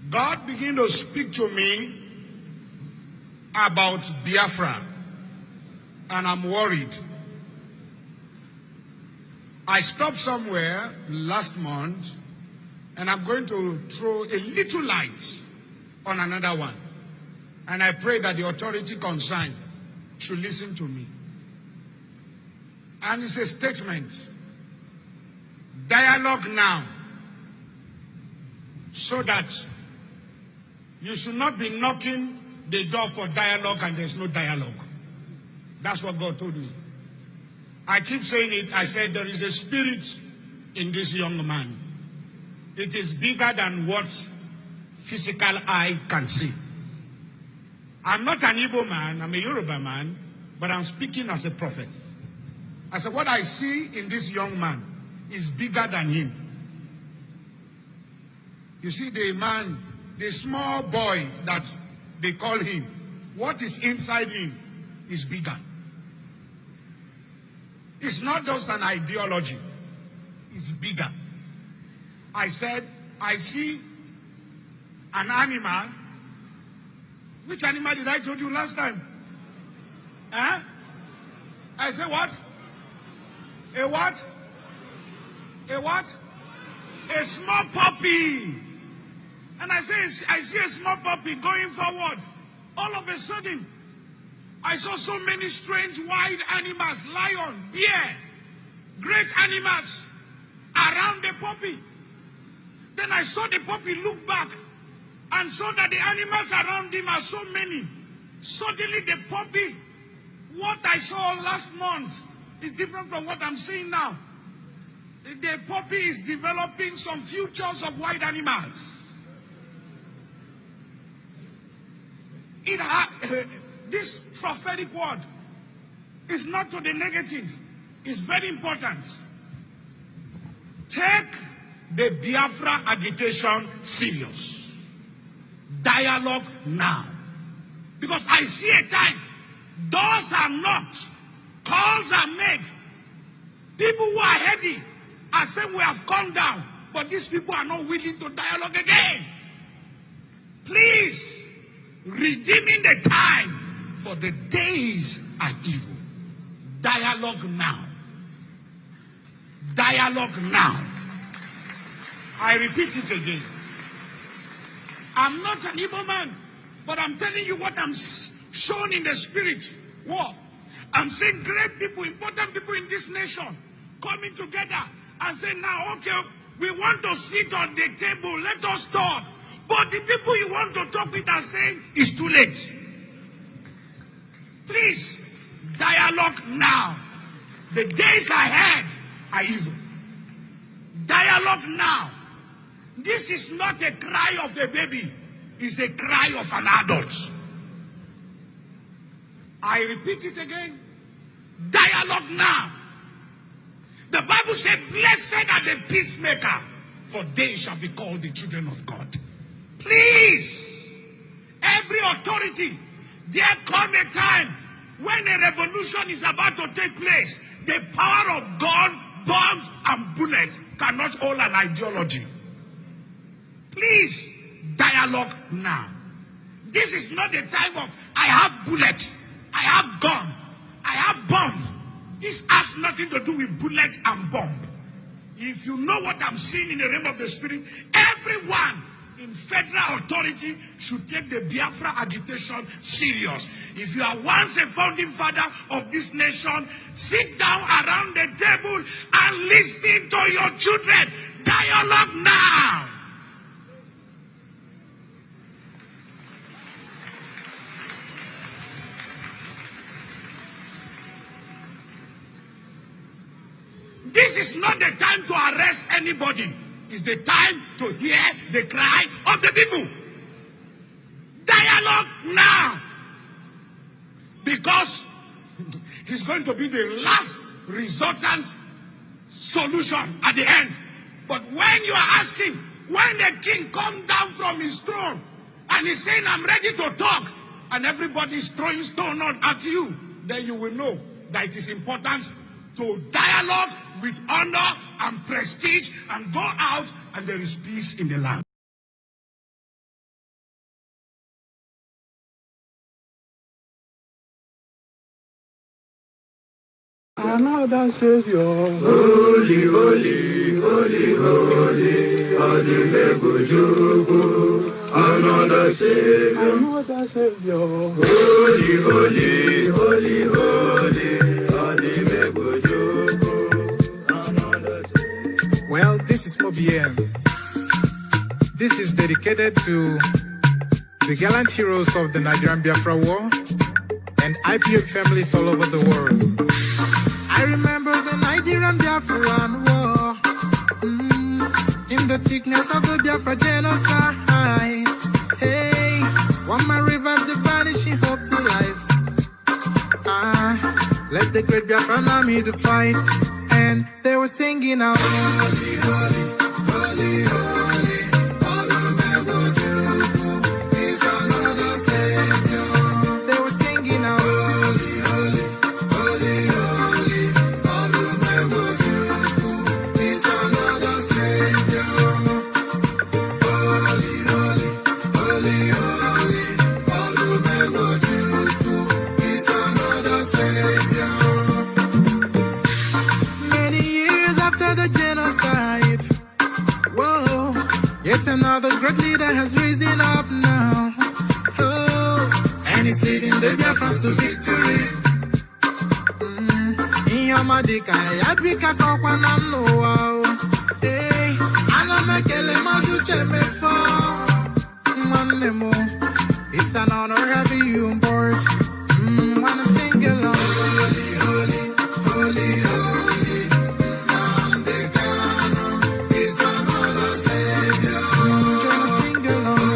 God began to speak to me about Biafra, and I'm worried. I stopped somewhere last month, and I'm going to throw a little light on another one. And I pray that the authority concerned should listen to me. And it's a statement. Dialogue now, so that you should not be knocking the door for dialogue and there's no dialogue. That's what God told me. I keep saying it. I said there is a spirit in this young man. It is bigger than what physical eye can see. I'm not an Igbo man, I'm a Yoruba man, but I'm speaking as a prophet. I said what I see in this young man is bigger than him. You see the man, the small boy that they call him, what is inside him is bigger. It's not just an ideology, it's bigger. I said, I see an animal. Which animal did I told you last time? Huh? I said what? A what? A what? A small puppy. And I see a small puppy going forward. All of a sudden, I saw so many strange wild animals, lion, bear, great animals around the puppy. Then I saw the puppy look back and saw that the animals around him are so many. Suddenly the puppy, what I saw last month is different from what I'm seeing now. The puppy is developing some futures of wild animals. This prophetic word is not to the negative. It's very important. Take the Biafra agitation serious. Dialogue now. Because I see a time, doors are knocked, calls are made. People who are heady are saying we have come down, but these people are not willing to dialogue again. Please, redeeming the time, for the days are evil. Dialogue now. Dialogue now. I repeat it again. I'm not an evil man, but I'm telling you what I'm shown in the spirit. What? I'm seeing great people, important people in this nation coming together and saying, now, okay, we want to sit on the table, let us talk. But the people you want to talk with are saying, it's too late. Please, dialogue now. The days ahead are evil. Dialogue now. This is not a cry of a baby. It's a cry of an adult. I repeat it again. Dialogue now. The Bible said, blessed are the peacemaker, for they shall be called the children of God. Please, every authority, there come a time when a revolution is about to take place. The power of gun, bombs, and bullets cannot hold an ideology. Please, dialogue now. This is not the time of, I have bullet, I have gun, I have bomb. This has nothing to do with bullet and bomb. If you know what I'm seeing in the realm of the spirit, everyone in federal authority should take the Biafra agitation serious. If you are once a founding father of this nation, sit down around the table and listen to your children. Dialogue now. This is not the time to arrest anybody. It's the time to hear the cry of the people. Dialogue now. Because it's going to be the last resultant solution at the end. But when you are asking, when the king comes down from his throne and he's saying, I'm ready to talk, and everybody is throwing stone at you, then you will know that it is important to dialogue with honor and prestige and go out, and there is peace in the land. Another Savior, holy, holy, holy, holy, another Savior, holy, holy, holy, holy. Well, this is MobiM. This is dedicated to the gallant heroes of the Nigerian Biafra War and IPO families all over the world. I remember the Nigerian Biafran War, in the thickness of the Biafra genocide. Hey, one man revived the vanishing hope to life. Let the great Biafran army to fight, and they were singing out, holy, holy, holy, holy, all the men will do is another Savior. They were singing out, holy, holy, holy, holy, all the men will do is another Savior. Holy, holy, holy, holy, all the men will do is another Savior. Another great leader has risen up now. Oh, and he's leading the Biafrans to victory. In your madika, yapika kokwa na mno. Hey, anamekele mazuche mefo. Mwanemo, it's an honor having you on board. When I'm singing along, holy, holy, holy, holy. Nnamdi Kanu is another Savior. Holy, holy,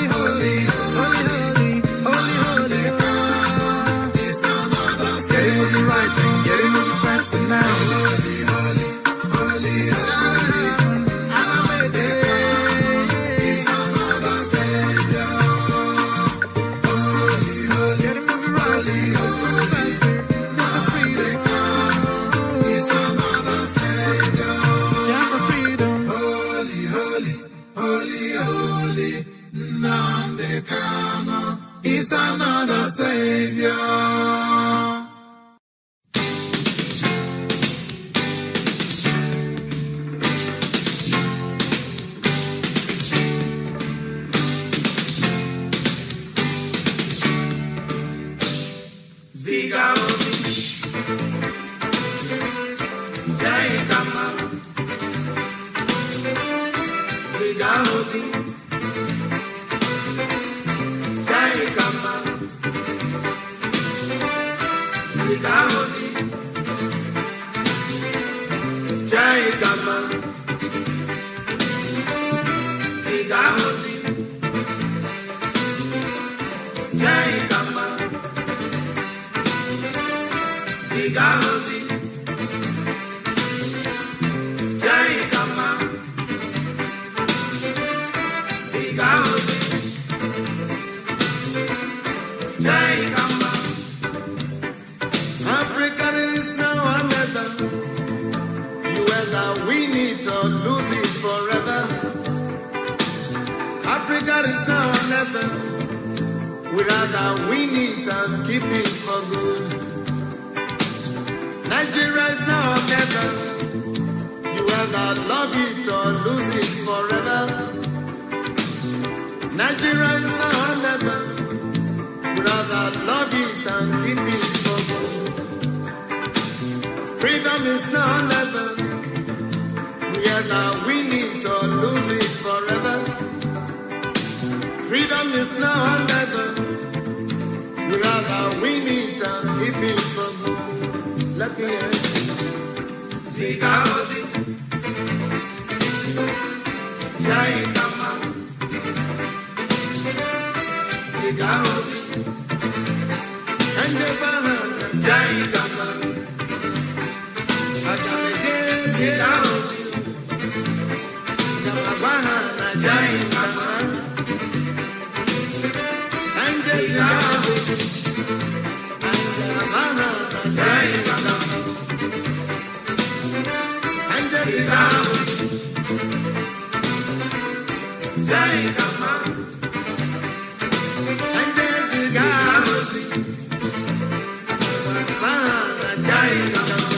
holy, holy. moving right and get it moving faster now. Holy, holy, holy, holy. It's another Savior. Holy, holy, get it moving right, moving faster. Not freedom. It's another Savior. Yeah, for freedom. Holy, holy, holy, holy. Nnamdi Kanu is another Savior. Africa is now or never. You whether win it or lose it forever. Africa is now or never. We rather win it and keep it for good. Nigeria is now or never. You whether love it or lose it forever. Nigeria is now or never. We rather love it and keep it for good. Freedom is now or never. We either win it or lose it forever. Freedom is now or never. We rather win it and keep it for good. Let me hear it. Zikaozi, Jai Kama, Zikaozi, Kanjabana, Jai Kama, Akamege, Zikaozi, Kamabana, Jai Kama, Kanjabana, Kanjabana, Jai Kama. Jai Kama,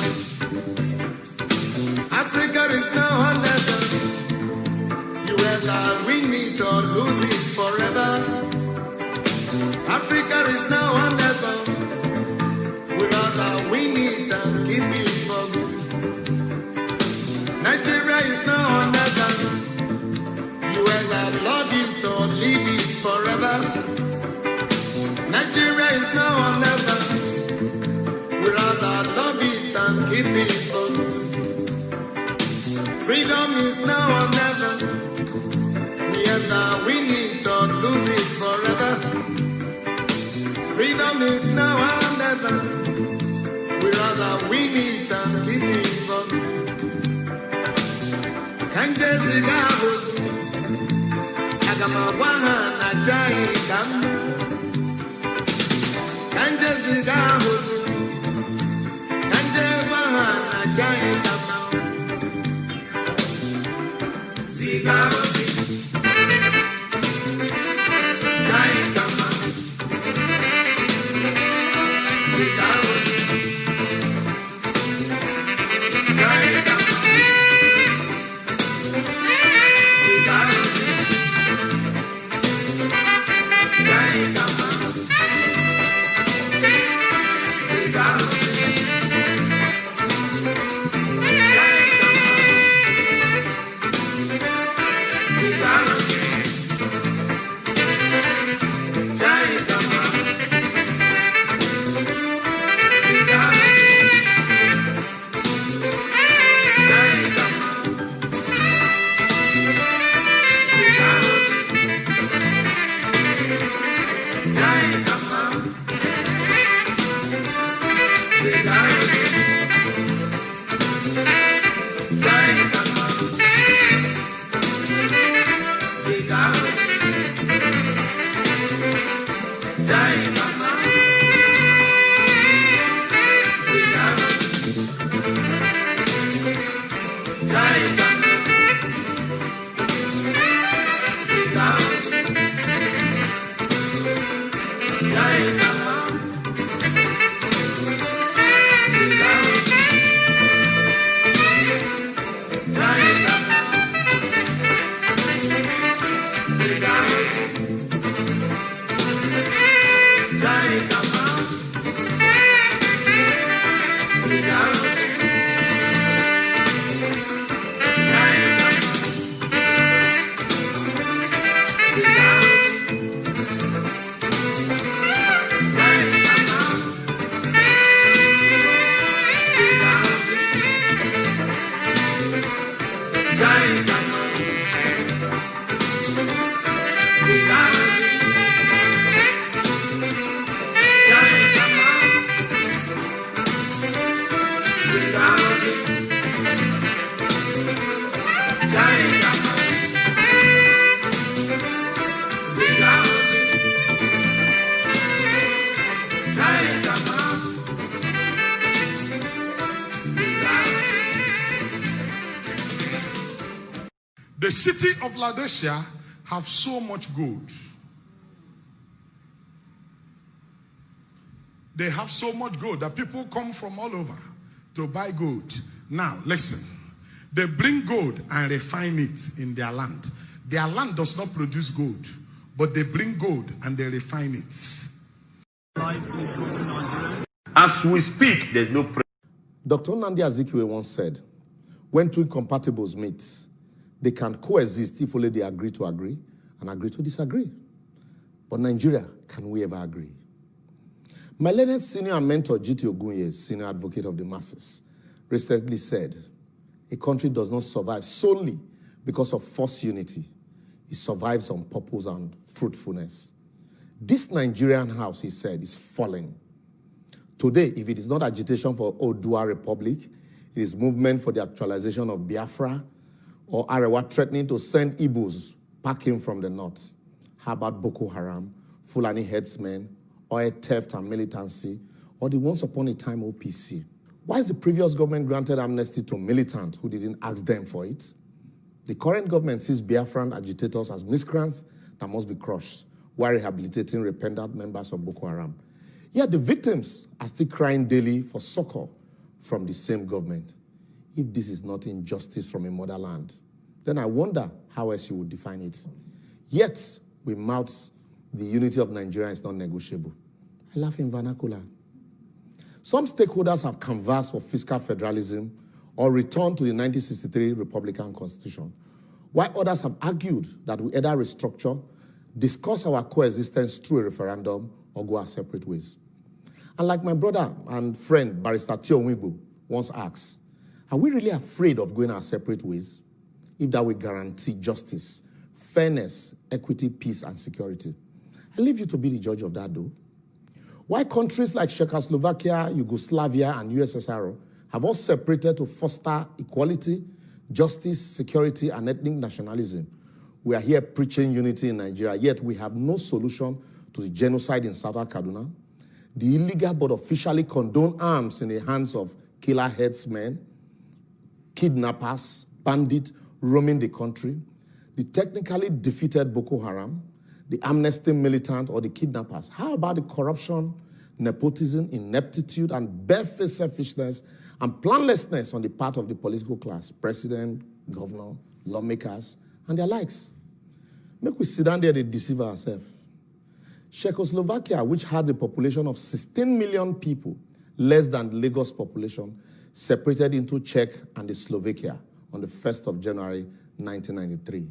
Africa is now or never. You either win it or lose it forever. Africa is now or never. We rather win it and keep it for good. Nigeria is now or never. You either love it or leave it forever. Nigeria is now or never. We rather love it and keep it for good. Freedom is now or never. We either win it or lose it forever. Freedom is now or never. We rather win it and keep it for good. Kanje Zigabu, Agamawaha na Jai Kama. Kanje Zigabu, Kanje Waha na Jai Kama. Zigabu, Jai Kama. Zigabu, Jai Kama. The city of Laodicea have so much gold. They have so much gold that people come from all over to buy gold. Now, listen. They bring gold and refine it in their land. Their land does not produce gold, but they bring gold and they refine it. As we speak, there's no prayer. Dr. Nnamdi Azikiwe once said, when two incompatibles meet, they can coexist if only they agree to agree and agree to disagree. But Nigeria, can we ever agree? My learned senior mentor, G.T. Ogunye, senior advocate of the masses, recently said, a country does not survive solely because of forced unity. It survives on purpose and fruitfulness. This Nigerian house, he said, is falling. Today, if it is not agitation for Oodua Republic, it is movement for the actualization of Biafra, or Arewa threatening to send Igbos packing from the north. How about Boko Haram, Fulani headsmen, oil theft and militancy, or the once upon a time OPC? Why is the previous government granted amnesty to militants who didn't ask them for it? The current government sees Biafran agitators as miscreants that must be crushed, while rehabilitating repentant members of Boko Haram. Yet the victims are still crying daily for succor from the same government. If this is not injustice from a motherland, then I wonder how else you would define it. Yet, we mouth the unity of Nigeria is not negotiable. I laugh in vernacular. Some stakeholders have canvassed for fiscal federalism or return to the 1963 Republican Constitution, while others have argued that we either restructure, discuss our coexistence through a referendum, or go our separate ways. And like my brother and friend, Barrister Tio Wibu, once asked, are we really afraid of going our separate ways if that will guarantee justice, fairness, equity, peace, and security? I leave you to be the judge of that, though. Why countries like Czechoslovakia, Yugoslavia, and USSR have all separated to foster equality, justice, security, and ethnic nationalism. We are here preaching unity in Nigeria, yet we have no solution to the genocide in Southern Kaduna, the illegal but officially condoned arms in the hands of killer headsmen, kidnappers, bandits roaming the country, the technically defeated Boko Haram, the amnesty militant, or the kidnappers. How about the corruption, nepotism, ineptitude, and barefaced selfishness and planlessness on the part of the political class, president, governor, lawmakers, and their likes? Make we sit down there and deceive ourselves. Czechoslovakia, which had a population of 16 million people, less than Lagos population, separated into Czech and the Slovakia on the 1st of January 1993.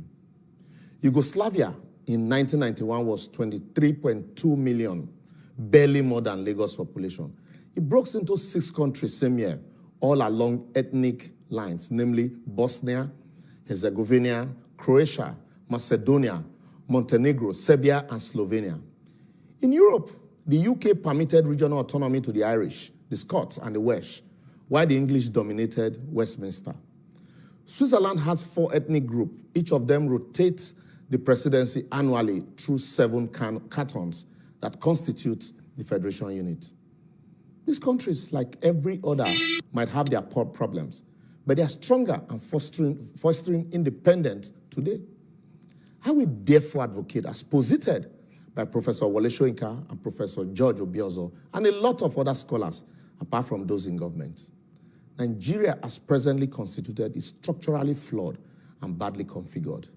Yugoslavia in 1991 was 23.2 million, barely more than Lagos population. It broke into 6 countries same year, all along ethnic lines, namely Bosnia, Herzegovina, Croatia, Macedonia, Montenegro, Serbia, and Slovenia. In Europe, the UK permitted regional autonomy to the Irish, the Scots, and the Welsh, while the English dominated Westminster. Switzerland has 4 ethnic groups. Each of them rotates the presidency annually through 7 cantons that constitute the federation unit. These countries, like every other, might have their problems, but they are stronger and fostering independence today. I will therefore advocate, as posited by Professor Wole Soyinka and Professor George Obiozo and a lot of other scholars, apart from those in government. Nigeria, as presently constituted, is structurally flawed and badly configured.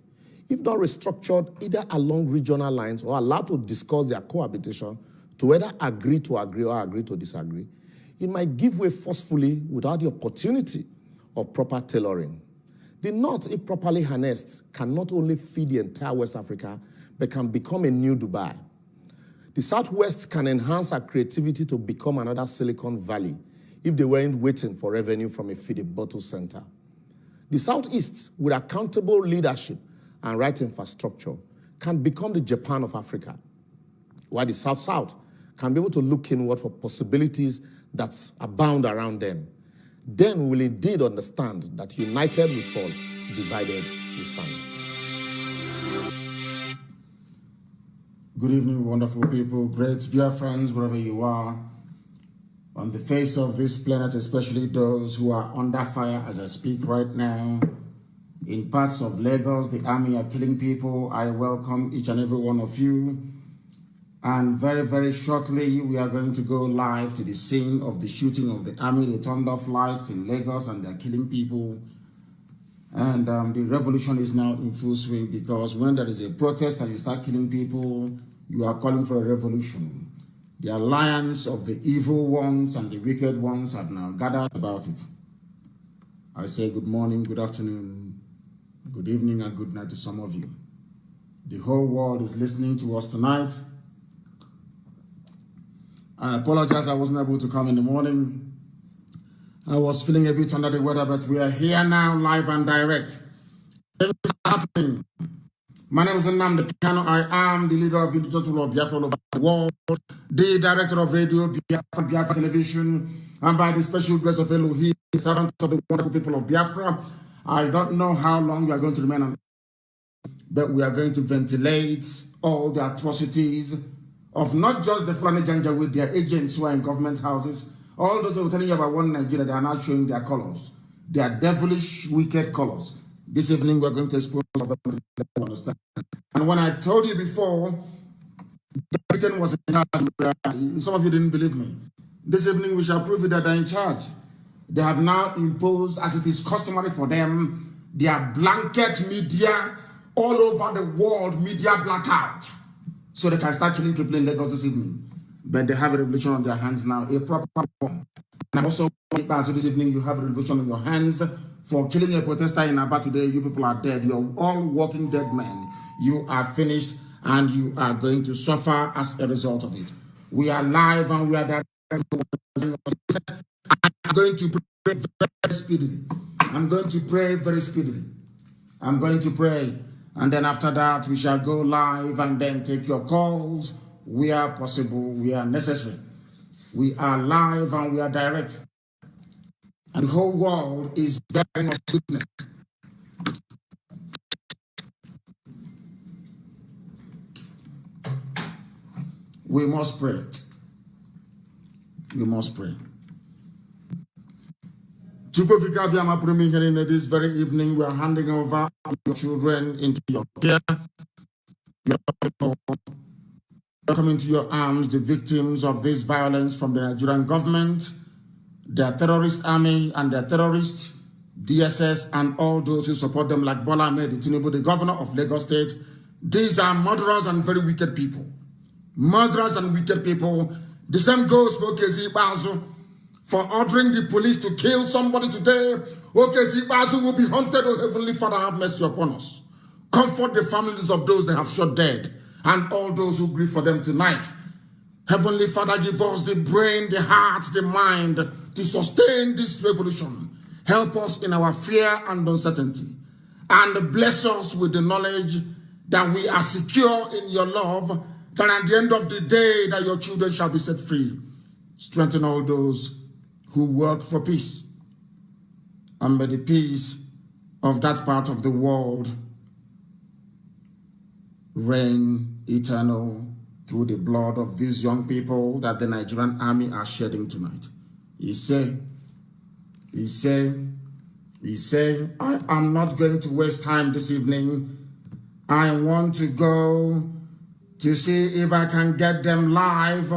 If not restructured either along regional lines or allowed to discuss their cohabitation to whether agree to agree or agree to disagree, it might give way forcefully without the opportunity of proper tailoring. The North, if properly harnessed, can not only feed the entire West Africa, but can become a new Dubai. The Southwest can enhance our creativity to become another Silicon Valley if they weren't waiting for revenue from a feed bottle center. The Southeast, with accountable leadership and right infrastructure, can become the Japan of Africa, while the South-South can be able to look inward for possibilities that abound around them. Then we will indeed understand that united we fall, divided we stand. Good evening, wonderful people, great Biafrans, wherever you are. On the face of this planet, especially those who are under fire as I speak right now. In parts of Lagos, the army are killing people. I welcome each and every one of you. And very, very shortly, we are going to go live to the scene of the shooting of the army. They turned off lights in Lagos and they're killing people. And the revolution is now in full swing, because when there is a protest and you start killing people, you are calling for a revolution. The alliance of the evil ones and the wicked ones have now gathered about it. I say good morning, good afternoon, good evening, and good night to some of you. The whole world is listening to us tonight. I apologize I wasn't able to come in the morning. I was feeling a bit under the weather, but we are here now, live and direct. Things are happening. My name is Nnamdi Kanu. I am the leader of the indigenous people of Biafra all over the world, the director of radio, Biafra Television, and by the special grace of Elohim, servant of the wonderful people of Biafra. I don't know how long we are going to remain on, but we are going to ventilate all the atrocities of not just the Fulani Janja with their agents who are in government houses. All those who are telling you about one Nigeria, they are now showing their colors. Their devilish, wicked colors. This evening, we're going to expose all of them to understand. And when I told you before, Britain was in charge, some of you didn't believe me. This evening, we shall prove it that they're in charge. They have now imposed, as it is customary for them, their blanket media all over the world, media blackout, so they can start killing people in Lagos this evening. But they have a revolution on their hands now, a proper one. And also, so this evening, you have a revolution on your hands for killing a protester in Aba today. You people are dead. You're all walking dead men. You are finished, and you are going to suffer as a result of it. We are live, and we are there. I'm going to pray very speedily. I'm going to pray very speedily. I'm going to pray. And then after that, we shall go live and then take your calls where possible, where necessary. We are live and we are direct. And the whole world is bearing us witness. We must pray. We must pray. This very evening, we are handing over your children into your care. Welcome into your arms the victims of this violence from the Nigerian government, their terrorist army and their terrorist DSS, and all those who support them, like Bola Ahmed Tinubu, the governor of Lagos State. These are murderers and very wicked people. Murderers and wicked people. The same goes for Okezi Bazu. For ordering the police to kill somebody today, Okezi Bazu will be haunted. Oh, Heavenly Father, have mercy upon us. Comfort the families of those they have shot dead, and all those who grieve for them tonight. Heavenly Father, give us the brain, the heart, the mind to sustain this revolution. Help us in our fear and uncertainty, and bless us with the knowledge that we are secure in your love, that at the end of the day that your children shall be set free. Strengthen all those who work for peace. And may the peace of that part of the world reign eternal through the blood of these young people that the Nigerian army are shedding tonight. He said, I am not going to waste time this evening. I want to go to see if I can get them live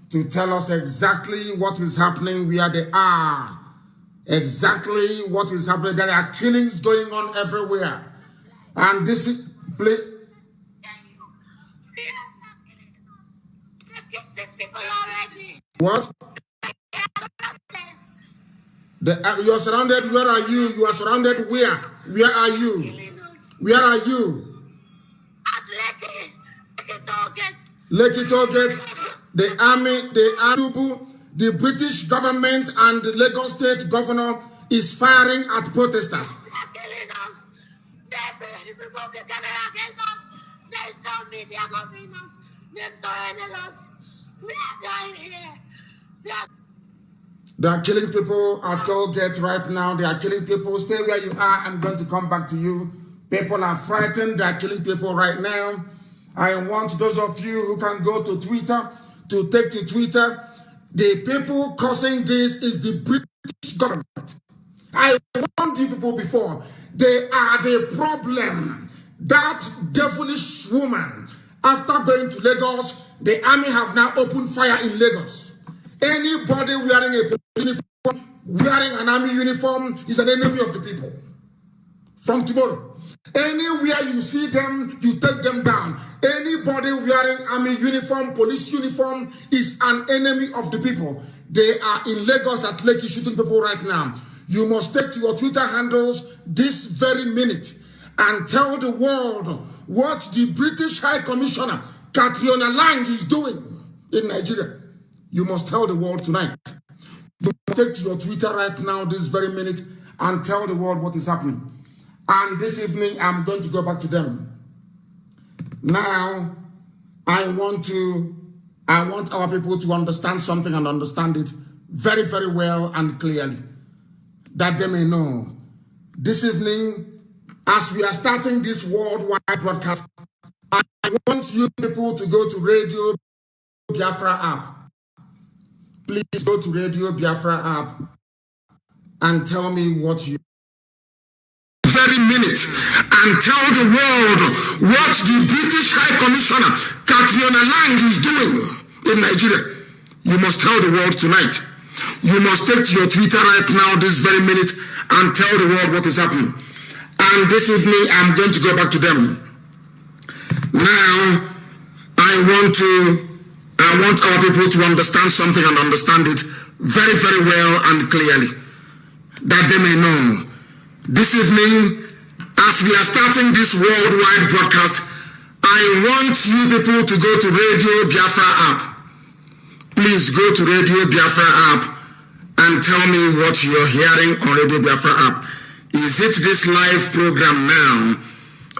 to tell us exactly what is happening where they are. Exactly what is happening. There are killings going on everywhere. And this is... What? You're surrounded. Where are you? You are surrounded where? Where are you? Where are you? Lekki Tollgate. The army, the British government and the Lagos State governor is firing at protesters. They are killing people at Tollgate right now. They are killing people. Stay where you are. I'm going to come back to you. People are frightened. They are killing people right now. I want those of you who can go to Twitter to take to Twitter. The people causing this is the British government. I warned you people before. They are the problem. That devilish woman, after going to Lagos, the army have now opened fire in Lagos. Anybody wearing a uniform, wearing an army uniform is an enemy of the people. From tomorrow. Anywhere you see them, you take them down. Anybody wearing army uniform, police uniform is an enemy of the people. They are in Lagos at Lekki shooting people right now. You must take to your Twitter handles this very minute and tell the world what the British High Commissioner, Catriona Lang, is doing in Nigeria. You must tell the world tonight. You must take to your Twitter right now this very minute and tell the world what is happening. And this evening, I'm going to go back to them. Now, I want our people to understand something and understand it very, very well and clearly, that they may know. This evening, as we are starting this worldwide broadcast, I want you people to go to Radio Biafra app. Please go to Radio Biafra app and tell me what you very minute and tell the world what the British High Commissioner Catriona Lang is doing in Nigeria. You must tell the world tonight. You must take to your Twitter right now this very minute and tell the world what is happening. And this evening I'm going to go back to them. Now I want our people to understand something and understand it very, very well and clearly, that they may know. This evening, as we are starting this worldwide broadcast, I want you people to go to Radio Biafra app. Please go to Radio Biafra app and tell me what you're hearing on Radio Biafra app. Is it this live program now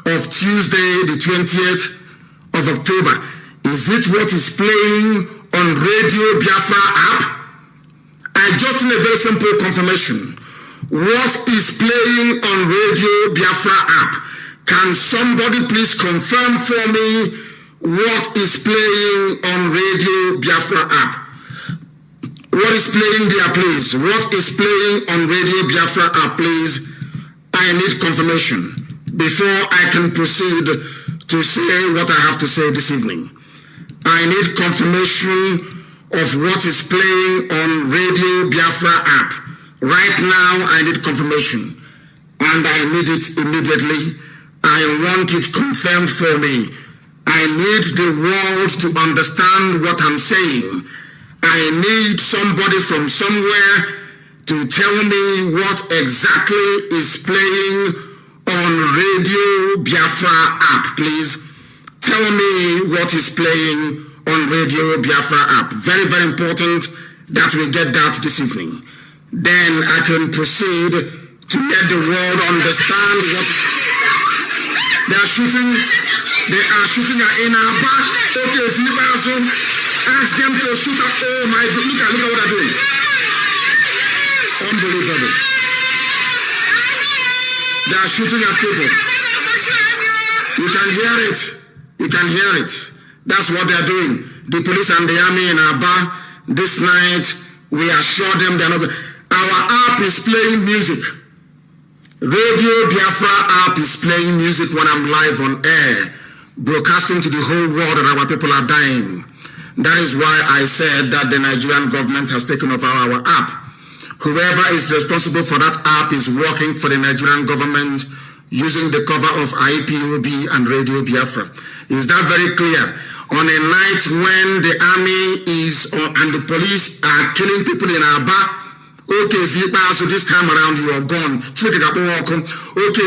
of Tuesday, the 20th of October? Is it what is playing on Radio Biafra app? I just need a very simple confirmation. What is playing on Radio Biafra app? Can somebody please confirm for me what is playing on Radio Biafra app? What is playing there, please? What is playing on Radio Biafra app, please? I need confirmation before I can proceed to say what I have to say this evening. I need confirmation of what is playing on Radio Biafra app. Right now, I need confirmation, and I need it immediately. I want it confirmed for me. I need the world to understand what I'm saying. I need somebody from somewhere to tell me what exactly is playing on Radio Biafra app, please. Tell me what is playing on Radio Biafra app. Very, very important that we get that this evening. Then I can proceed to let the world understand what they are shooting. They are shooting at Inaba. Okay, see, ask them to shoot at. Oh my God! Look at what they're doing. Unbelievable. They are shooting at people. You can hear it. You can hear it. That's what they are doing. The police and the army in Aba, this night, we assure them they are not. Our app is playing music. Radio Biafra app is playing music when I'm live on air, broadcasting to the whole world that our people are dying. That is why I said that the Nigerian government has taken over our app. Whoever is responsible for that app is working for the Nigerian government using the cover of IPOB and Radio Biafra. Is that very clear? On a night when the army is and the police are killing people in Aba, okay, so this time around you are gone. Okay,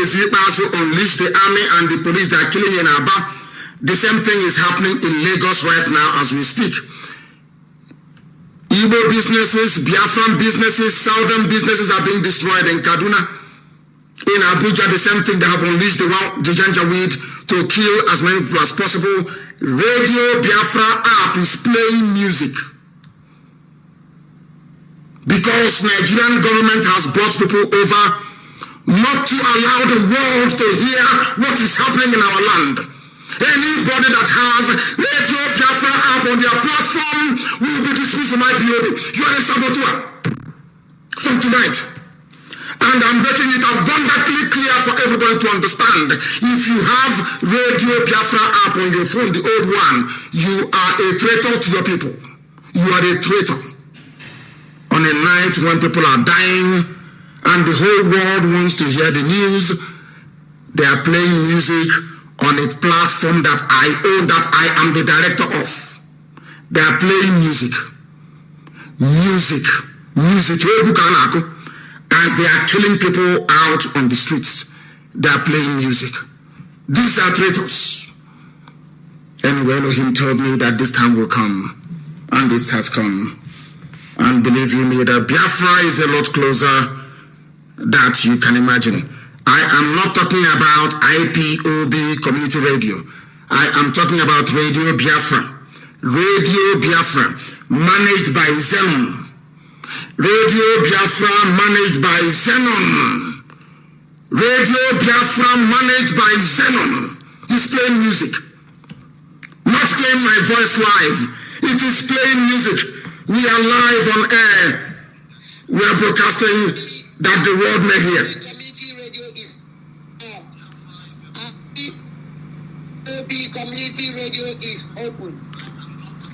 so unleash the army and the police that are killing in Aba. The same thing is happening in Lagos right now as we speak. Igbo businesses, Biafran businesses, southern businesses are being destroyed in Kaduna. In Abuja, the same thing. They have unleashed the Janjaweed to kill as many people as possible. Radio Biafra app is playing music. Because Nigerian government has brought people over not to allow the world to hear what is happening in our land. Anybody that has Radio Biafra app on their platform will be dismissed from IPOB. You are a saboteur from tonight. And I'm making it abundantly clear for everybody to understand. If you have Radio Biafra app on your phone, the old one, you are a traitor to your people. You are a traitor. On a night when people are dying and the whole world wants to hear the news, they are playing music on a platform that I own, that I am the director of. They are playing music. Music. As they are killing people out on the streets, they are playing music. These are traitors. Anyway, Elohim told me that this time will come, and this has come. And believe you me, that Biafra is a lot closer than you can imagine. I am not talking about IPOB community radio. I am talking about Radio Biafra. Radio Biafra, managed by Zenon. Radio Biafra, managed by Zenon. Radio Biafra, managed by Zenon. It's playing music. Not playing my voice live. It is playing music. We are live on air. We are broadcasting that the world may hear. Community radio is open.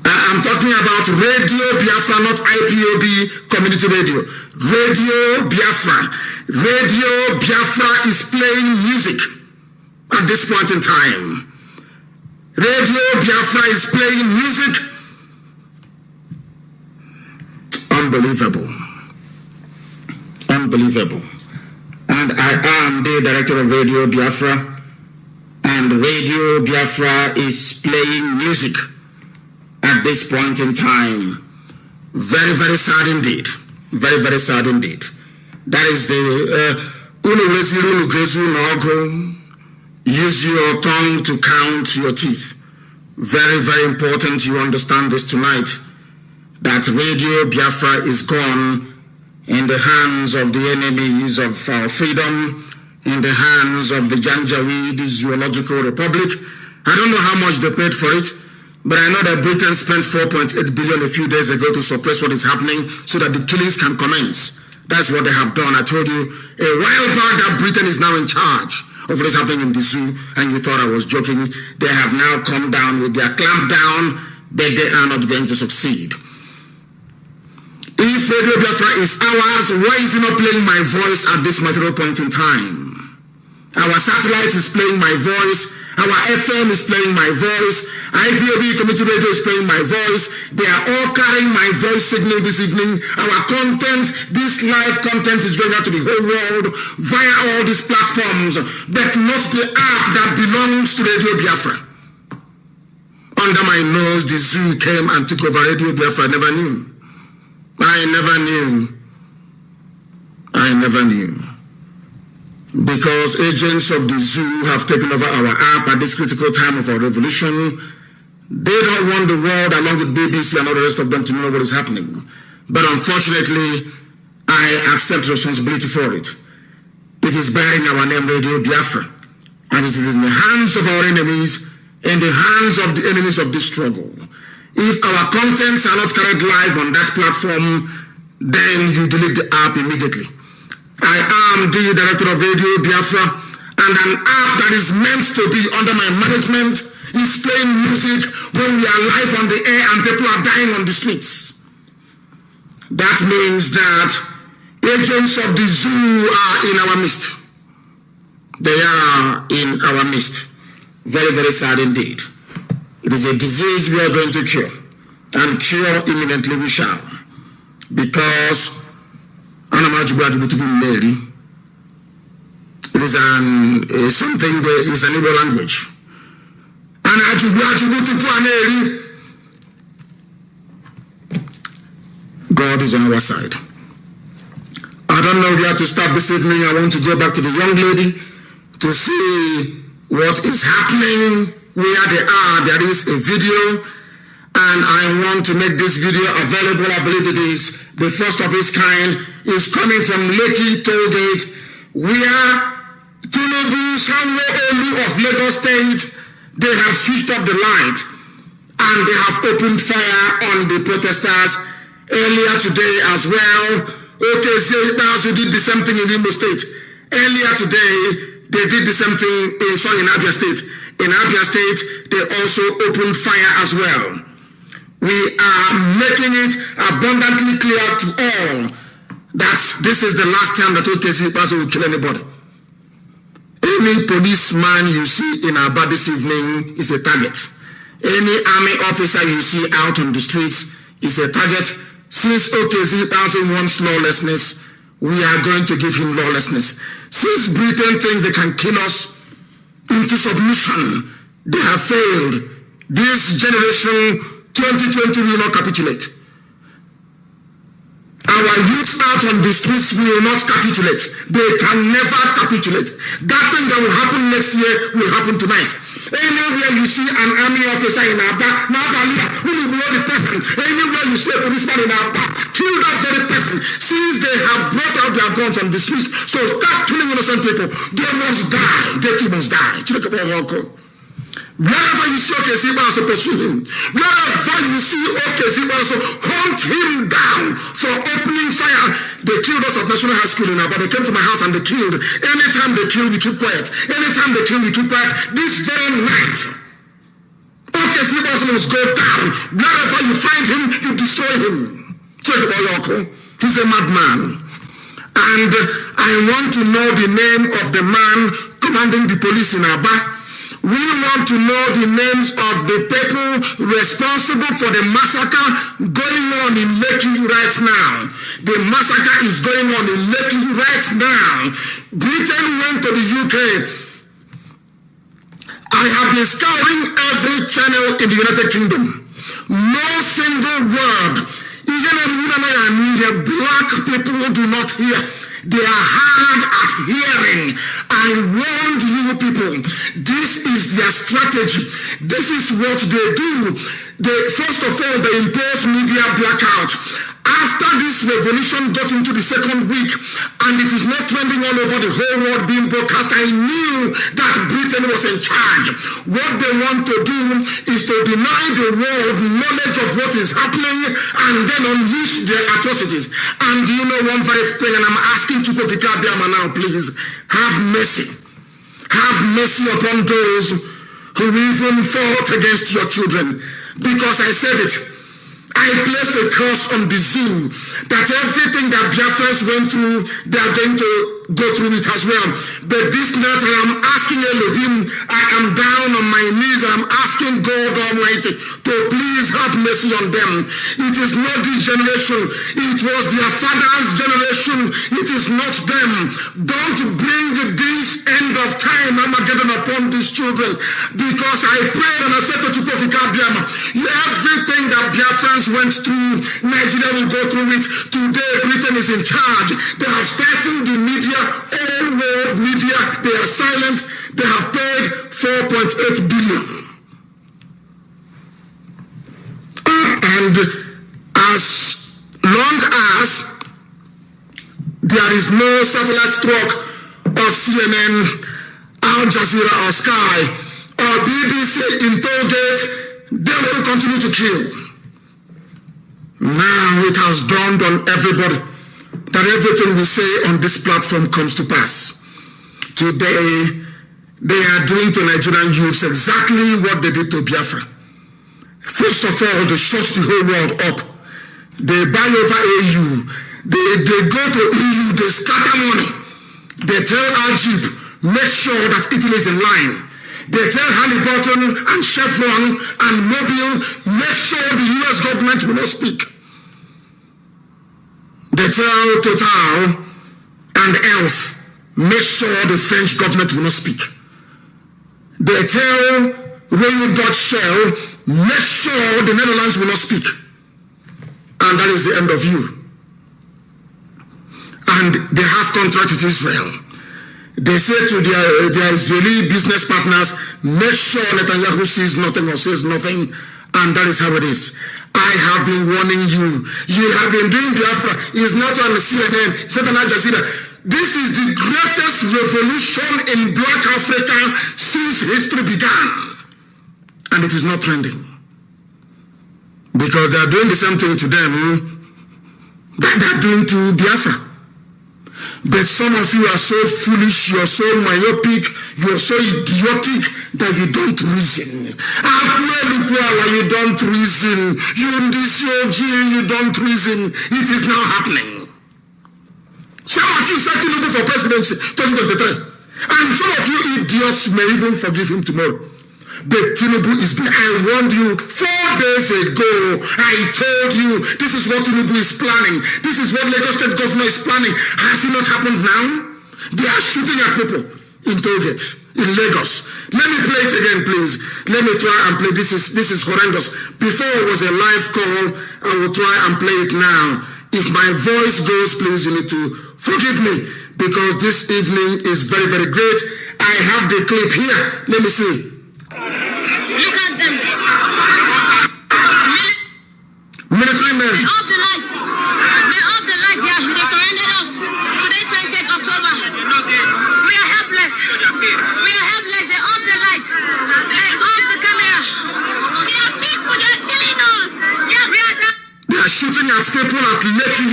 I'm talking about Radio Biafra, not IPOB community radio. Radio Biafra. Radio Biafra is playing music at this point in time. Radio Biafra is playing music. Unbelievable. Unbelievable. And I am the director of Radio Biafra. And Radio Biafra is playing music at this point in time. Very, very sad indeed. Very, very sad indeed. That is the use your tongue to count your teeth. Very, very important you understand this tonight. That Radio Biafra is gone in the hands of the enemies of our freedom, in the hands of the Janjaweed Zoological Republic. I don't know how much they paid for it, but I know that Britain spent 4.8 billion a few days ago to suppress what is happening so that the killings can commence. That's what they have done. I told you a while back that Britain is now in charge of what is happening in the zoo, and you thought I was joking. They have now come down with their clamp down, but they are not going to succeed. If Radio Biafra is ours, why is it not playing my voice at this material point in time? Our satellite is playing my voice. Our FM is playing my voice. IPOB community radio is playing my voice. They are all carrying my voice signal this evening. Our content, this live content is going out to the whole world via all these platforms, but not the app that belongs to Radio Biafra. Under my nose, the zoo came and took over Radio Biafra. I never knew. I never knew. Because agents of the zoo have taken over our app at this critical time of our revolution. They don't want the world, along with BBC and all the rest of them, to know what is happening. But unfortunately, I accept responsibility for it. It is bearing our name, Radio Biafra, and it is in the hands of our enemies, in the hands of the enemies of this struggle. If our contents are not carried live on that platform, then you delete the app immediately. I am the director of Radio Biafra, and an app that is meant to be under my management is playing music when we are live on the air and people are dying on the streets. That means that agents of the zoo are in our midst. They are in our midst. Very, very sad indeed. It is a disease we are going to cure, and cure imminently we shall. Because it is something that is an Igbo language. God is on our side. I don't know where to start this evening. I want to go back to the young lady to see what is happening, where they are. There is a video, and I want to make this video available. I believe it is the first of its kind. Is coming from Lekki Tollgate, where Tinubu Sanwo-Olu of Lagos State, they have switched up the light and they have opened fire on the protesters earlier today as well. OKC did the same thing in Imo State. Earlier today, they did the same thing in Abia State. In Abia State, they also opened fire as well. We are making it abundantly clear to all that this is the last time that OKC will kill anybody. Any policeman you see in Aba this evening is a target. Any army officer you see out on the streets is a target. Since OKC wants lawlessness, we are going to give him lawlessness. Since Britain thinks they can kill us into submission, they have failed. This generation, 2020, will not capitulate. Our youth out on the streets will not capitulate. They can never capitulate. That thing that will happen next year will happen tonight. Anywhere you see an army officer in Aba, who will know the person. Anywhere you see a policeman in Aba, kill that very person. Since they have brought out their guns on the streets, so start killing innocent people. They must die. They too must die. Wherever you see OKC, pursue him. Wherever you see OKC, hunt him down for opening fire. They killed us at National High School now, but they came to my house and they killed. Anytime they kill, we keep quiet. Anytime they kill, we keep quiet. This very night, OKC must go down. Wherever you find him, you destroy him. Check about Yoko. He's a madman. And I want to know the name of the man commanding the police in Aba. We want to know the names of the people responsible for the massacre going on in Lekki right now. The massacre is going on in Lekki right now. Britain went to the UK. I have been scouring every channel in the United Kingdom. No single word. Even black people do not hear. They are hard at hearing. I warned you people, this is their strategy. This is what they do. First of all, they impose media blackout. After this revolution got into the second week, and it is not trending all over the whole world being broadcast, I knew that Britain was in charge. What they want to do is to deny the world knowledge of what is happening and then unleash their atrocities. And you know one very thing, and I'm asking Chukwu Abiyama now, please, have mercy. Have mercy upon those who even fought against your children. Because I said it. I placed a curse on the zoo that everything that Biafrans went through, they are going to go through it as well. But this night I am asking Elohim, I am down on my knees, I am asking God Almighty to please have mercy on them. It is not this generation, it was their father's generation, it is not them. Don't bring this end of time Armageddon upon these children, because I prayed and I said to Chukwu Abiyama, everything that Biafrans went through, Nigeria will go through it. Today, Britain is in charge. They have stifled the media, all world media. They are silent. They have paid 4.8 billion. And as long as There is no satellite stroke of CNN, Al Jazeera or Sky or BBC in Tollgate. They will continue to kill. Now it has dawned on everybody that everything we say on this platform comes to pass. Today, they are doing to Nigerian youths exactly what they did to Biafra. First of all, they shut the whole world up. They buy over AU. They go to EU, they scatter money. They tell Ajib, make sure that Italy is in line. They tell Halliburton and Chevron and Mobil, make sure the US government will not speak. They tell Total and Elf, make sure the French government will not speak. They tell Royal Dutch Shell, make sure the Netherlands will not speak. And that is the end of you. And they have contract with Israel. They say to their Israeli business partners, make sure Netanyahu sees nothing or says nothing, and that is how it is. I have been warning you. You have been doing Biafra. It's not on CNN, it's not on Al Jazeera. This is the greatest revolution in Black Africa since history began. And it is not trending. Because they are doing the same thing to them that they are doing to Biafra. But some of you are so foolish, you are so myopic, you are so idiotic that you don't reason. You don't reason. You don't reason. It is now happening. Some of you said Tinubu for presidency 2023. And some of you idiots may even forgive him tomorrow. But Tinubu is bad. I warned you 4 days ago. I told you this is what Tinubu is planning. This is what Lagos State Governor is planning. Has it not happened now? They are shooting at people in Tollgate, in Lagos. Let me play it again, please. Let me try and play. This is horrendous. Before it was a live call. I will try and play it now. If my voice goes, please, you need to forgive me, because this evening is very, very great. I have the clip here. Let me see. Look at them. Military men. They off the light. They off the light. They surrendered us. Today, 28th October. We are helpless. We are helpless. They off the light. They off the camera. They are peaceful. They are killing us. They are shooting at people at Lekki.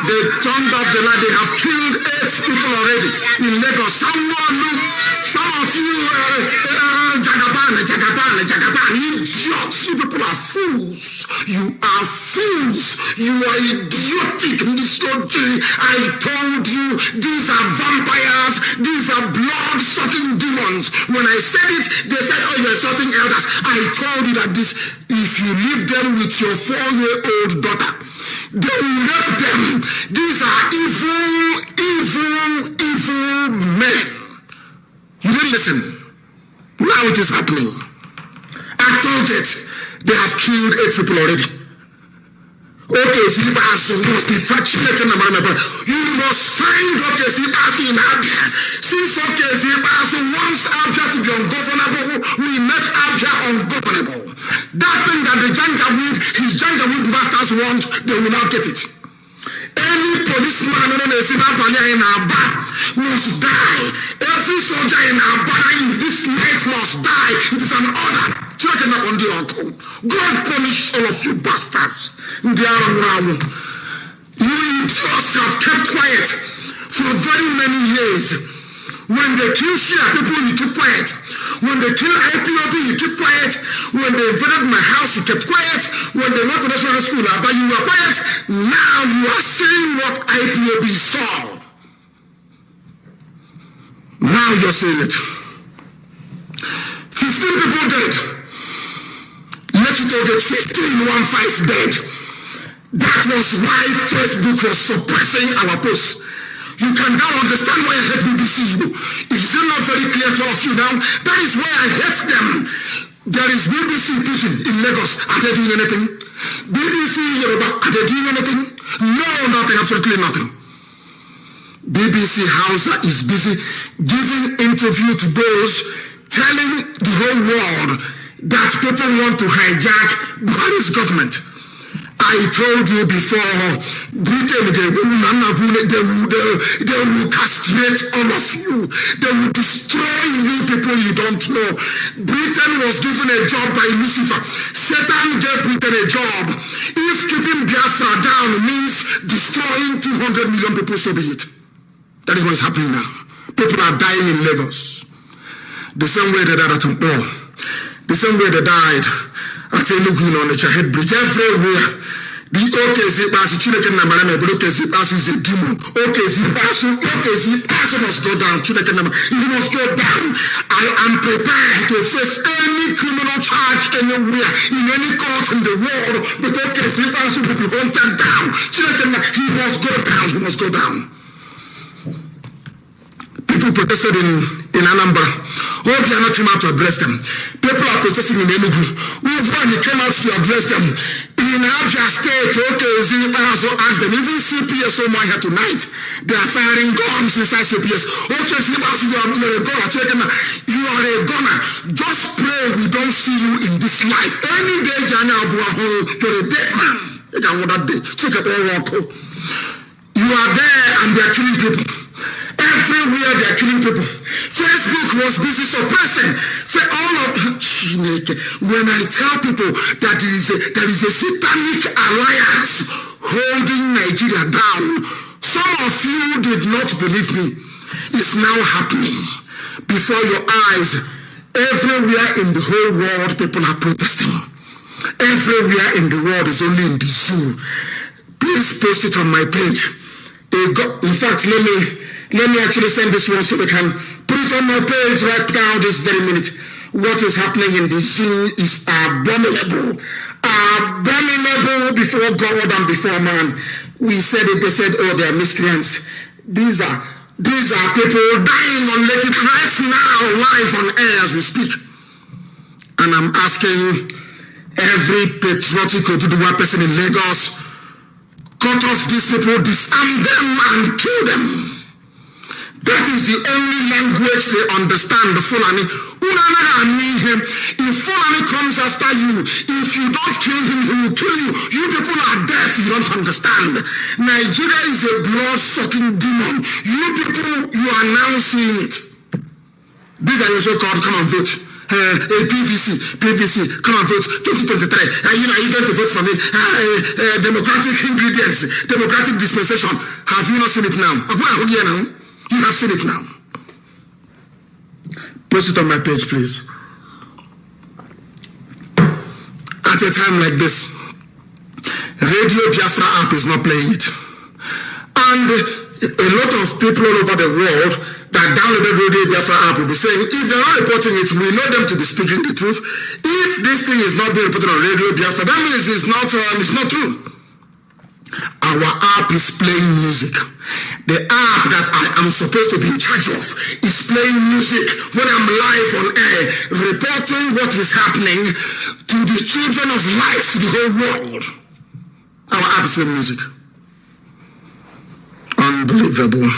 They turned off the light. They have killed 8 people already in Lagos. Some of you, Jagaban, idiots. You people are fools. You are fools. You are idiotic. I told you, these are vampires. These are blood-sucking demons. When I said it, they said, oh, you're insulting elders. I told you that if you leave them with your 4-year-old daughter, they will rape them. These are evil men. You didn't listen. Now it is happening. I told it. They have killed 8 people already. Okay, see, you must be vaccinated. You must find okay, see, in Abia. Since okay, see, once Abia to be ungovernable, we make Abia ungovernable. That thing that the his Janjaweed masters want, they will not get it. Any policeman in Aba must die. Every soldier in Aba in this night must die. It is an order. God punish all of you bastards. You idiots have kept quiet for very many years. When they kill Shia people, you keep quiet. When they kill IPOB, you keep quiet. When they invaded my house, you kept quiet. When they went to national school, but you were quiet. Now you are saying what IPOB saw. Now you're saying it. 15 people dead. Let it get 15 dead. That was why Facebook was suppressing our posts. You can now understand why I hate BBC. Is it not very clear to all of you now? That is why I hate them. There is BBC Pigeon in Lagos. Are they doing anything? BBC Yoruba, are they doing anything? No, nothing, absolutely nothing. BBC Hausa is busy giving interview to those telling the whole world that people want to hijack Buhari's government. I told you before, Britain, they will castrate all of you. They will destroy you people you don't know. Britain was given a job by Lucifer. Satan gave Britain a job. If keeping Biafra down means destroying 200 million people, so be it. That is what is happening now. People are dying in Lagos. The same way they died at Mpo. The same way they died at Enugu on the Chahed Bridge. Everywhere. The OKC pass, Chineke Namarame, but OKC pass is a demon. OKC pass must go down. Chineke Namarame, he must go down. I am prepared to face any criminal charge anywhere, in any court in the world, but OKC pass will be hunted down. Chineke Namarame, he must go down. He must go down. People protested in Anambra. Obiano came out to address them. People are protesting in Enugu. Uvani came out to address them. In Abia State, OKZ also asked them, even CPS over here tonight, they are firing guns inside CPS. OKZ also, you are a gunner. You are a gunner. Just pray we don't see you in this life. Any day, you're a dead man. You are there and they are killing people. Everywhere they are killing people. Facebook was busy suppressing all of when I tell people that there is a satanic alliance holding Nigeria down. Some of you did not believe me. It's now happening before your eyes. Everywhere in the whole world, people are protesting. Everywhere in the world is only in the zoo. Please post it on my page. In fact, let me actually send this one so we can put it on my page right now this very minute. What is happening in the zoo is abominable. Abominable before God and before man. We said it, they said, oh, they are miscreants. These are people dying on Lake right now, live on air as we speak. And I'm asking every patriotic Oduduwa person in Lagos, cut off these people, disarm them and kill them. That is the only language they understand, the Fulani. If Fulani comes after you, if you don't kill him, he will kill you. You people are deaf, you don't understand. Nigeria is a blood-sucking demon. You people, you are now seeing it. These are your so-called, come and vote. PVC, come and vote 2023. Are you going to vote for me? Democratic ingredients, democratic dispensation. Have you not seen it now? You have seen it now. Post it on my page, please. At a time like this, Radio Biafra app is not playing it. And a lot of people all over the world that downloaded Radio Biafra app will be saying, if they're not reporting it, we know them to be speaking the truth. If this thing is not being reported on Radio Biafra, that means it's not true. Our app is playing music. The app that I am supposed to be in charge of is playing music when I'm live on air, reporting what is happening to the children of life, to the whole world. Our app is playing music. Unbelievable.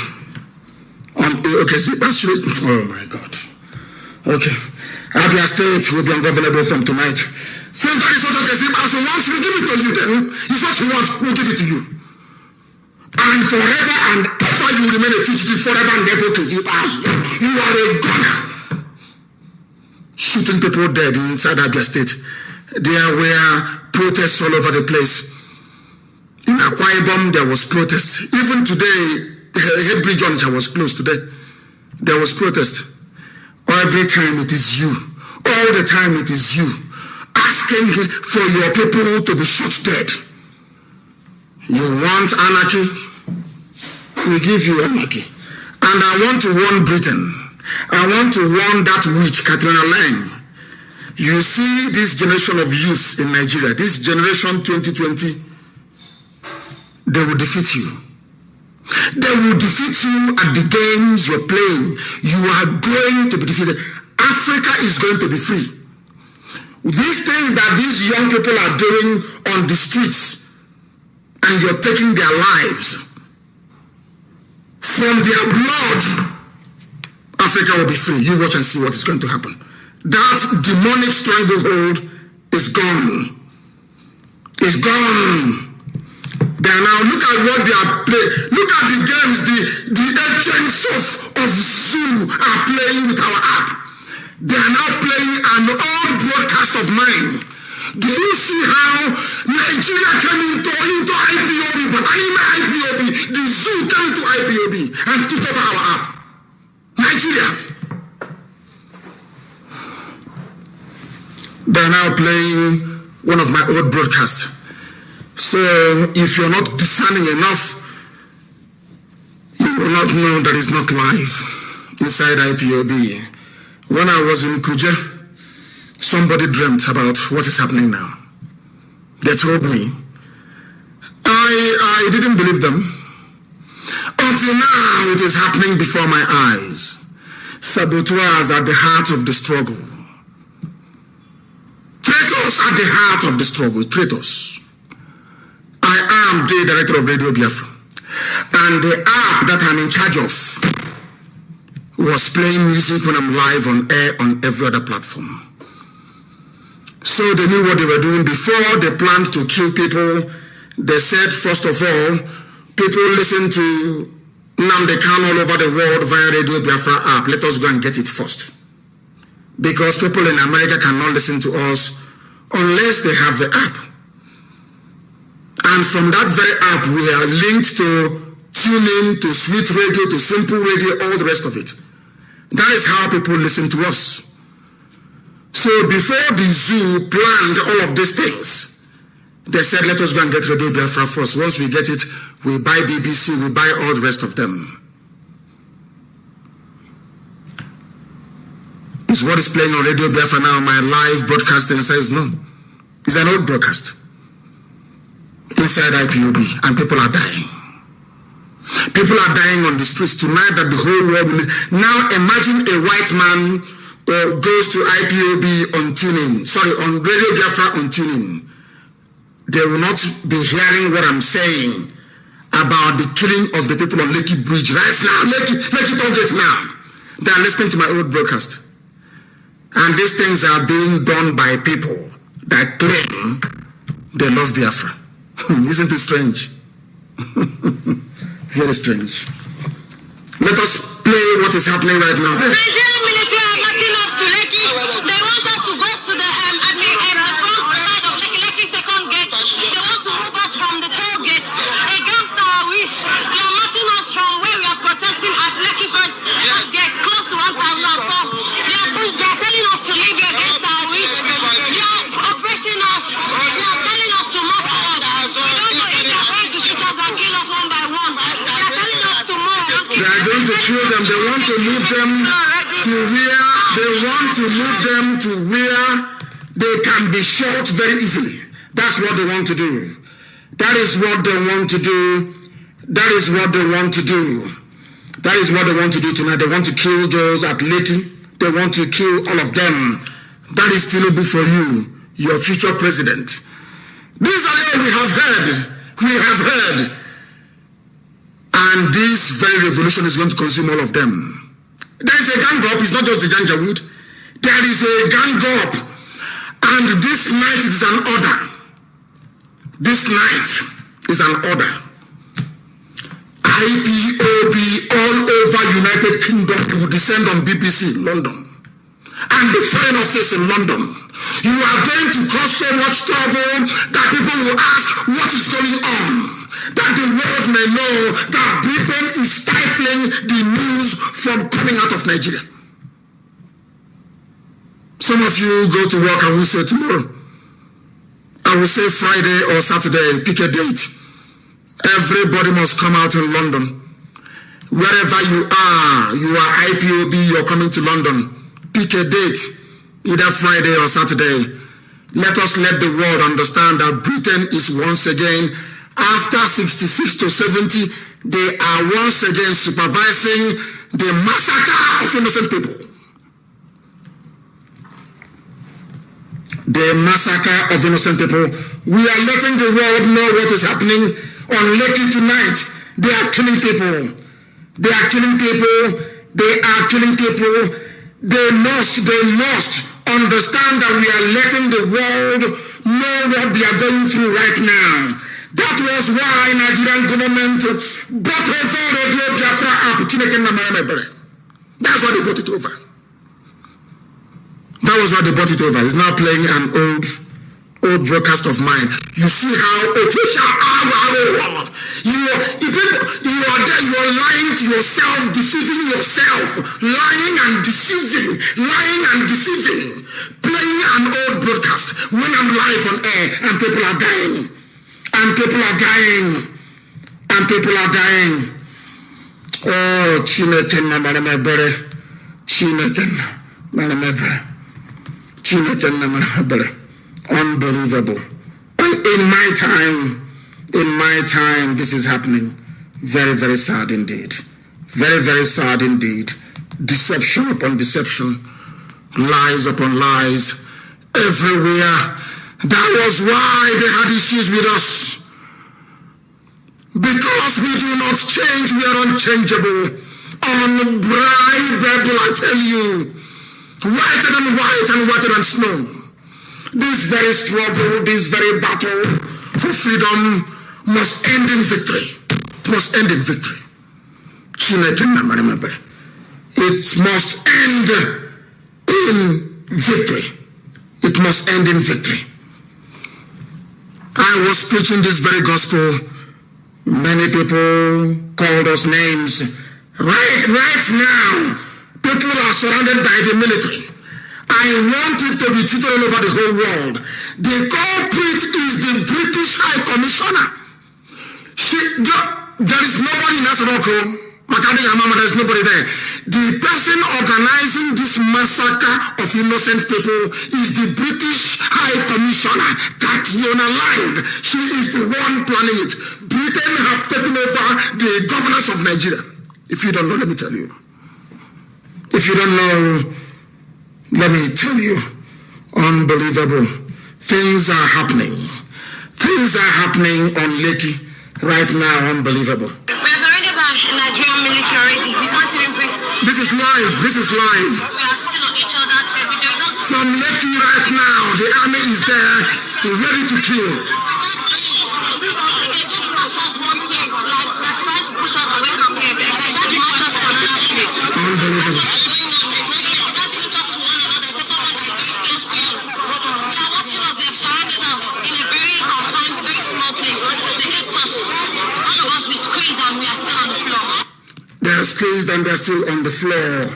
Okay, see, that's true. Oh my God. Okay. Abia State will be ungovernable from tonight. So that is what OKC wants. We give it to you then. It's what you want. We'll give it to you. And forever and ever you remain a fugitive forever and ever to you. You are a gunner. Shooting people dead inside Abia State. There were protests all over the place. In Akwa Ibom, there was protest. Even today, Head Bridge Onitsha was closed today. There was protest. Every time it is you. All the time it is you. Asking for your people to be shot dead. You want anarchy? We give you anarchy. And I want to warn Britain. I want to warn that witch, Katrina Lang. You see this generation of youth in Nigeria, this generation 2020, they will defeat you. They will defeat you at the games you're playing. You are going to be defeated. Africa is going to be free. These things that these young people are doing on the streets, and you're taking their lives from their blood, Africa will be free. You watch and see what is going to happen. That demonic stranglehold is gone. is gone. They are now, look at what they are playing. Look at the games the agents of Zoo are playing with our app. They are now playing an old broadcast of mine. Do you see how Nigeria came into IPOB, but anime IPOB, the Zoo came into IPOB and took over our app? Nigeria. They are now playing one of my old broadcasts. So if you're not discerning enough, you will not know that it's not live inside IPOB. When I was in Kuje, somebody dreamt about what is happening now. They told me. I didn't believe them. Until now, it is happening before my eyes. Saboteurs at the heart of the struggle. Traitors at the heart of the struggle. Traitors. I am the director of Radio Biafra. And the app that I'm in charge of was playing music when I'm live on air on every other platform. So they knew what they were doing. Before they planned to kill people, they said, first of all, people listen to Nnamdi Kanu all over the world via Radio Biafra app. Let us go and get it first. Because people in America cannot listen to us unless they have the app. And from that very app, we are linked to TuneIn, to Sweet Radio, to Simple Radio, all the rest of it. That is how people listen to us. So before the Zoo planned all of these things, they said, let us go and get Radio Biafra first. Once we get it, we buy BBC, we buy all the rest of them. Is what is playing on Radio Biafra now, my live broadcasting says no. It's an old broadcast. Inside IPOB, and people are dying. People are dying on the streets tonight that the whole world will... Now imagine a white man goes to IPOB on TuneIn, on Radio Biafra on TuneIn. They will not be hearing what I'm saying about the killing of the people on Lekki Bridge right now. Lekki Tollgate now. They are listening to my old broadcast. And these things are being done by people that claim they love Biafra. Isn't it strange? Very strange. Let us play what is happening right now. The Nigerian military are marching us to Lekki. They want us to go to the front side of Lekki second gate. They want to move us from the toll gates against our wish. They are marching us from where we are protesting at Lekki first gate, close to 1,004. They are telling us to leave against our wish. They are oppressing us. They are telling us to move forward. Going to kill them. They want to move them to where they can be shot very easily. That's what they want to do. That is what they want to do. That is what they want to do. That is what they want to do tonight. They want to kill those at Lekki. They want to kill all of them. That is Tinubu for you, your future president. These are all we have heard. We have heard. And this very revolution is going to consume all of them. There is a gang up. It's not just the Janjaweed. There is a gang up. And this night it is an order. This night is an order. IPOB all over United Kingdom will descend on BBC London. And the foreign office in London. You are going to cause so much trouble that people will ask what is going on. That the world may know that Britain is stifling the news from coming out of Nigeria. Some of you go to work and will say tomorrow. I will say Friday or Saturday, pick a date. Everybody must come out in London. Wherever you are IPOB, you're coming to London. Pick a date, either Friday or Saturday. Let us let the world understand that Britain is once again, after 66 to 70, they are once again supervising the massacre of innocent people. The massacre of innocent people. We are letting the world know what is happening on Lekki tonight. They are killing people. They are killing people. They are killing people. They must understand that we are letting the world know what they are going through right now. That was why Nigerian government bought over Radio Biafra app. That's why they bought it over. That was why they bought it over. It's now playing an old broadcast of mine. You see how official you are there, you are lying to yourself, deceiving yourself, lying and deceiving, playing an old broadcast when I'm live on air and people are dying. And people are dying. Oh, Chineke na maramebere. Unbelievable. In my time, this is happening. Very, very sad indeed. Very, very sad indeed. Deception upon deception. Lies upon lies. Everywhere. That was why they had issues with us. Because we do not change, we are unchangeable. Unbribable, I tell you. Whiter than white and whiter than snow. This very struggle, this very battle for freedom must end in victory. It must end in victory. It must end in victory. It must end in victory. I was preaching this very gospel. Many people called us names. Right now, people are surrounded by the military. I want it to be treated all over the whole world. The culprit is the British High Commissioner. There is nobody in Nasaroko. There is nobody there. The person organizing this massacre of innocent people is the British High Commissioner, Tatiana Lang. She is the one planning it. Britain have taken over the governance of Nigeria. If you don't know, let me tell you. If you don't know, let me tell you. Unbelievable. Things are happening. Things are happening on Lekki right now. Unbelievable. Nigerian military already. We can't even breathe. This is live. This is live. We are still on each other's head. From Lekki right now, the army is there, ready to kill. We just pass us one place, like they're trying to push us away from here. Like that march us to another place. Unbelievable. There's not even talk to one another, except someone that is very close to you. They are watching us. They've surrounded us in a very confined, very small place. They kept us. All of us we squeezed and we are still on the floor. They are squeezed and they're still on the floor.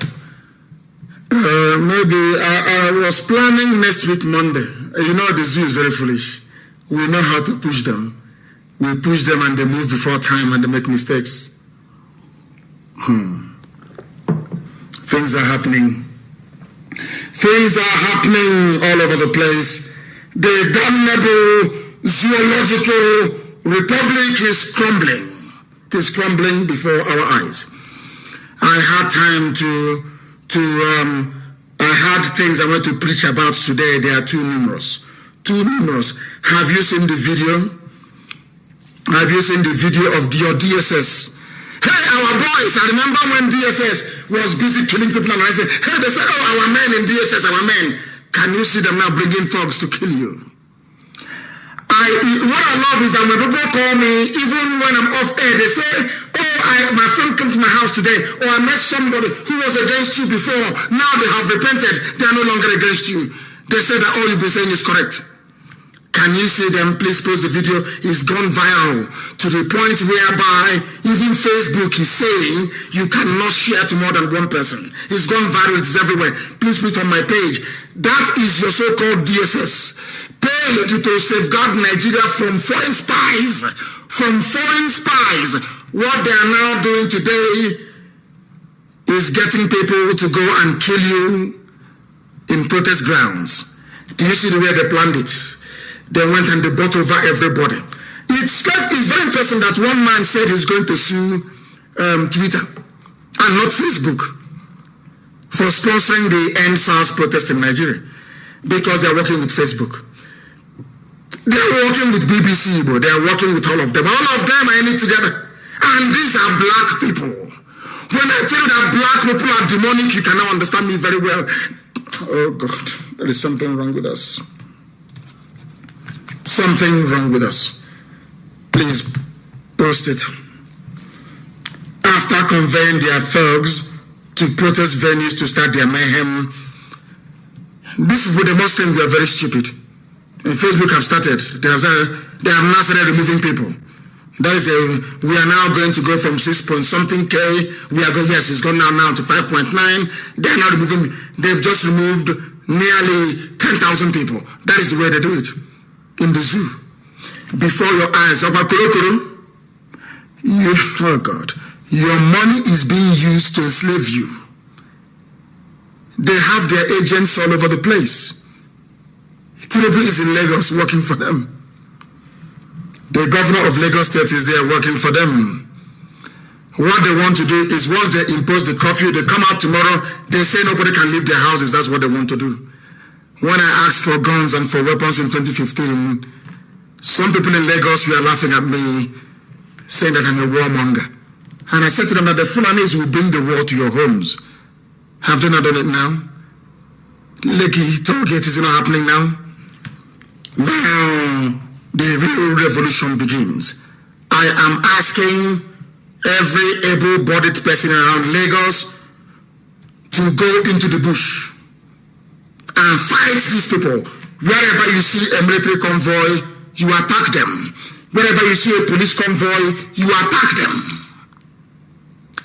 Maybe I was planning next week Monday. You know the zoo is very foolish. We know how to push them. We push them and they move before time and they make mistakes. Things are happening. Things are happening all over the place. The damnable zoological republic is crumbling. It is crumbling before our eyes. I had time I had things I want to preach about today. They are too numerous. Too numerous. Have you seen the video? Have you seen the video of your DSS? Hey, our boys, I remember when DSS was busy killing people and I said, hey, they said, oh, our men in DSS, our men. Can you see them now bringing thugs to kill you? What I love is that when people call me, even when I'm off air, they say, oh, my friend came to my house today, or I met somebody who was against you before. Now they have repented. They are no longer against you. They say that all you've been saying is correct. Can you see them? Please post the video. It's gone viral to the point whereby even Facebook is saying you cannot share to more than one person. It's gone viral. It's everywhere. Please put it on my page. That is your so-called DSS. Paid to safeguard Nigeria from foreign spies. From foreign spies. What they are now doing today is getting people to go and kill you in protest grounds. Do you see the way they planned it? They went and they bought over everybody. It's very interesting that one man said he's going to sue Twitter and not Facebook for sponsoring the End SARS protest in Nigeria because they're working with Facebook. They're working with BBC, but they're working with all of them. All of them are in it together. And these are black people. When I tell you that black people are demonic, you cannot understand me very well. Oh God, there is something wrong with us. something wrong with us. Please post it. After conveying their thugs to protest venues to start their mayhem, these people, they must think we are very stupid. And Facebook have started. They have now started removing people. That is we are now going to go from 6 point something K. We are going, yes, it's gone now to 5.9. They are now removing, they've just removed nearly 10,000 people. That is the way they do it. In the zoo. Before your eyes. Oh God. Your money is being used to enslave you. They have their agents all over the place. Tinubu is in Lagos working for them. The governor of Lagos State is there working for them. What they want to do is once they impose the curfew, they come out tomorrow, they say nobody can leave their houses. That's what they want to do. When I asked for guns and for weapons in 2015, some people in Lagos were laughing at me, saying that I'm a warmonger. And I said to them that the Fulanis will bring the war to your homes. Have they not done it now? Lekki Tollgate is not happening now. Now the real revolution begins. I am asking every able-bodied person around Lagos to go into the bush and fight these people. Wherever you see a military convoy, you attack them. Wherever you see a police convoy, you attack them.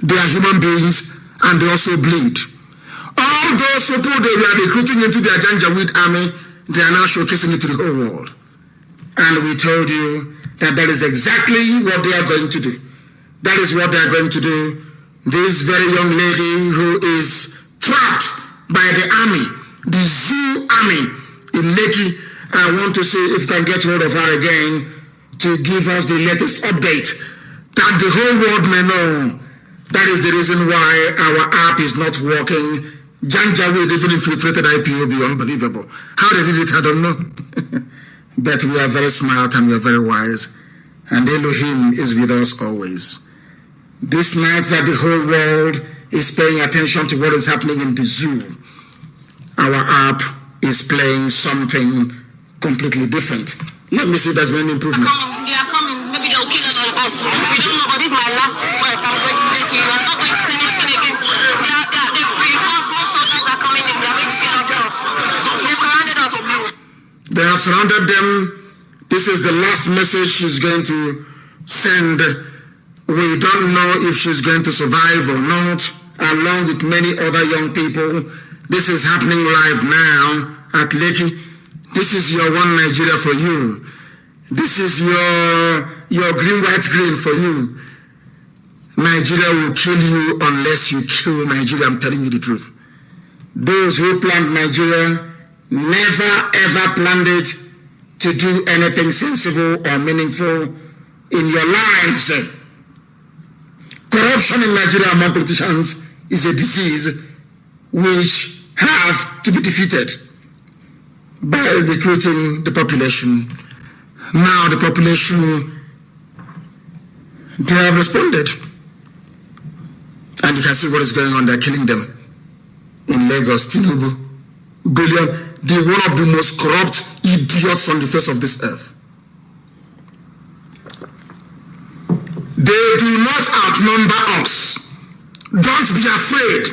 They are human beings and they also bleed. All those people they were recruiting into their Janjaweed army, they are now showcasing it to the whole world. And we told you that is exactly what they are going to do. That is what they are going to do. This very young lady who is trapped by the army, the zoo army in Lekki, I want to see if we can get hold of her again to give us the latest update that the whole world may know. That is the reason why our app is not working. Janjaweed even infiltrated IPOB, unbelievable. How they did it, I don't know. But we are very smart and we are very wise. And Elohim is with us always. This night that the whole world is paying attention to what is happening in the zoo, our app is playing something completely different. Let me see if there's been an improvement. They are coming. Maybe they'll kill all of us. We don't know, but this is my last word. I'm going to say to you. I'm not going to say anything again. The reinforcement soldiers are coming in. They are going to kill us all. They've surrounded us. They have surrounded them. This is the last message she's going to send. We don't know if she's going to survive or not, along with many other young people. This is happening live now at Lekki. This is your one Nigeria for you. This is your green, white, green for you. Nigeria will kill you unless you kill Nigeria. I'm telling you the truth. Those who planned Nigeria never ever planned it to do anything sensible or meaningful in your lives. Corruption in Nigeria among politicians is a disease which have to be defeated by recruiting the population. Now the population, they have responded. And you can see what is going on. They're killing them. In Lagos, Tinubu, brilliant, the one of the most corrupt idiots on the face of this earth. They do not outnumber us. Don't be afraid.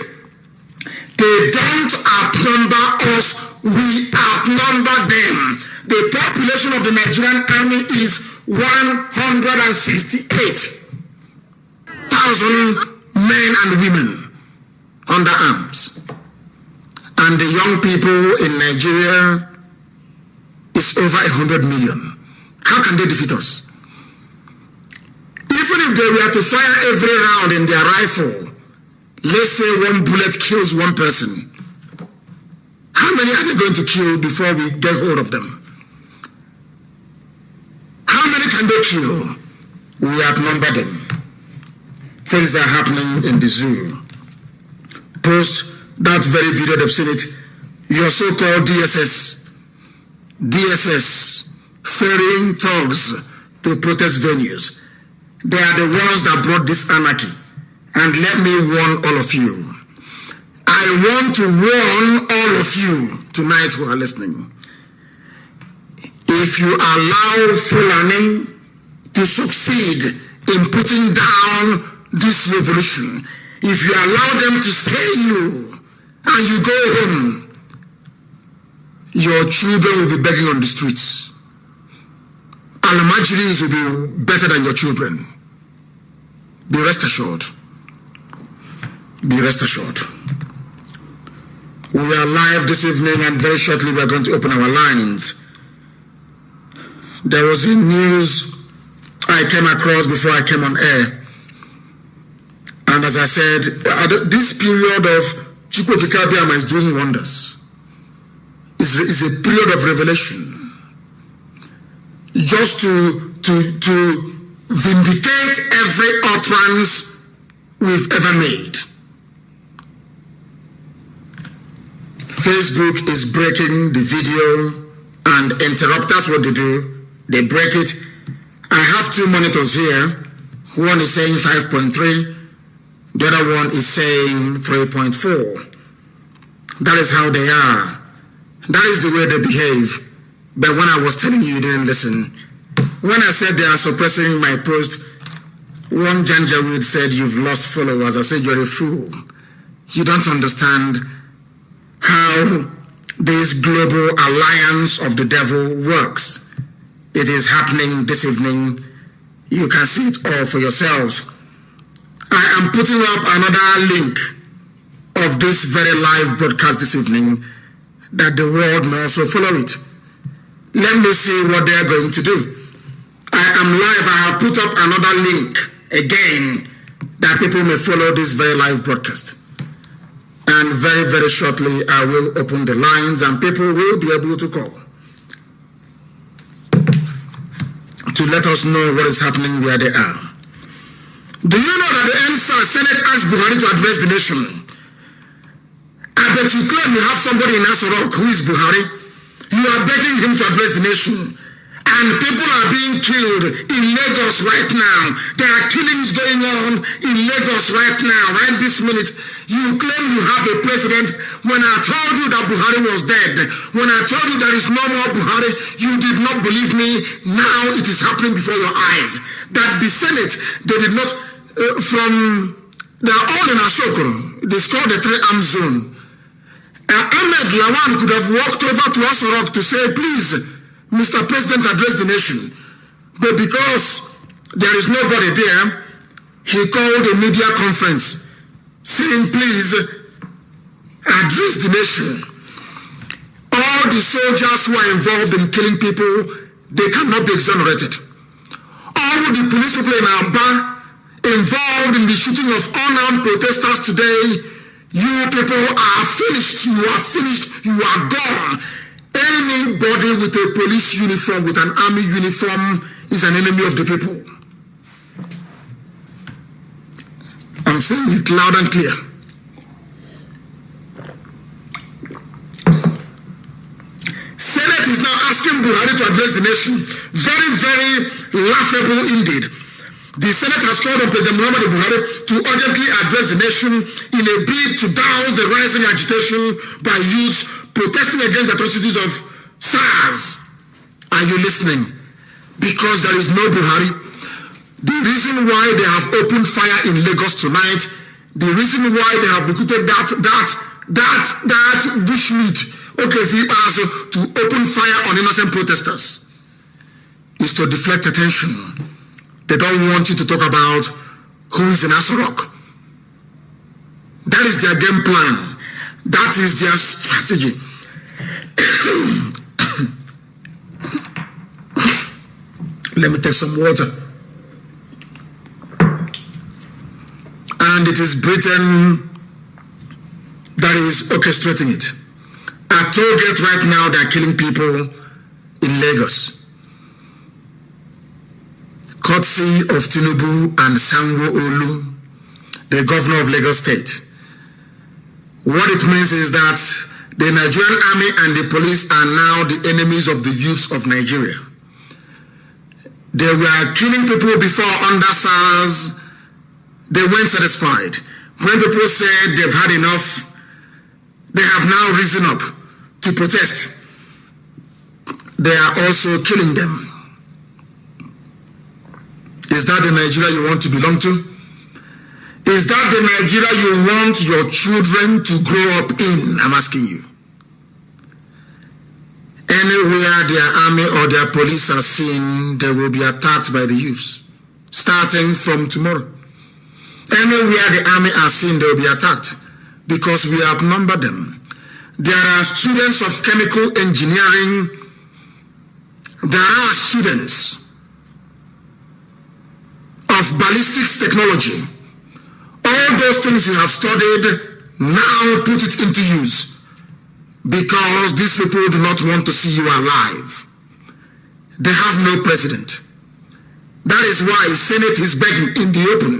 They don't outnumber us. We outnumber them. The population of the Nigerian army is 168,000 men and women under arms. And the young people in Nigeria is over 100 million. How can they defeat us? Even if they were to fire every round in their rifle, let's say one bullet kills one person, how many are they going to kill before we get hold of them? How many can they kill? We outnumber them. Things are happening in the zoo. Post that very video, they've seen it. Your so-called DSS, ferrying thugs to protest venues. They are the ones that brought this anarchy. And let me warn all of you. I want to warn all of you tonight who are listening. If you allow Fulani to succeed in putting down this revolution, if you allow them to scare you and you go home, your children will be begging on the streets. Al-Majiris will be better than your children. Be rest assured. Be rest assured. We are live this evening, and very shortly we are going to open our lines. There was a news I came across before I came on air. And as I said, this period of Chukwu Kikabiama is doing wonders. It's a period of revelation. Just to vindicate every utterance we've ever made. Facebook is breaking the video and interrupt us. What they do, they break it. I have two monitors here. One is saying 5.3, the other one is saying 3.4. That is how they are. That is the way they behave. But when I was telling you, you didn't listen. When I said they are suppressing my post, one Janjaweed said, "You've lost followers." I said, "You're a fool. You don't understand how this global alliance of the devil works. It is happening this evening. You can see it all for yourselves." I am putting up another link of this very live broadcast this evening, that the world may also follow it. Let me see what they are going to do. I am live. I have put up another link again, that people may follow this very live broadcast. And very, very shortly, I will open the lines and people will be able to call to let us know what is happening where they are. Do you know that the Senate asked Buhari to address the nation? I bet you claim you have somebody in Asarok who is Buhari. You are begging him to address the nation. And people are being killed in Lagos right now. There are killings going on in Lagos right now, right this minute. You claim you have a president. When I told you that Buhari was dead, when I told you there is no more Buhari, you did not believe me. Now it is happening before your eyes. That the Senate, they did not, they are all in Ashokoro. It's called the three-arm zone. Ahmed Lawan could have walked over to Asarok to say, "Please, Mr. President, address the nation." But because there is nobody there, he called a media conference saying, "Please, address the nation." All the soldiers who are involved in killing people, they cannot be exonerated. All the police people in Aba involved in the shooting of unarmed protesters today, you people are finished. You are finished. You are gone. Anybody with a police uniform, with an army uniform, is an enemy of the people. I'm saying it loud and clear. Senate is now asking Buhari to address the nation. Very, very laughable indeed. The Senate has called on President Muhammadu Buhari to urgently address the nation in a bid to douse the rising agitation by youths protesting against the atrocities of SARS. Are you listening? Because there is no Buhari. The reason why they have opened fire in Lagos tonight, the reason why they have recruited that bushmeat, to open fire on innocent protesters, is to deflect attention. They don't want you to talk about who is in Asarok. That is their game plan. That is their strategy. Let me take some water. And it is Britain that is orchestrating it. At toll gate right now, they are killing people in Lagos. Courtesy of Tinubu and Sanwo-Olu, the governor of Lagos State. What it means is that the Nigerian army and the police are now the enemies of the youths of Nigeria. They were killing people before under SARS. They weren't satisfied. When people said they've had enough, they have now risen up to protest. they are also killing them. Is that the Nigeria you want to belong to? Is that the Nigeria you want your children to grow up in? I'm asking you. Anywhere their army or their police are seen, they will be attacked by the youths, starting from tomorrow. Anywhere the army are seen, they will be attacked because we outnumber them. There are students of chemical engineering. There are students of ballistics technology. All those things you have studied, now put it into use, because these people do not want to see you alive. They have no president. That is why Senate is begging in the open.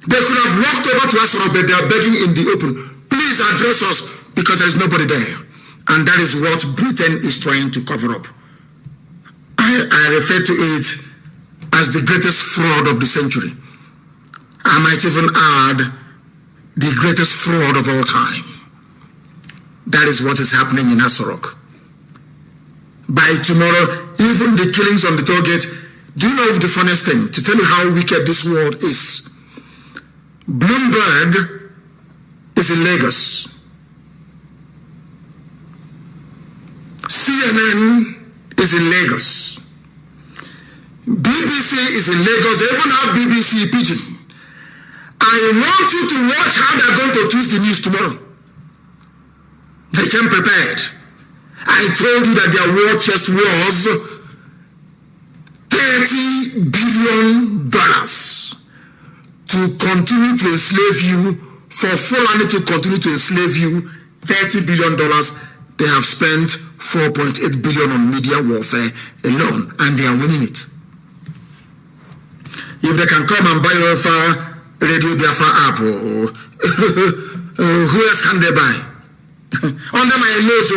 They could have walked over to us, but they are begging in the open. Please address us, because there is nobody there. And that is what Britain is trying to cover up. I refer to it as the greatest fraud of the century. I might even add the greatest fraud of all time. That is what is happening in Asorok. By tomorrow, even the killings on the toll gate. Do you know the funniest thing? To tell you how wicked this world is. Bloomberg is in Lagos. CNN is in Lagos. BBC is in Lagos. They even have BBC Pidgin. I want you to watch how they're going to twist the news tomorrow. They came prepared. I told you that their war chest was $30 billion to continue to enslave you, for Fulani to continue to enslave you. $30 billion. They have spent $4.8 billion on media warfare alone, and they are winning it. If they can come and buy over Radio Biafra app, who else can they buy? Under my nose,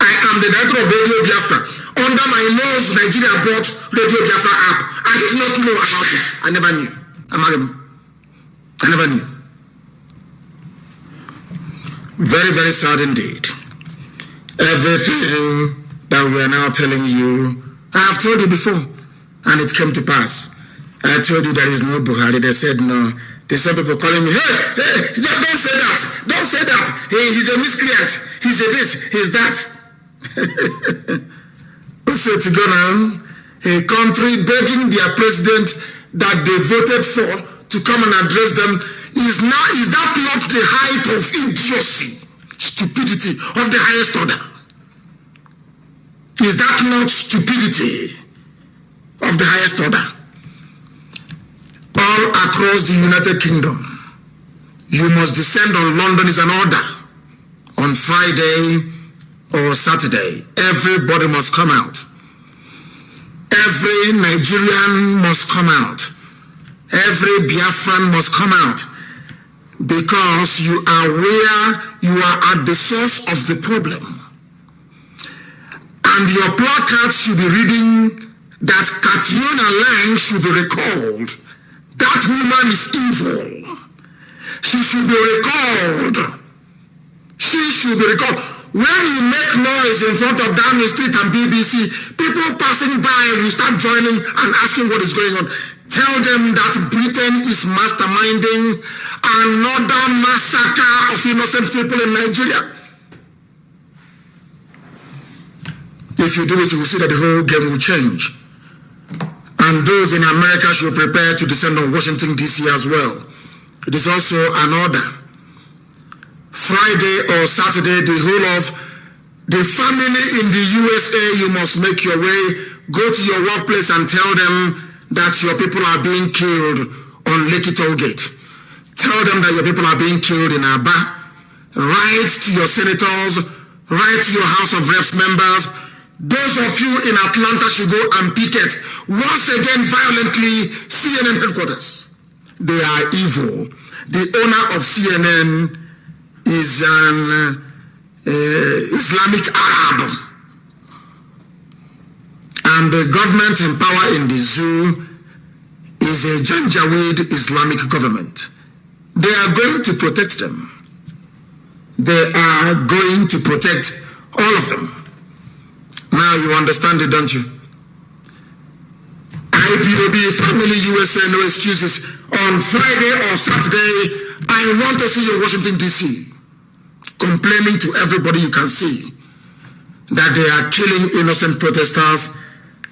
I am the director of Radio Biafra. Under my nose, Nigeria bought Radio Biafra app. I did not know about it. I never knew. I never knew. Very, very sad indeed. Everything that we are now telling you, I have told you before, and it came to pass. I told you there is no Buhari. They said no. They said people calling me, hey, don't say that. Don't say that. He's a miscreant. He's a this, he's that. So to go now, a country begging their president that they voted for to come and address them, is that not the height of idiocy, stupidity of the highest order? Is that not stupidity of the highest order? All across the United Kingdom, you must descend on London is an order. On Friday or Saturday, everybody must come out. Every Nigerian must come out. Every Biafran must come out. Because you are where you are at the source of the problem. And your placard should be reading that Catriona Lang should be recalled. That woman is evil. She should be recalled. She should be recalled. When you make noise in front of Downing Street and BBC, people passing by will start joining and asking what is going on. Tell them that Britain is masterminding another massacre of innocent people in Nigeria. If you do it, you will see that the whole game will change. And those in America should prepare to descend on Washington, D.C. as well. It is also an order. Friday or Saturday, the whole of the family in the USA, you must make your way, go to your workplace and tell them that your people are being killed on Lekki Toll Gate. Tell them that your people are being killed in Aba. Write to your senators, write to your House of Reps members. Those of you in Atlanta should go and picket once again violently CNN headquarters. They are evil. The owner of CNN is an Islamic Arab. And the government in power in the zoo is a Janjaweed Islamic government. They are going to protect them. They are going to protect all of them. Now you understand it, don't you? IPOB Family USA, no excuses. On Friday or Saturday, I want to see you in Washington, D.C. complaining to everybody you can see that they are killing innocent protesters.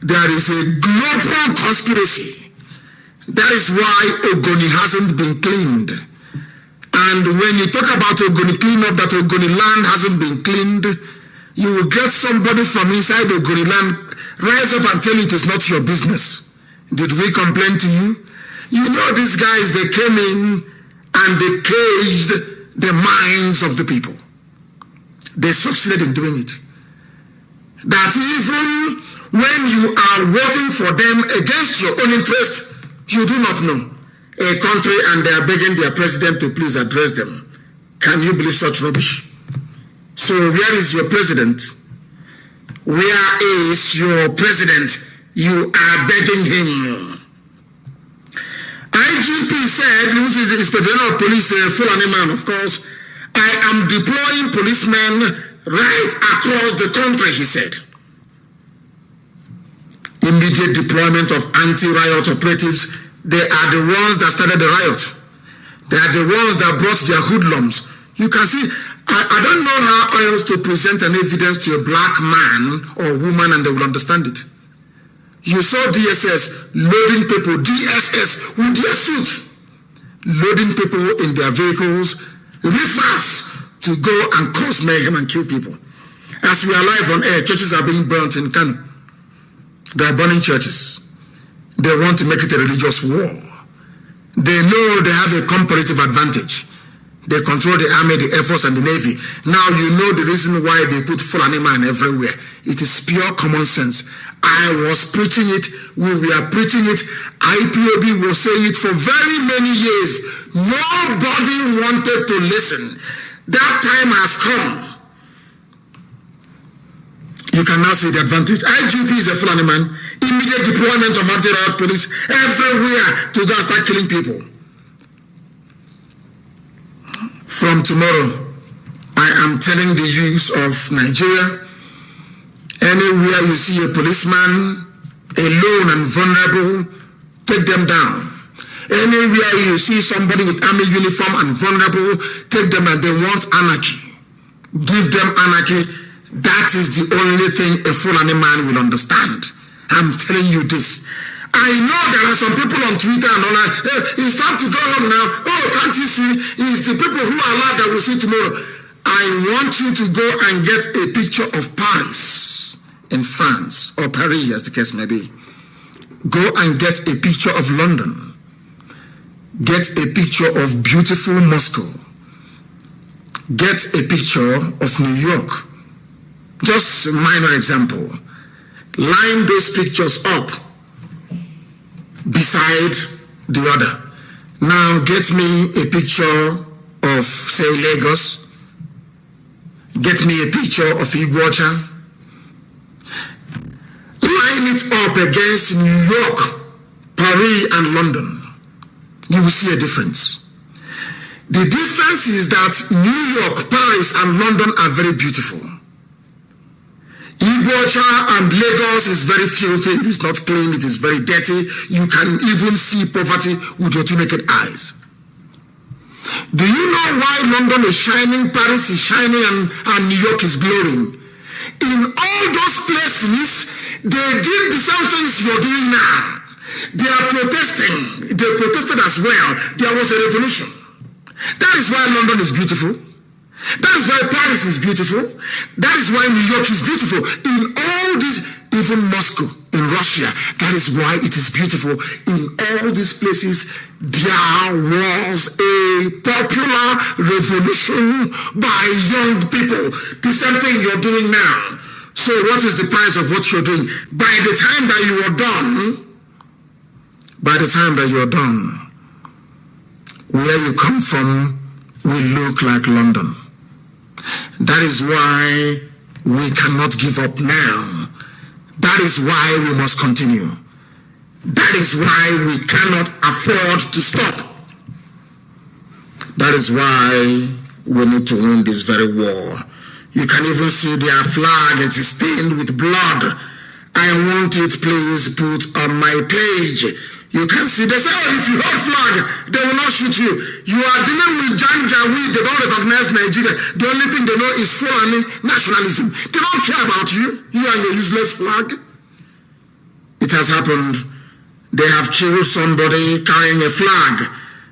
There is a global conspiracy. That is why Ogoni hasn't been cleaned. And when you talk about Ogoni cleanup, that Ogoni land hasn't been cleaned, you will get somebody from inside Ogoni land rise up and tell you it is not your business. Did we complain to you? You know these guys, they came in and they caged the minds of the people. They succeeded in doing it. That even when you are working for them against your own interest, you do not know a country and they are begging their president to please address them. Can you believe such rubbish? So where is your president? Where is your president? You are begging him. IGP said, which is the Inspector General of Police, Fulani man, of course, I am deploying policemen right across the country, he said. Immediate deployment of anti-riot operatives. They are the ones that started the riot. They are the ones that brought their hoodlums. You can see, I don't know how else to present an evidence to a black man or woman and they will understand it. You saw DSS loading people, DSS with their suit, loading people in their vehicles, riffraffs to go and cause mayhem and kill people. As we are live on air, churches are being burnt in Kanu. They are burning churches. They want to make it a religious war. They know they have a comparative advantage. They control the army, the air force, and the navy. Now you know the reason why they put Fulani man everywhere. It is pure common sense. I was preaching it. We were preaching it. IPOB was saying it for very many years. Nobody wanted to listen. That time has come. You can now see the advantage. IGP is a Fulani man. Immediate deployment of anti-riot police everywhere to go and start killing people. From tomorrow, I am telling the youths of Nigeria, anywhere you see a policeman alone and vulnerable, take them down. Anywhere you see somebody with army uniform and vulnerable, take them and they want anarchy. Give them anarchy. That is the only thing a Fulani man will understand. I'm telling you this. I know there are some people on Twitter and online. Hey, it's time to go home now. Oh, can't you see? It's the people who are alive that will see tomorrow. I want you to go and get a picture of Paris in France, or Paris as the case may be. Go and get a picture of London. Get a picture of beautiful Moscow. Get a picture of New York. Just a minor example. Line those pictures up beside the other. Now get me a picture of, say, Lagos. Get me a picture of Iguacha. Line it up against New York, Paris, and London. You will see a difference. The difference is that New York, Paris, and London are very beautiful. Iguacha and Lagos is very filthy, it is not clean, it is very dirty. You can even see poverty with your two naked eyes. Do you know why London is shining, Paris is shining, and New York is glowing? In all those places, they did the same things you're doing now. They are protesting. They protested as well. There was a revolution. That is why London is beautiful. That is why Paris is beautiful. That is why New York is beautiful. In all these, even Moscow in Russia, that is why it is beautiful. In all these places, there was a popular revolution by young people. The same thing you're doing now. So what is the price of what you're doing? By the time that you are done, where you come from will look like London. That is why we cannot give up now. That is why we must continue. That is why we cannot afford to stop. That is why we need to win this very war. You can even see their flag. It is stained with blood. I want it, please put on my page. You can see, they say, oh, if you hold flag, they will not shoot you. You are dealing with Janjaweed. They don't recognize Nigeria. The only thing they know is foreign nationalism. They don't care about you. You and your useless flag. It has happened. They have killed somebody carrying a flag.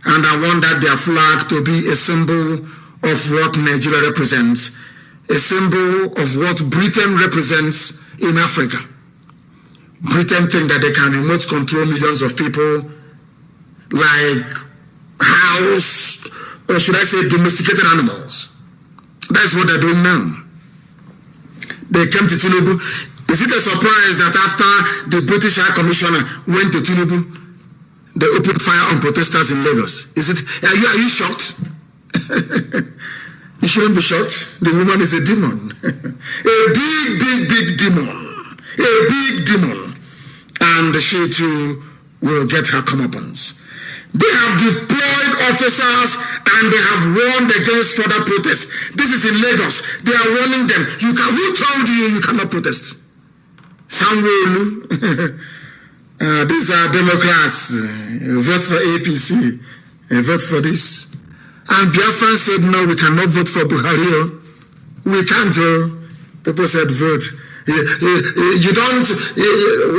And I want that their flag to be a symbol of what Nigeria represents. A symbol of what Britain represents in Africa. Britain think that they can remote control millions of people like house, or should I say domesticated animals. That's what they're doing now. They came to Tinubu. Is it a surprise that after the British High Commissioner went to Tinubu, they opened fire on protesters in Lagos? Is it? Are you shocked? You shouldn't be shocked. The woman is a demon. A big demon. A big demon. And she too will get her comeuppance. They have deployed officers and they have warned against further protests. This is in Lagos. They are warning them. Who told you cannot protest? Sanwo-Olu. These are Democrats. Vote for APC. Vote for this. And Biafran said, no, we cannot vote for Buhari. We can't. People said, vote. You don't,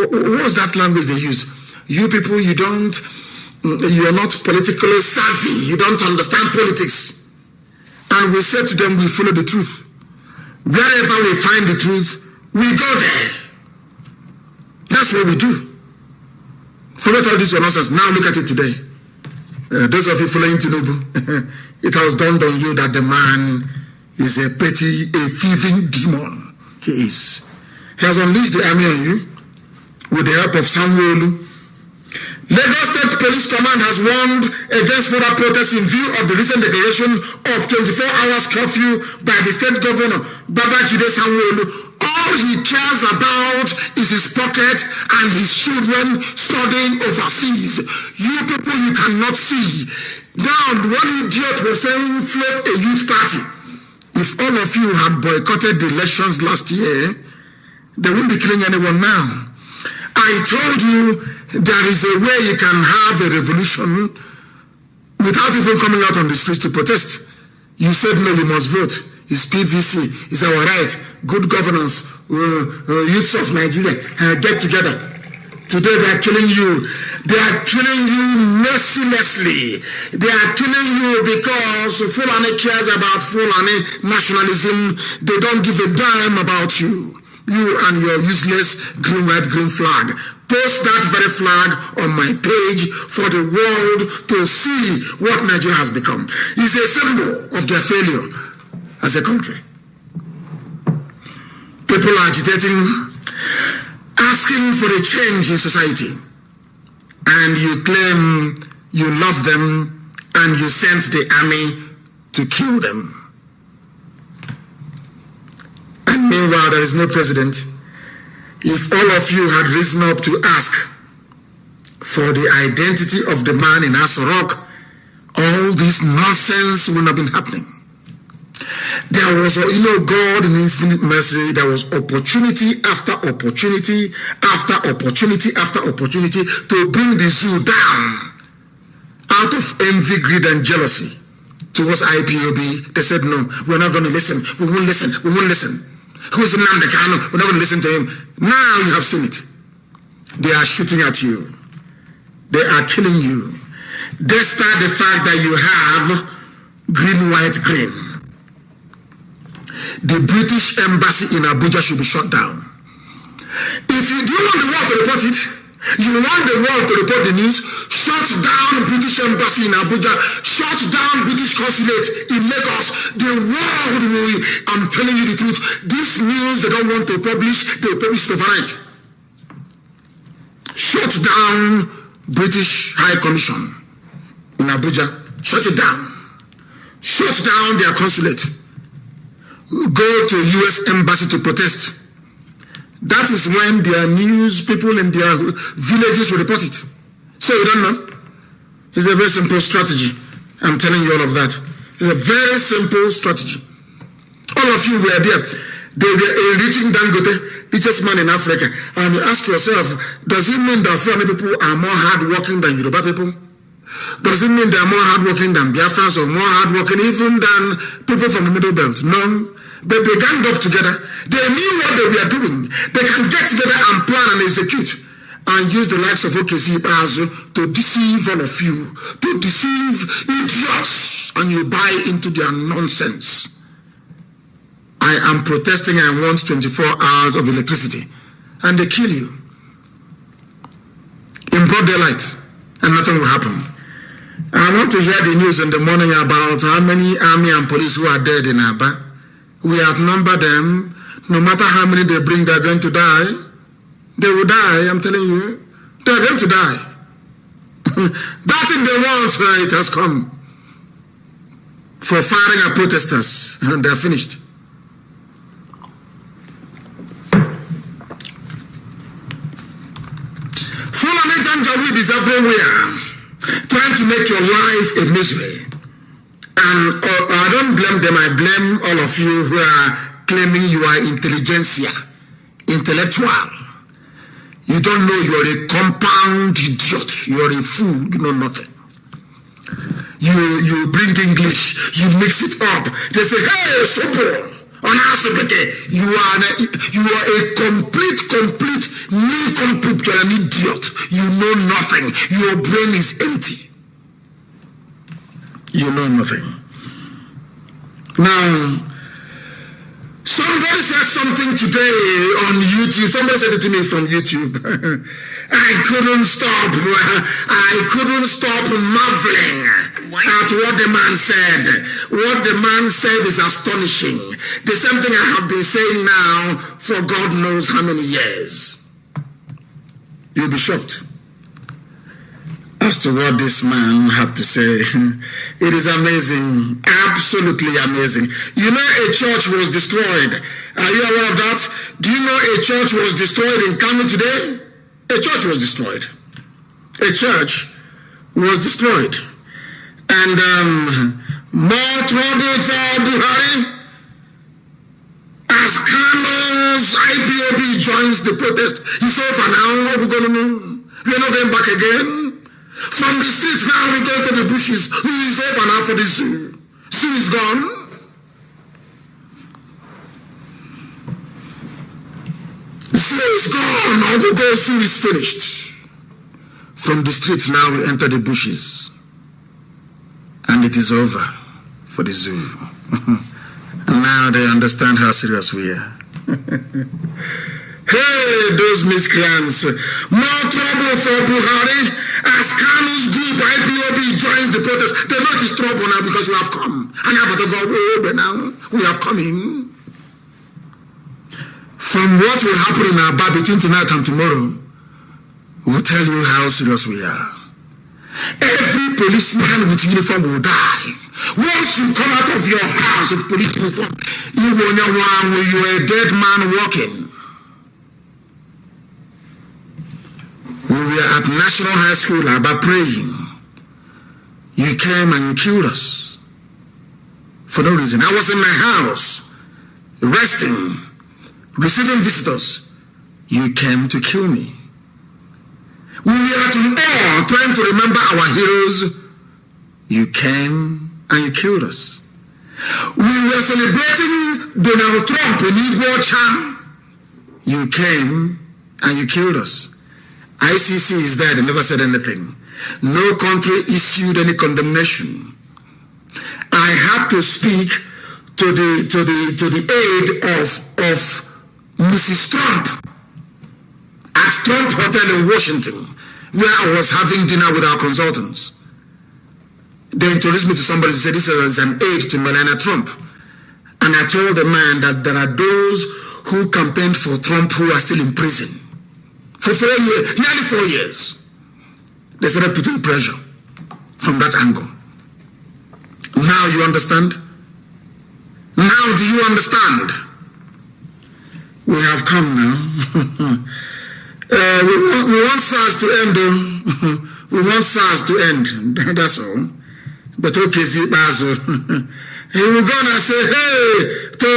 what was that language they use? You people, you are not politically savvy. You don't understand politics. And we said to them, we follow the truth. Wherever we find the truth, we go there. That's what we do. Forget all this nonsense. Now look at it today. Those of you following Tinubu, it has dawned on you that the man is a thieving demon. He is. He has unleashed the army on you with the help of Sanwo-Olu. Lagos State Police Command has warned against further protests in view of the recent declaration of 24 hours curfew by the state governor, Babajide Sanwo-Olu. All he cares about is his pocket and his children studying overseas. You people, you cannot see. Now, one idiot was saying, float a youth party. If all of you had boycotted the elections last year, they won't be killing anyone now. I told you there is a way you can have a revolution without even coming out on the streets to protest. You said no, you must vote. It's PVC. It's our right. Good governance. Youths of Nigeria, get together. Today they are killing you. They are killing you mercilessly. They are killing you because Fulani cares about Fulani nationalism. They don't give a damn about you. You and your useless green, white, green flag. Post that very flag on my page for the world to see what Nigeria has become. It's a symbol of their failure as a country. People are agitating, asking for a change in society. And you claim you love them and you sent the army to kill them. And meanwhile, there is no president. If all of you had risen up to ask for the identity of the man in Aso Rock, all this nonsense would not have been happening. There was, God in infinite mercy, there was opportunity after opportunity after opportunity after opportunity to bring the zoo down out of envy, greed, and jealousy towards IPOB. They said, no, we're not going to listen. We won't listen. We won't listen. Who's Nnamdi Kanu? We're not going to listen to him. Now you have seen it. They are shooting at you. They are killing you. Despite the fact that you have green, white, green. The British embassy in Abuja should be shut down. If you do want the world to report it, you want the world to report the news, shut down British embassy in Abuja, shut down British consulate in Lagos. The world will, I'm telling you the truth, this news they don't want to publish, they'll publish it overnight. Shut down British High Commission in Abuja. Shut it down. Shut down their consulate. Go to US embassy to protest. That is when their news people in their villages will report it. So you don't know? It's a very simple strategy. I'm telling you all of that. It's a very simple strategy. All of you were there. They were enriching Dangote, richest man in Africa. And you ask yourself, does it mean that Fulani people are more hardworking than Yoruba people? Does it mean they are more hardworking than Biafrans or more hardworking even than people from the Middle Belt? No. But they ganged up together. They knew what they were doing. They can get together and plan and execute and use the likes of OKC to deceive all of you, to deceive idiots, and you buy into their nonsense. I am protesting. I want 24 hours of electricity, and they kill you in broad daylight, and nothing will happen. I want to hear the news in the morning about how many army and police who are dead in Aba. We outnumber them. No matter how many they bring, they're going to die. They will die, I'm telling you. They're going to die. That thing they want, it has come. For firing at protesters. They're finished. Fulani Janjaweed is everywhere, trying to make your life a misery. And I don't blame them, I blame all of you who are claiming you are intelligentsia, intellectual. You don't know, you're a compound idiot, you're a fool, you know nothing. You bring English, you mix it up. They say, hey, super, you are a complete nincompoop, you're an idiot. You know nothing. Your brain is empty. You know nothing. Now, somebody said something today on YouTube. Somebody said it to me from YouTube. I couldn't stop marveling at what the man said. What the man said is astonishing. The same thing I have been saying now for God knows how many years. You'll be shocked as to what this man had to say. It is amazing, absolutely amazing. You know, a church was destroyed. Are you aware of that? Do you know a church was destroyed in Kanu today? A church was destroyed. A church was destroyed. And more trouble for Buhari as Kanu's IPOB joins the protest. He's over now. What are we going to do? We're not going back again. From the streets now we go to the bushes. Who is over now for the zoo? Zoo is gone. Zoo is gone. Now we go, zoo is finished. From the streets now we enter the bushes. And it is over for the zoo. And now they understand how serious we are. Hey, those miscreants. More trouble for Buhari as Kanu's group IPOB joins the protest. They know it is trouble now because we have come. And now we have come in. From what will happen in Aba between tonight and tomorrow, we'll tell you how serious we are. Every policeman with uniform will die. Once you come out of your house with police uniform, you will know you are a dead man walking. We were at National High School about praying. You came and you killed us for no reason. I was in my house, resting, receiving visitors. You came to kill me. We were at war, trying to remember our heroes. You came and you killed us. We were celebrating Donald Trump in Igbo. You came and you killed us. ICC is there, they never said anything. No country issued any condemnation. I had to speak to the aid of Mrs. Trump at Trump Hotel in Washington, where I was having dinner with our consultants. They introduced me to somebody who said this is an aide to Melania Trump. And I told the man that there are those who campaigned for Trump who are still in prison. For 4 years, nearly 4 years. They started putting pressure from that angle. Now you understand? Now do you understand? We have come now. We want SARS to end though. We want SARS to end. That's all. But okay, he will go and say, hey, to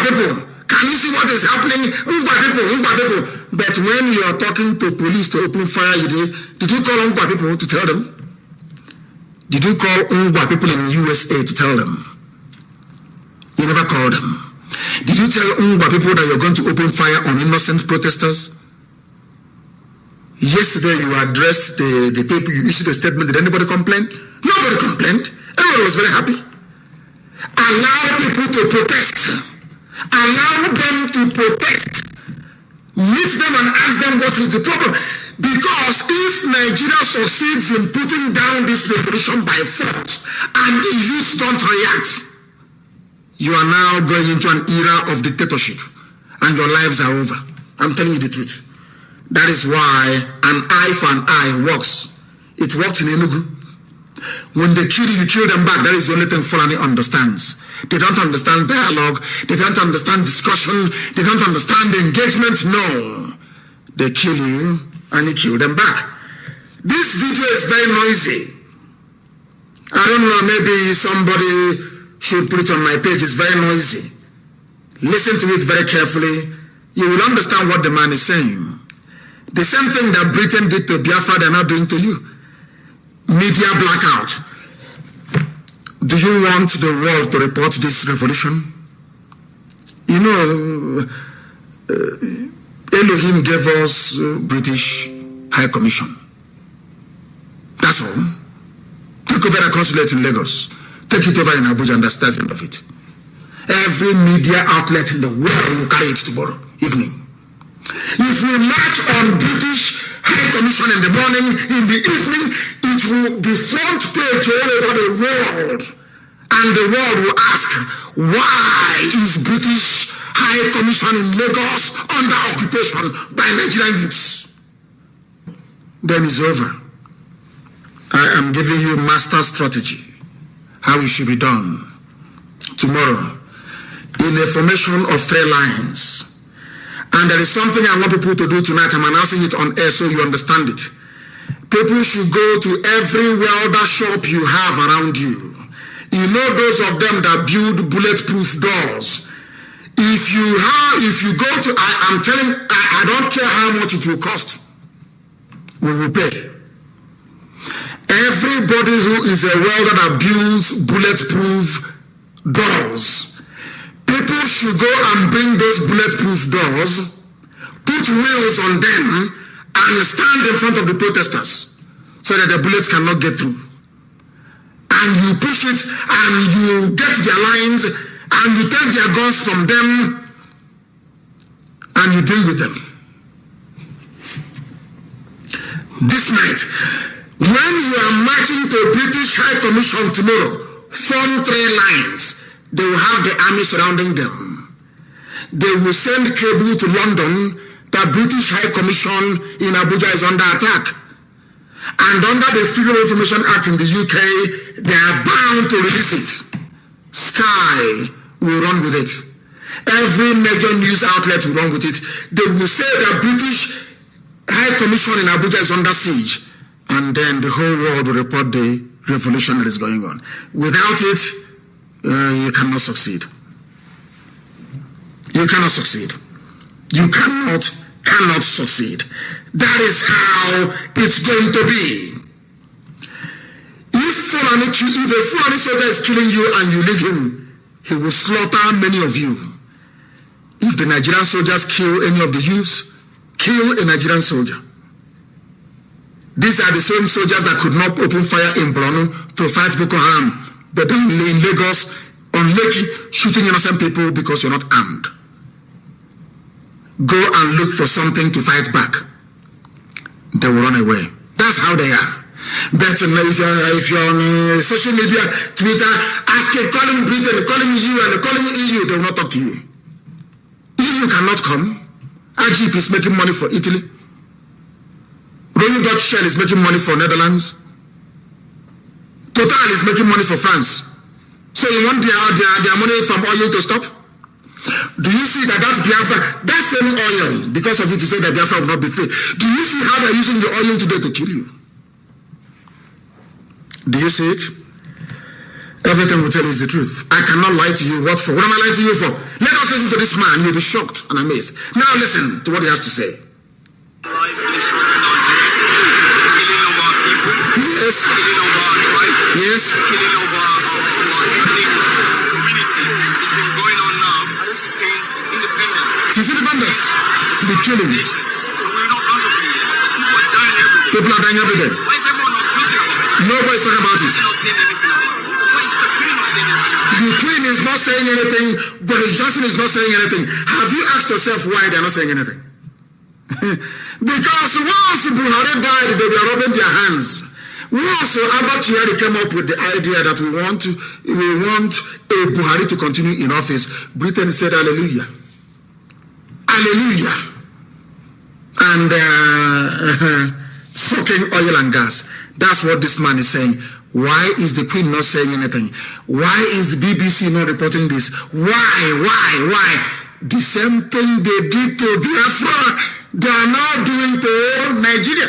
people, can you see what is happening? People. But when you are talking to police to open fire, did you call Ungwa people to tell them? Did you call Ungwa people in USA to tell them? You never called them. Did you tell Ungwa people that you're going to open fire on innocent protesters? Yesterday you addressed the people, you issued a statement. Did anybody complain? Nobody complained. Everyone was very happy. Allow people to protest. Allow them to protest. Meet them and ask them what is the problem. Because if Nigeria succeeds in putting down this revolution by force and the youth don't react, you are now going into an era of dictatorship and your lives are over. I'm telling you the truth. That is why an eye for an eye works. It worked in Enugu. When they kill you, you kill them back. That is the only thing Fulani understands. They don't understand dialogue. They don't understand discussion. They don't understand engagement. No. They kill you and you kill them back. This video is very noisy. I don't know, maybe somebody should put it on my page. It's very noisy. Listen to it very carefully. You will understand what the man is saying. The same thing that Britain did to Biafra, they're not doing to you. Media blackout. Do you want the world to report this revolution? You know, Elohim gave us British High Commission. That's all. Take over a consulate in Lagos. Take it over in Abuja, and that's the end of it. Every media outlet in the world will carry it tomorrow evening. If we march on British High Commission in the morning, in the evening, it will be front page all over the world. And the world will ask, why is British High Commission in Lagos under occupation by Nigerian youths? Then it's over. I am giving you master strategy, how it should be done. Tomorrow, in a formation of 3 lines. And there is something I want people to do tonight. I'm announcing it on air so you understand it. People should go to every welder shop you have around you. You know those of them that build bulletproof doors. If you go to, I'm telling, I don't care how much it will cost. We will pay. Everybody who is a welder that builds bulletproof doors, people should go and bring those bulletproof doors, put wheels on them, and stand in front of the protesters so that the bullets cannot get through. And you push it, and you get their lines, and you take their guns from them, and you deal with them. This night, when you are marching to British High Commission tomorrow, form 3 lines. They will have the army surrounding them. They will send cable to London that British High Commission in Abuja is under attack. And under the Freedom of Information Act in the UK, they are bound to release it. Sky will run with it. Every major news outlet will run with it. They will say that British High Commission in Abuja is under siege. And then the whole world will report the revolution that is going on. Without it, you cannot succeed. You cannot succeed. You cannot succeed. That is how it's going to be. If a Fulani soldier is killing you and you leave him, he will slaughter many of you. If the Nigerian soldiers kill any of the youths, kill a Nigerian soldier. These are the same soldiers that could not open fire in Borno to fight Boko Haram. But then in Lagos, on Lekki, shooting innocent people because you're not armed. Go and look for something to fight back. They will run away. That's how they are. But if you're on social media, Twitter, asking, calling Britain, calling you and calling EU, they will not talk to you. EU cannot come. Egypt is making money for Italy. Royal Dutch Shell is making money for Netherlands. Total is making money for France. So you want their money from oil to stop? Do you see that Biafra, that same oil, because of it you say that Biafra will not be free. Do you see how they're using the oil today to kill you? Do you see it? Everything we tell you is the truth. I cannot lie to you. What for? What am I lying to you for? Let us listen to this man. You'll be shocked and amazed. Now listen to what he has to say. Killing of our people. Yes. Killing of our tribe. Yes. Killing of our ethnic community. It's been going on now since independence. Since independence, the killing. And we're not out of here. People are dying every day. People are dying every day. Why is everyone not tweeting about it? Nobody's talking about it. Not saying anything about it. Why is the Queen not saying anything? The Queen is not saying anything. Boris Johnson is not saying anything. Have you asked yourself why they are not saying anything? Because once Buhari died, they were rubbing their hands. Once Abba came up with the idea that we want a Buhari to continue in office, Britain said hallelujah. Hallelujah. And sucking oil and gas. That's what this man is saying. Why is the Queen not saying anything? Why is the BBC not reporting this? Why? The same thing they did to Biafra, they are now doing to Nigeria.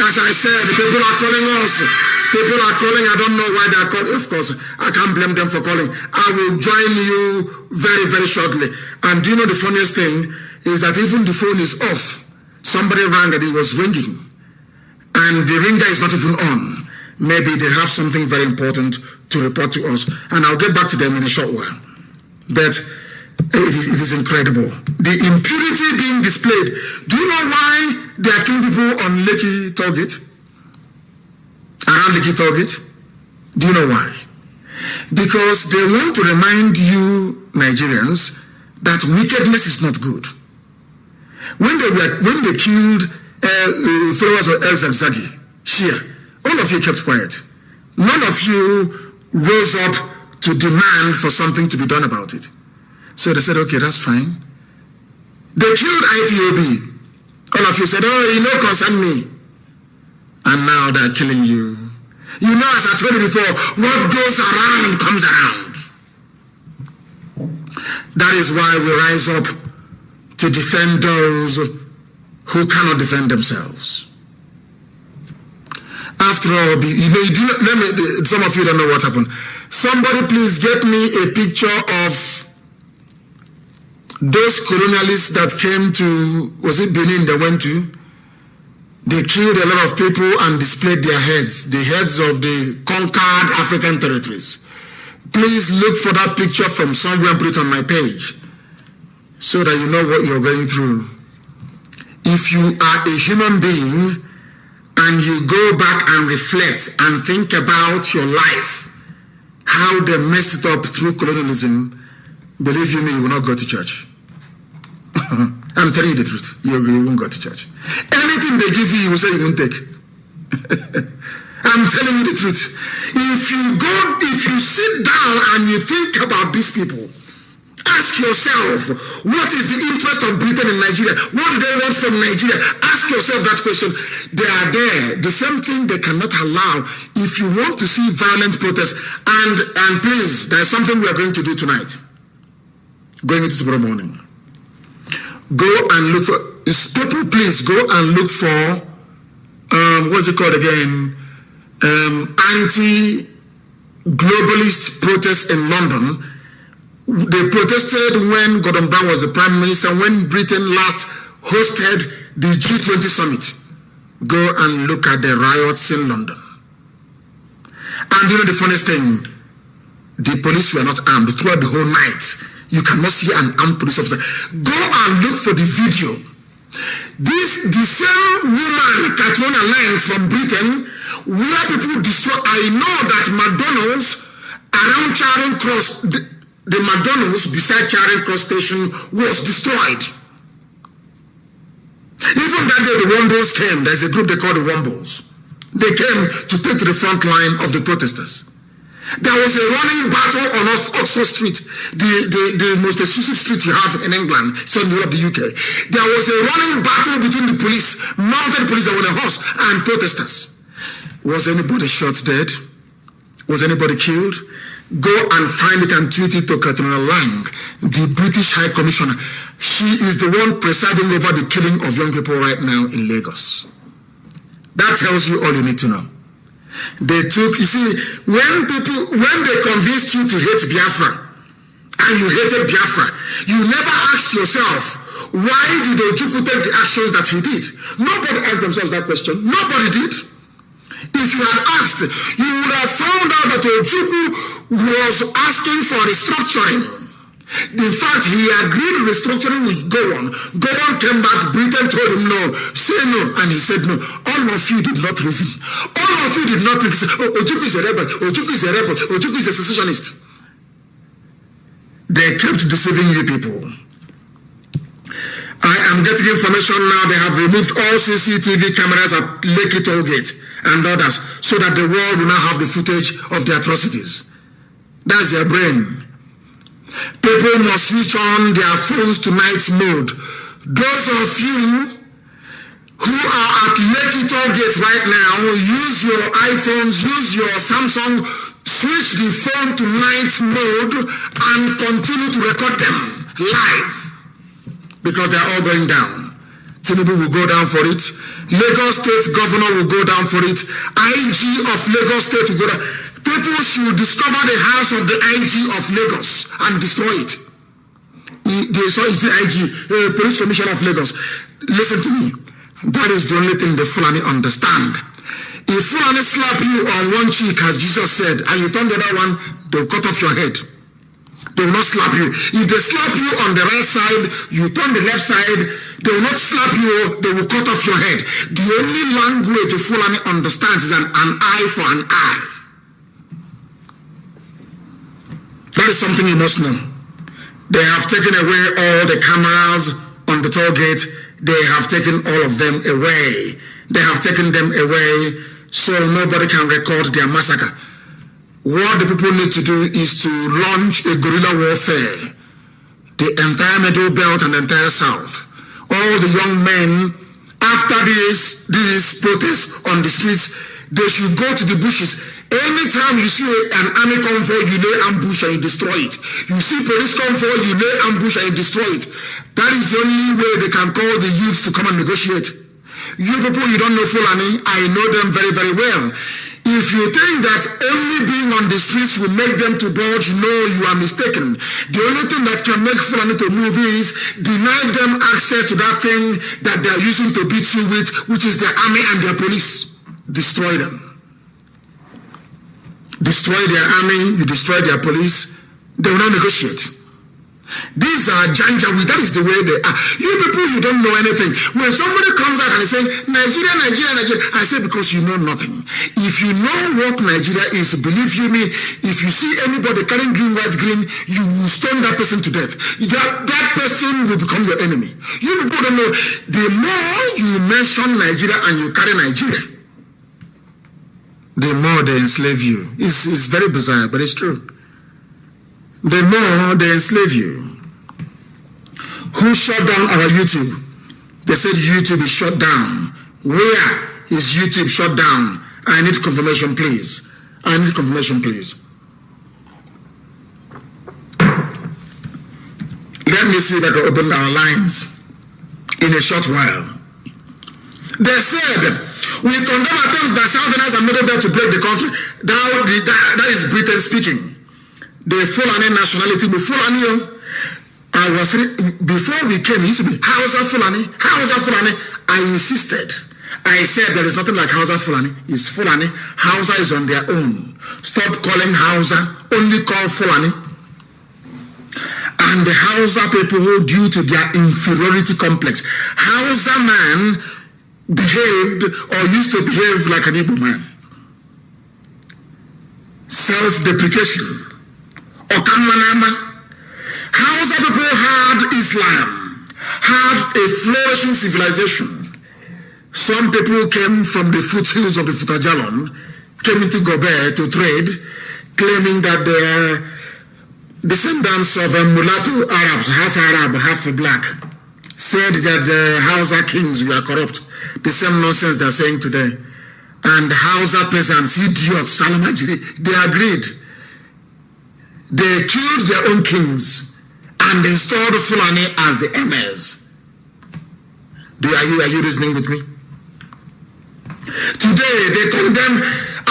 As I said, people are calling us. People are calling. I don't know why they are calling. Of course, I can't blame them for calling. I will join you very, very shortly. And do you know the funniest thing is that even the phone is off. Somebody rang and it was ringing. And the ringer is not even on. Maybe they have something very important to report to us. And I'll get back to them in a short while. But it is incredible. The impunity being displayed. Do you know why they are killing people on Lekki Tollgate? Around Lekki Tollgate? Do you know why? Because they want to remind you, Nigerians, that wickedness is not good. When they killed followers of El Zagzagi, Shia, all of you kept quiet. None of you rose up to demand for something to be done about it. So they said, okay, that's fine. They killed IPOB. All of you said, oh, you know, concern me. And now they're killing you. You know, as I told you before, what goes around comes around. That is why we rise up to defend those who cannot defend themselves. After all, some of you don't know what happened. Somebody please get me a picture of those colonialists that came to, was it Benin they went to? They killed a lot of people and displayed their heads, the heads of the conquered African territories. Please look for that picture from somewhere and put it on my page so that you know what you're going through. If you are a human being and you go back and reflect and think about your life, how they messed it up through colonialism, believe you me, you will not go to church. I'm telling you the truth. You won't go to church. Anything they give you, you will say you won't take. I'm telling you the truth. If you sit down and you think about these people, ask yourself, what is the interest of Britain in Nigeria? What do they want from Nigeria? Ask yourself that question. They are there. The same thing they cannot allow. If you want to see violent protests, and please, there's something we are going to do tonight. Going into tomorrow morning. Go and look for, people please go and look for, what's it called again? Anti-globalist protests in London. They protested when Gordon Brown was the Prime Minister, when Britain last hosted the G20 summit. Go and look at the riots in London. And you know the funniest thing? The police were not armed throughout the whole night. You cannot see an armed police officer. Go and look for the video. The same woman, Katrina Lang from Britain, where people destroy. I know that McDonald's around Charing Cross, the McDonald's beside Charing Cross station was destroyed. Even that day the Wombles came. There's a group they call the Wombles. They came to take to the front line of the protesters. There was a running battle on Oxford Street, the most exclusive street you have in England, central of the UK. There was a running battle between the police, mounted police that were on a horse, and protesters. Was anybody shot dead? Was anybody killed? Go and find it and tweet it to Katrina Lang, the British High Commissioner. She is the one presiding over the killing of young people right now in Lagos. That tells you all you need to know. They took, you see, when they convinced you to hate Biafra, and you hated Biafra, you never asked yourself, why did Ojukwu take the actions that he did? Nobody asked themselves that question. Nobody did. If you had asked, you would have found out that Ojukwu was asking for restructuring. In fact, he agreed restructuring would go on. Go on came back, Britain told him no, say no, and he said no. All of you did not reason. All of you did not think, oh, Ojukwu is a rebel, Ojukwu is a rebel, Ojukwu is a secessionist. They kept deceiving you people. I am getting information now. They have removed all CCTV cameras at Lekki Toll Gate and others so that the world will now have the footage of the atrocities. That's their brain. People must switch on their phones to night mode. Those of you who are at Lekki Toll Gate right now, use your iPhones, use your Samsung, switch the phone to night mode and continue to record them live because they're all going down. Tinubu will go down for it. Lagos State Governor will go down for it. IG of Lagos State will go down. People should discover the house of the IG of Lagos and destroy it. They saw it's the IG, Police Commissioner of Lagos. Listen to me. That is the only thing the Fulani understand. If Fulani slap you on one cheek, as Jesus said, and you turn the other one, they'll cut off your head. They will not slap you. If they slap you on the right side, you turn the left side, they will not slap you, they will cut off your head. The only language a Fulani understands is an eye for an eye. That is something you must know. They have taken away all the cameras on the toll gate. They have taken all of them away. They have taken them away so nobody can record their massacre. What the people need to do is to launch a guerrilla warfare. The entire Middle Belt and the entire South. All the young men, after these protests on the streets, they should go to the bushes. Anytime you see an army convoy, you lay ambush and you destroy it. You see police convoy, you lay ambush and you destroy it. That is the only way they can call the youths to come and negotiate. You people, you don't know Fulani, I know them very, very well. If you think that only being on the streets will make them to budge, no, you are mistaken. The only thing that can make Fulani to move is deny them access to that thing that they are using to beat you with, which is their army and their police. Destroy them. Destroy their army, you destroy their police, they will not negotiate. These are Janjaweed, that is the way they are. You people, you don't know anything. When somebody comes out and is saying, Nigeria, Nigeria, Nigeria, I say because you know nothing. If you know what Nigeria is, believe you me, if you see anybody carrying green, white, green, you will stone that person to death. That person will become your enemy. You people don't know, the more you mention Nigeria and you carry Nigeria, the more they enslave you. It's very bizarre, but it's true. The more they enslave you. Who shut down our YouTube? They said YouTube is shut down. Where is YouTube shut down? I need confirmation, please. I need confirmation, please. Let me see if I can open our lines in a short while. They said, we condemn attempts by Southerners and Middle Belt to break the country. That is Britain speaking. The Fulani nationality, the Fulani. Before we came, he used to be Hausa Fulani, Hausa Fulani. I insisted. I said there is nothing like Hausa Fulani. It's Fulani. Hausa is on their own. Stop calling Hausa. Only call Fulani. And the Hausa people, due to their inferiority complex, Hausa man behaved or used to behave like an Igbo man. Self-deprecation. Okamanama. Hausa people had Islam, had a flourishing civilization. Some people came from the foothills of the Futajalon, came into Gobe to trade, claiming that they are descendants of mulatto Arabs, half Arab, half black. Said that the Hausa kings were corrupt. The same nonsense they're saying today. And Hausa peasants, idiots, Salamajiri, they agreed. They killed their own kings and installed Fulani as the emirs. Are you reasoning with me? Today they condemn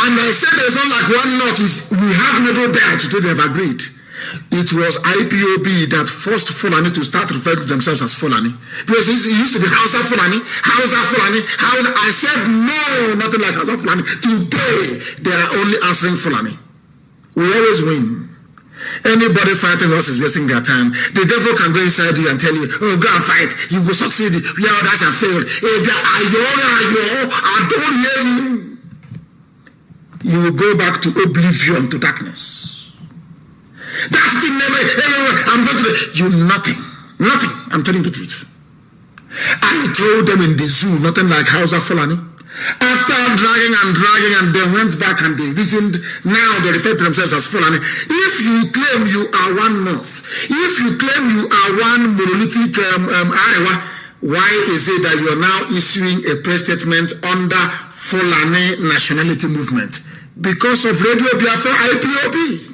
And I said there's not like one north is we have middle belt today they've agreed. It was IPOB that forced Fulani to start referring to themselves as Fulani. Because it used to be Hausa Fulani, Hausa Fulani, Hausa. I said no, nothing like Hausa Fulani. Today, they are only answering Fulani. We always win. Anybody fighting us is wasting their time. The devil can go inside you and tell you, oh, go and fight. You will succeed. We are others have failed. I don't hear you. You will go back to oblivion, to darkness. That's the name. I'm going to you nothing. Nothing. I'm telling the truth. I told them in the zoo, nothing like Hausa Fulani. After dragging and they went back and they reasoned, now they refer to themselves as Fulani. If you claim you are one North, if you claim you are one monolithic Arewa, why is it that you are now issuing a press statement under Fulani nationality movement? Because of Radio Biafra IPOB.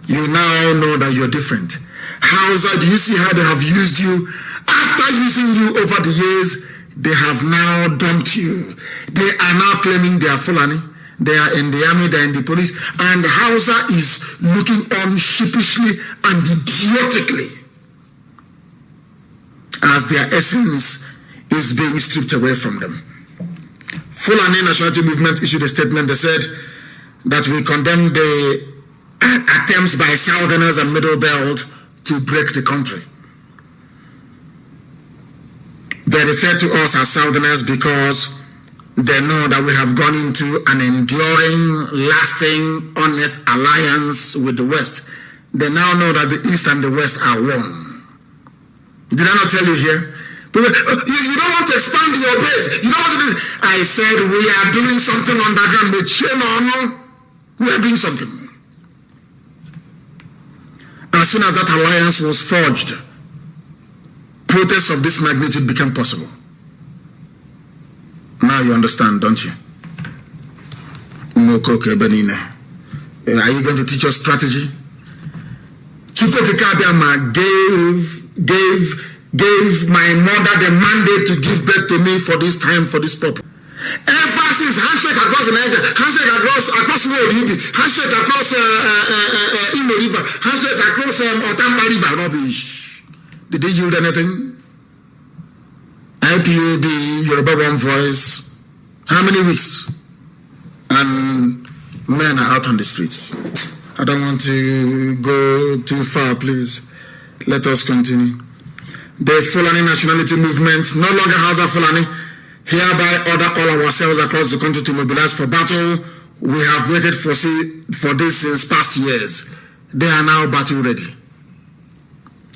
You now know that you're different. Hausa, do you see how they have used you? After using you over the years, they have now dumped you. They are now claiming they are Fulani. They are in the army, they are in the police. And Hausa is looking on sheepishly and idiotically as their essence is being stripped away from them. Fulani Nationality Movement issued a statement. They said that we condemn the attempts by Southerners and Middle Belt to break the country. They refer to us as Southerners because they know that we have gone into an enduring, lasting, honest alliance with the West. They now know that the East and the West are one. Did I not tell you here? You don't want to expand your base. You don't want to do this. I said we are doing something underground with Chino. We are doing something. As soon as that alliance was forged, protests of this magnitude became possible. Now you understand, don't you? Are you going to teach us strategy? Chukwukabiyama gave my mother the mandate to give birth to me for this time, for this purpose. Ever since handshake across the Niger, handshake across World, handshake across Imo River, handshake across Otamba River, rubbish. Did they yield anything? IPOB, Yoruba One Voice, how many weeks? And men are out on the streets. I don't want to go too far, please. Let us continue. The Fulani Nationality Movement, no longer Hausa Fulani, hereby order all ourselves across the country to mobilize for battle. We have waited for this since past years. They are now battle ready.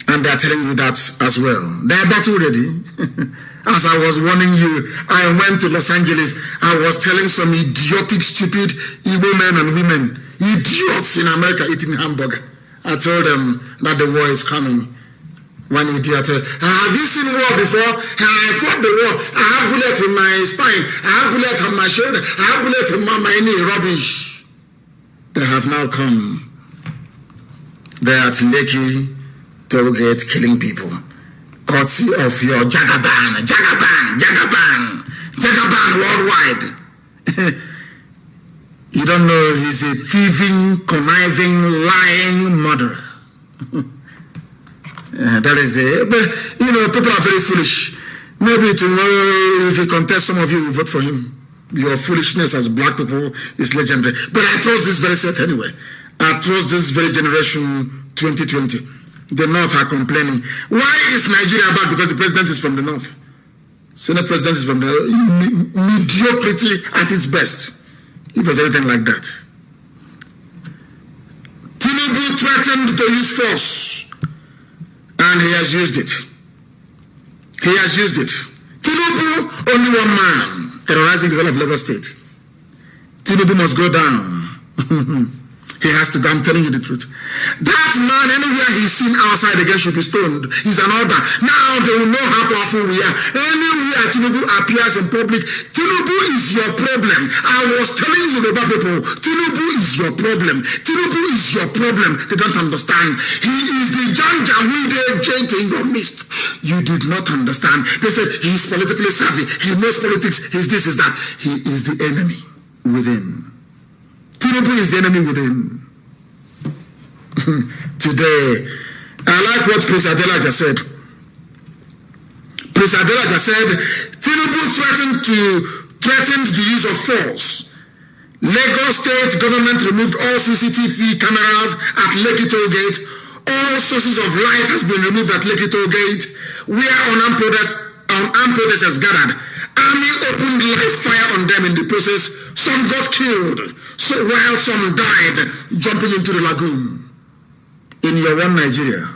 And they are telling you that as well. They are battle ready. As I was warning you, I went to Los Angeles. I was telling some idiotic, stupid Igbo men and women, idiots in America eating hamburger. I told them that the war is coming. One idiot, have you seen war before? I fought the war. I have bullet in my spine. I have bullet on my shoulder. I have bullet in my knee. Rubbish. They have now come. They are at Lekki tollgate killing people. Courtesy of your Jagaban worldwide. You don't know he's a thieving, conniving, lying murderer. That is but people are very foolish. Maybe tomorrow, if he contests, some of you will vote for him. Your foolishness as black people is legendary. But I trust this very set anyway. I trust this very generation 2020. The North are complaining. Why is Nigeria bad? Because the president is from the North. Senate president is from the mediocrity at its best. It was everything like that. Tinubu threatened to use force, and he has used it. He has used it. Tinubu, only one man terrorizing the whole of Lagos State. Tinubu must go down. He has to go. I'm telling you the truth. That man, anywhere he's seen outside again should be stoned. He's an order. Now they will know how powerful we are. Anywhere Tinubu appears in public, Tinubu is your problem. I was telling you about people, Tinubu is your problem. Tinubu is your problem. They don't understand. He is the Janjaweed agent in your midst. You did not understand. They said he's politically savvy. He knows politics. He's this, is that. He is the enemy. within. Tinubu is the enemy within. Today, I like what Prince Adela just said. Prince Adela just said, Tinubu threatened the use of force. Lagos State government removed all CCTV cameras at Lekki Toll Gate. All sources of light has been removed at Lekki Toll Gate, where unarmed protesters gathered. Army opened live fire on them in the process. Some got killed, so while some died jumping into the lagoon. In your one Nigeria,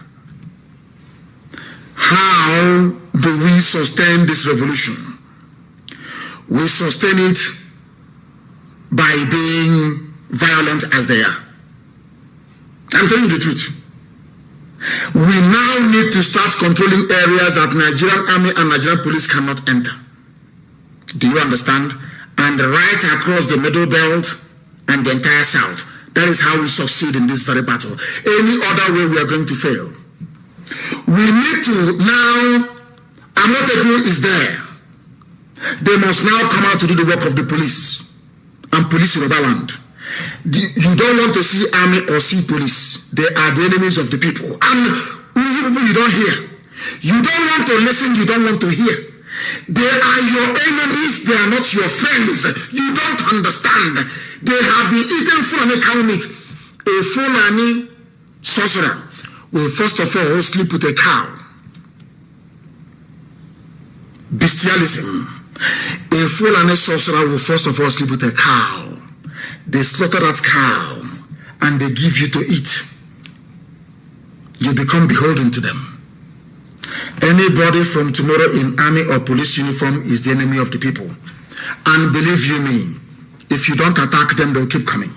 how do we sustain this revolution? We sustain it by being violent as they are. I'm telling you the truth. We now need to start controlling areas that Nigerian army and Nigerian police cannot enter. Do you understand? And right across the middle belt and the entire south. That is how we succeed in this very battle. Any other way we are going to fail. We need to now, Amoteku is there. They must now come out to do the work of the police and police in Robaland. You don't want to see army or see police. They are the enemies of the people. And you don't hear. You don't want to listen, you don't want to hear. They are your enemies, they are not your friends. You don't understand. They have been eaten Fulani cow meat. A Fulani sorcerer will first of all sleep with a cow. Bestialism. A Fulani sorcerer will first of all sleep with a cow. They slaughter that cow and they give you to eat. You become beholden to them. Anybody from tomorrow in army or police uniform is the enemy of the people. And believe you me, if you don't attack them, they'll keep coming.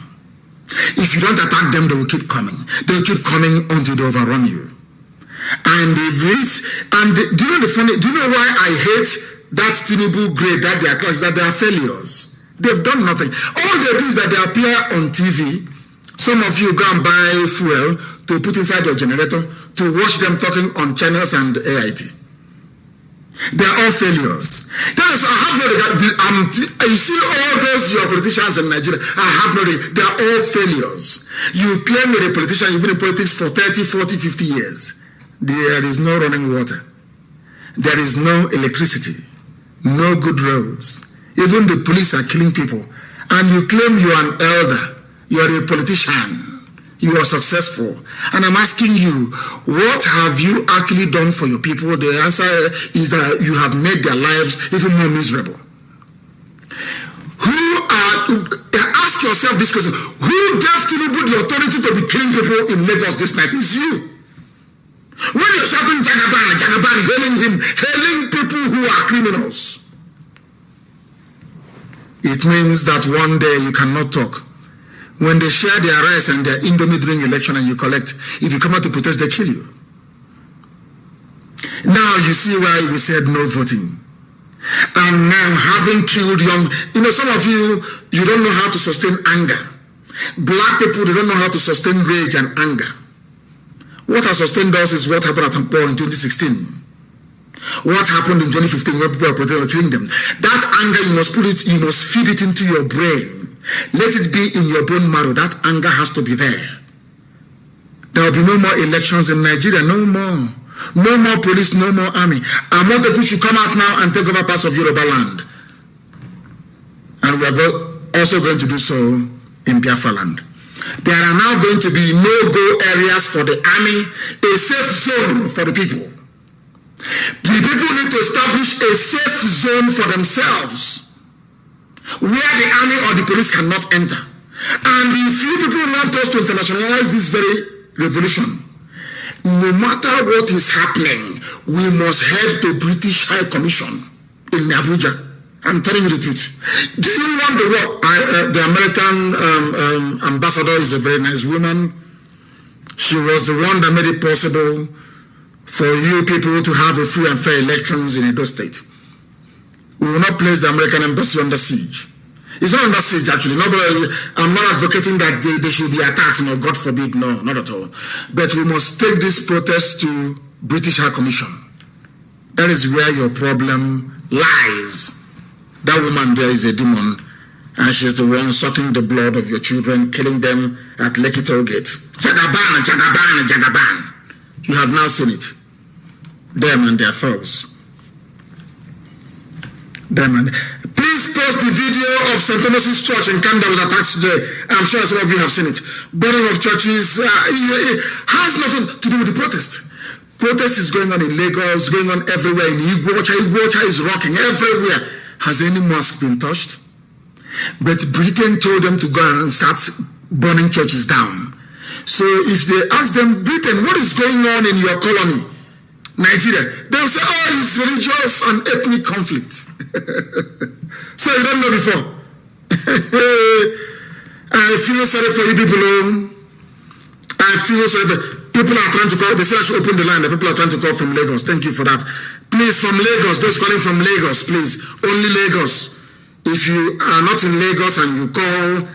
If you don't attack them, they will keep coming. They'll keep coming until they overrun you. And do you know why I hate that Tinubu grade that they are class, that they are failures? They've done nothing. All they do is that they appear on TV. Some of you go and buy fuel to put inside your generator to watch them talking on channels and AIT. They are all failures. That is, I have no regard. You see all those your politicians in Nigeria, I have no regard. They are all failures. You claim you're a politician, you've been in politics for 30, 40, 50 years. There is no running water. There is no electricity. No good roads. Even the police are killing people. And you claim you are an elder. You are a politician. You are successful. And I'm asking you, what have you actually done for your people? The answer is that you have made their lives even more miserable. Ask yourself this question. Who gave Tinubu the authority to be killing people in Lagos this night? It's you. When you're shouting Jagaban, hailing people who are criminals, it means that one day you cannot talk. When they share their rice and their indomie during election and you collect, if you come out to protest, they kill you. Now you see why we said no voting. And now having killed young, some of you don't know how to sustain anger. Black people, they don't know how to sustain rage and anger. What has sustained us is what happened at Tampo in 2016. What happened in 2015 when people were killing them. That anger, you must feed it into your brain. Let it be in your bone marrow. That anger has to be there. There will be no more elections in Nigeria. No more. No more police, no more army. Amoteku should come out now and take over parts of Yoruba land. And we are also going to do so in Biafra land. There are now going to be no-go areas for the army, a safe zone for the people. The people need to establish a safe zone for themselves, where the army or the police cannot enter. And if you people want us to internationalize this very revolution, no matter what is happening, we must head to British High Commission in Abuja. I'm telling you the truth. Do you want the war? The American ambassador is a very nice woman. She was the one that made it possible for you people to have a free and fair elections in Edo State. We will not place the American embassy under siege. It's not under siege, actually. I'm not advocating that they should be attacked, God forbid, no, not at all. But we must take this protest to British High Commission. That is where your problem lies. That woman there is a demon, And she's the one sucking the blood of your children, killing them at Lekki Tollgate. Jagaban, Jagaban, Jagaban. You have now seen it. Them and their thugs. Them and... Please post the video of St. Thomas's Church in Kanu that was attacked today. I'm sure some of you have seen it. Burning of churches it has nothing to do with the protest. Protest is going on in Lagos, going on everywhere. In Igwocha is rocking everywhere. Has any mosque been touched? But Britain told them to go and start burning churches down. So if they ask them, Britain, what is going on in your colony, Nigeria? They will say, oh, it's religious and ethnic conflict. So you don't know before. I feel sorry for you people. I feel sorry for people are trying to call. They say I should open the line. The people are trying to call from Lagos. Thank you for that. Please, from Lagos, those calling from Lagos, please. Only Lagos. If you are not in Lagos and you call,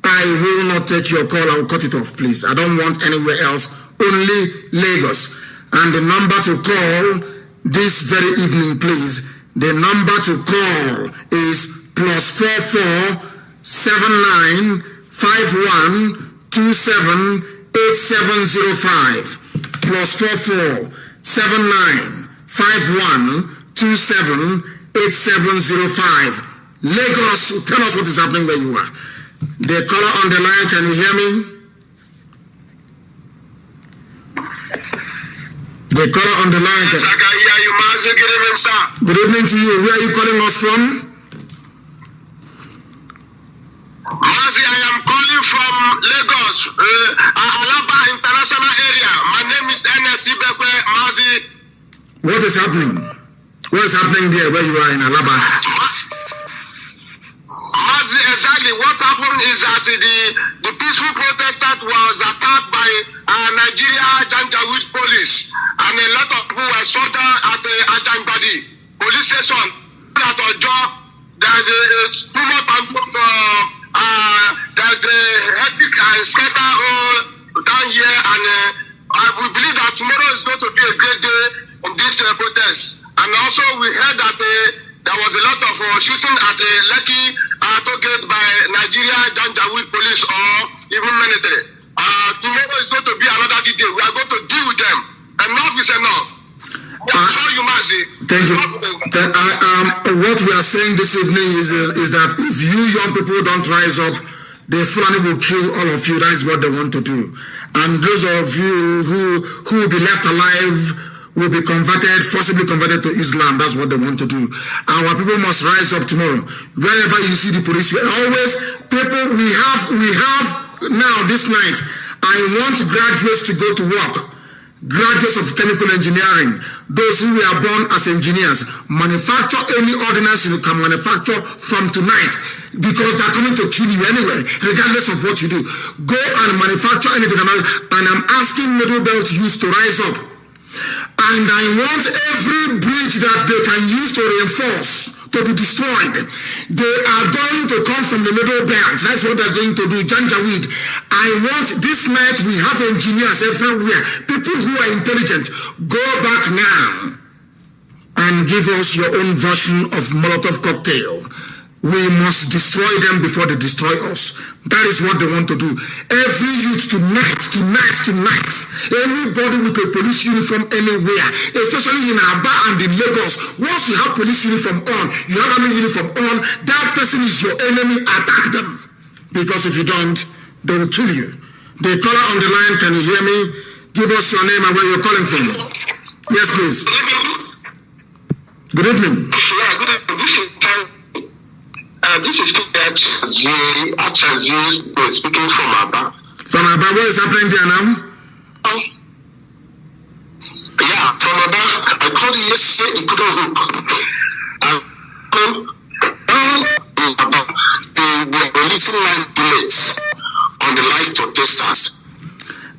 I will not take your call. I will cut it off, please. I don't want anywhere else. Only Lagos. And the number to call this very evening, please. The number to call is +44 79 51 27 8705. +44 79 51 27 8705. Lagos, tell us what is happening where you are. The caller on the line, can you hear me? The caller on the line. Yes, I can hear you, Mazi. Good evening, sir. Good evening to you. Where are you calling us from? Mazi, I am calling from Lagos, Alaba International Area. My name is NSC Bekwe, Mazi. What is happening? What is happening there where you are in Alaba? Mazi, exactly what happened is that the peaceful protester was attacked by Nigeria Janjaweed police. And a lot of people were shot down at Ajangbadi police station. At Ojo, there's a tumult and there's a hectic and scatter down here, and we believe that tomorrow is going to be a great day in this protest. And also we heard that there was a lot of shooting at Lekki Tollgate by Nigeria Janjaweed police or even military. Tomorrow is going to be another day. We are going to deal with them. Enough is enough. Thank you. What we are saying this evening is that if you young people don't rise up, the Fulani will kill all of you. That is what they want to do. And those of you who will be left alive will be converted, forcibly converted to Islam. That's what they want to do. Our people must rise up tomorrow. Wherever you see the police, always people. We have now this night. I want graduates to go to work. Graduates of chemical engineering, those who were born as engineers, manufacture any ordinance you can manufacture from tonight, because they're coming to kill you anyway, regardless of what you do. Go and manufacture anything. And I'm asking Middle Belt youth to rise up. And I want every bridge that they can use to reinforce to be destroyed. They are going to come from the Middle Belt. That's what they're going to do. Janjaweed. I want this night, we have engineers everywhere, people who are intelligent. Go back now and give us your own version of Molotov cocktail. We must destroy them before they destroy us. That is what they want to do. Every youth tonight. Anybody with a police uniform anywhere, especially in Aba and in Lagos, once you have police uniform on, you have army uniform on, that person is your enemy. Attack them. Because if you don't, they will kill you. The caller on the line, can you hear me? Give us your name and where you're calling from. Yes, please. Good evening. Yeah, good evening. This is speaking from Aba. From Aba, what is happening there now? Yeah, from Aba. I called you yesterday, you couldn't hook. They were releasing live bullets on the live protesters.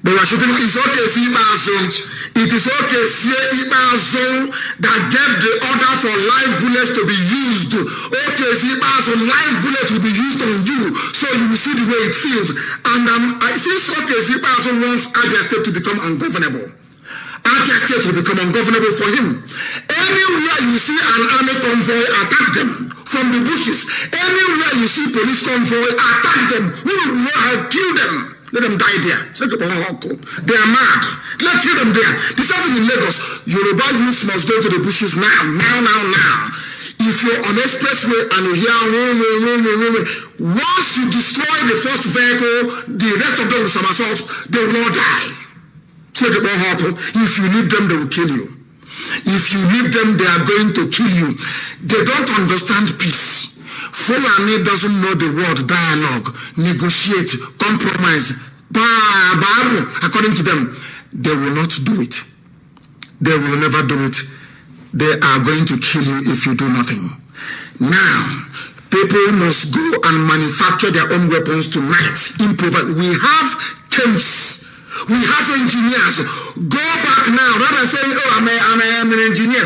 They were shooting. It's okay, see Mazi. It is okay, see Mazi that gave the order for live bullets to be used. Okay, see Mazi, live bullet will be used on you, so you will see the way it feels. And I since okay, see Mazi wants Abia State to become ungovernable. Abia State will become ungovernable for him. Anywhere you see an army convoy, attack them from the bushes. Anywhere you see police convoy, attack them. Kill them. Let them die there. They are mad. Let's kill them there. The same thing in Lagos. Yoruba youth must go to the bushes now. If you're on expressway and you hear once you destroy the first vehicle, the rest of them will somersault, they will all die. If you leave them, they will kill you. If you leave them, they are going to kill you. They don't understand peace. Fulani doesn't know the word dialogue, negotiate, compromise. According to them, they will not do it. They will never do it. They are going to kill you if you do nothing. Now, people must go and manufacture their own weapons tonight. Improvise. We have chemists. We have engineers. Go back now. Rather than saying, oh, I'm an engineer.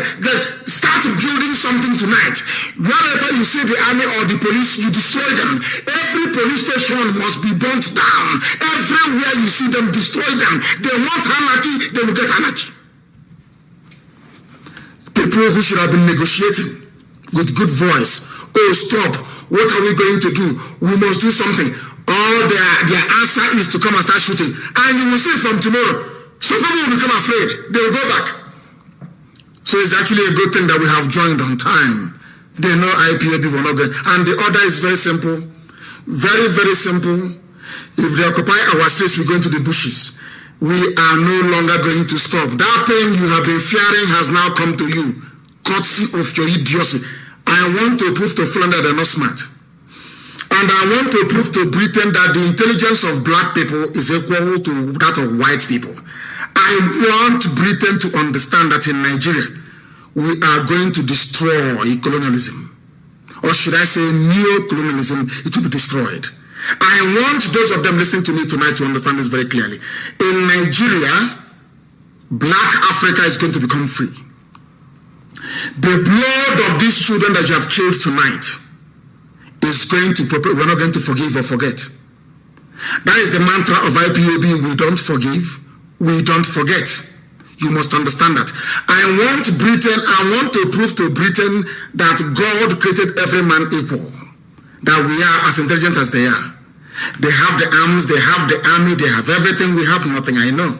Start building something tonight. Wherever you see the army or the police, you destroy them. Every police station must be burnt down. Everywhere you see them, destroy them. They want anarchy, they will get anarchy. People who should have been negotiating with good voice. Oh, stop. What are we going to do? We must do something. All their answer is to come and start shooting. And you will see from tomorrow, some people will become afraid. They will go back. So it's actually a good thing that we have joined on time. They know IPOB will not go. And the order is very simple. Very, very simple. If they occupy our streets, we go into the bushes. We are no longer going to stop. That thing you have been fearing has now come to you. Courtesy of your idiocy. I want to prove to Fulani that they're not smart. And I want to prove to Britain that the intelligence of black people is equal to that of white people. I want Britain to understand that in Nigeria, we are going to destroy colonialism. Or should I say neo-colonialism, it will be destroyed. I want those of them listening to me tonight to understand this very clearly. In Nigeria, black Africa is going to become free. The blood of these children that you have killed tonight is going to prepare. We're not going to forgive or forget. That is the mantra of IPOB. We don't forgive, we don't forget. You must understand that. I want to prove to Britain that God created every man equal. That we are as intelligent as they are. They have the arms, they have the army, they have everything. We have nothing, I know.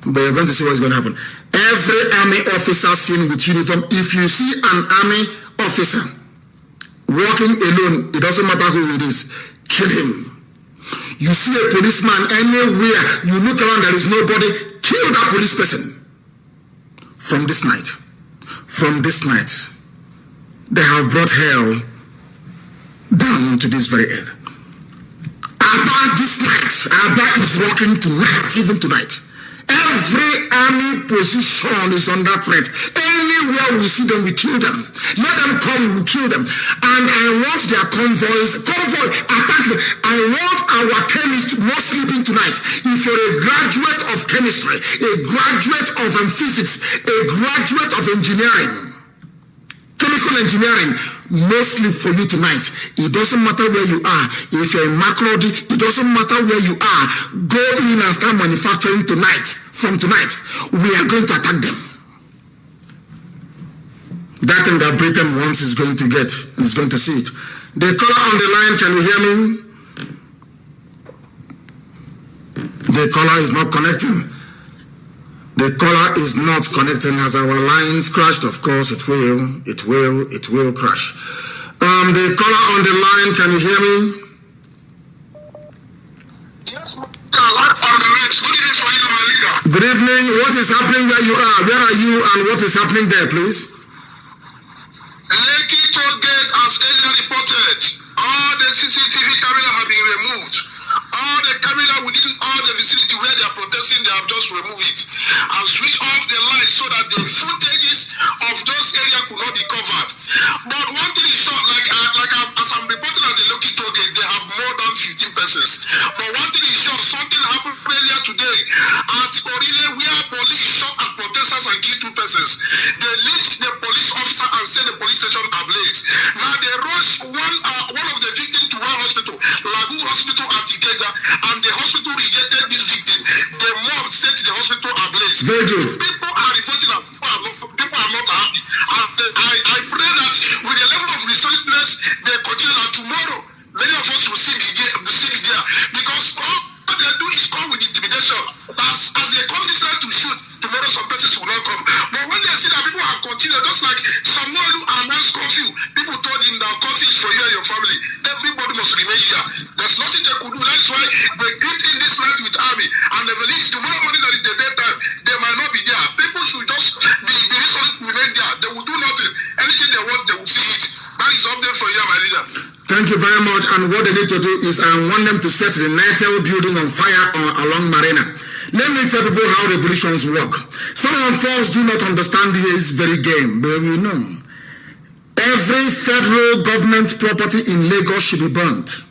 But you're going to see what's going to happen. Every army officer seen with uniform, if you see an army officer walking alone, it doesn't matter who it is, kill him. You see a policeman anywhere, you look around, there is nobody, kill that police person. From this night, they have brought hell down to this very earth. About this night, Abba is walking tonight, even tonight. Every army position is under threat. Anywhere we see them, we kill them. Let them come, we kill them. And I want their convoy, attack them. I want our chemists not sleeping tonight. If you're a graduate of chemistry, a graduate of physics, a graduate of engineering, chemical engineering, no sleep for you tonight. It doesn't matter where you are. If you're in Makrodi, it doesn't matter where you are. Go in and start manufacturing tonight. From tonight, we are going to attack them. That thing that Britain wants is going to get, is going to see it. The caller on the line, can you hear me? The caller is not connecting. The caller is not connecting. As our lines crashed, of course it will crash. The caller on the line, can you hear me? Yes, on the red. Good evening for you, my leader. Good evening. What is happening where you are? Where are you and what is happening there, please? Lekki toll gate, as earlier reported, all the CCTV cameras have been removed. All the camera within all the vicinity where they are protesting, they have just removed it and switched off the lights so that the footages of those areas could not be covered. But one thing is sure, as I'm reporting at the Lekki toll gate, they have more than 15 persons. But one thing is sure, something happened earlier today at Orile where police shot at protesters and killed 2 persons. They lynched the police officer and set the police station ablaze. Now they rushed one of the victims to one hospital, Lagu Hospital at Igega, and the hospital rejected this victim. The mob set the hospital ablaze. Very good. People are revolting and people are not happy. I pray that with the level of resourcefulness they continue, that tomorrow many of us will see me there, because all they do is come with intimidation. As they come this night to shoot, tomorrow some persons will not come. But when they see that people are continuing, just like someone who announced curfew, people told him that curfew is for you and your family. Everybody must remain here. There's nothing they could do. That is why they greet in this land with army, and they believe tomorrow morning that is the daytime, they might not be there. People should just be resolute to remain there. They will do nothing. Anything they want, they will see it. That is update for you, my leader. Thank you very much. And what they need to do is I want them to set the Nitel building on fire along Marina. Let me tell people how revolutions work. Some of us do not understand this very game, but we know. Every federal government property in Lagos should be burnt.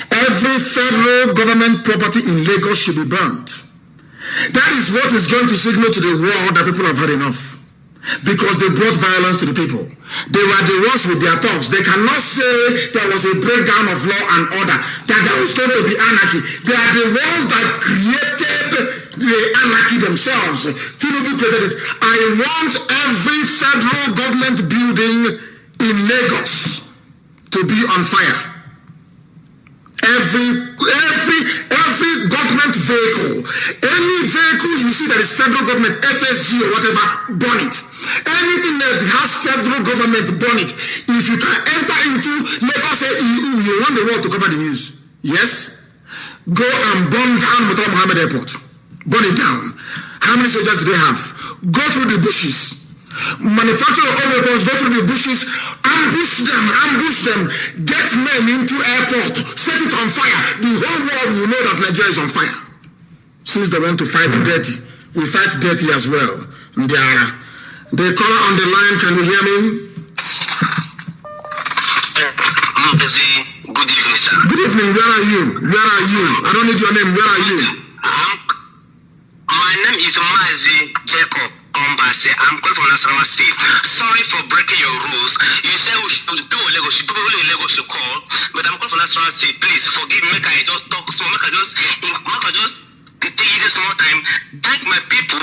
Every federal government property in Lagos should be burnt. That is what is going to signal to the world that people have had enough. Because they brought violence to the people. They were the ones with their thugs. They cannot say there was a breakdown of law and order, that there was going to be anarchy. They are the ones that created the anarchy themselves. Tinubu created it. I want every federal government building in Lagos to be on fire. Every government vehicle, any vehicle you see that is federal government, FSG or whatever, burn it. Anything that has federal government, burn it. If you can enter into Lagos EU, you want the world to cover the news. Yes? Go and burn down Murtala Mohammed Airport. Burn it down. How many soldiers do they have? Go through the bushes. Manufacture your own weapons, go through the bushes, ambush them, get men into airport, set it on fire. The whole world will know that Nigeria is on fire. Since they want to fight dirty, we fight dirty as well. Ndiara. The caller on the line, can you hear me? Mazi, good evening, sir. Good evening, where are you? I don't need your name, where are you? My name is Mazi Jacob. I'm calling from Nasarawa State. Sorry for breaking your rules. You said people in Lagos should call, but I'm calling from Nasarawa State. Please forgive me. Make I just talk small. Make I just take easy small time. Thank my people.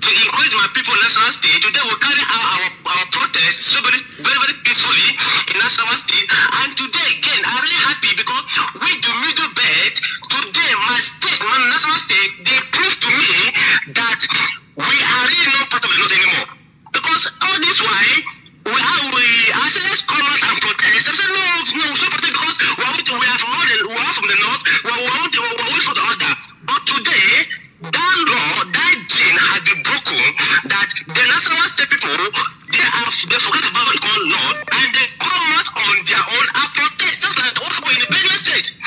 To encourage my people in Nasarawa State. Today we carry out our protest so very, very, very peacefully in Nasarawa State. And today again, I'm really happy because with the middle belt, today my state, my Nasarawa State, they proved to me that we are really not part of the North anymore. Because all this while, I said let's come out and protest. I said no, we should protest because we are from the North, we're waiting for the order. But today, that law, that gene has been broken, that the National State people, they forget about the North, and they come out on their own and protest, just like what happened in the Benue State.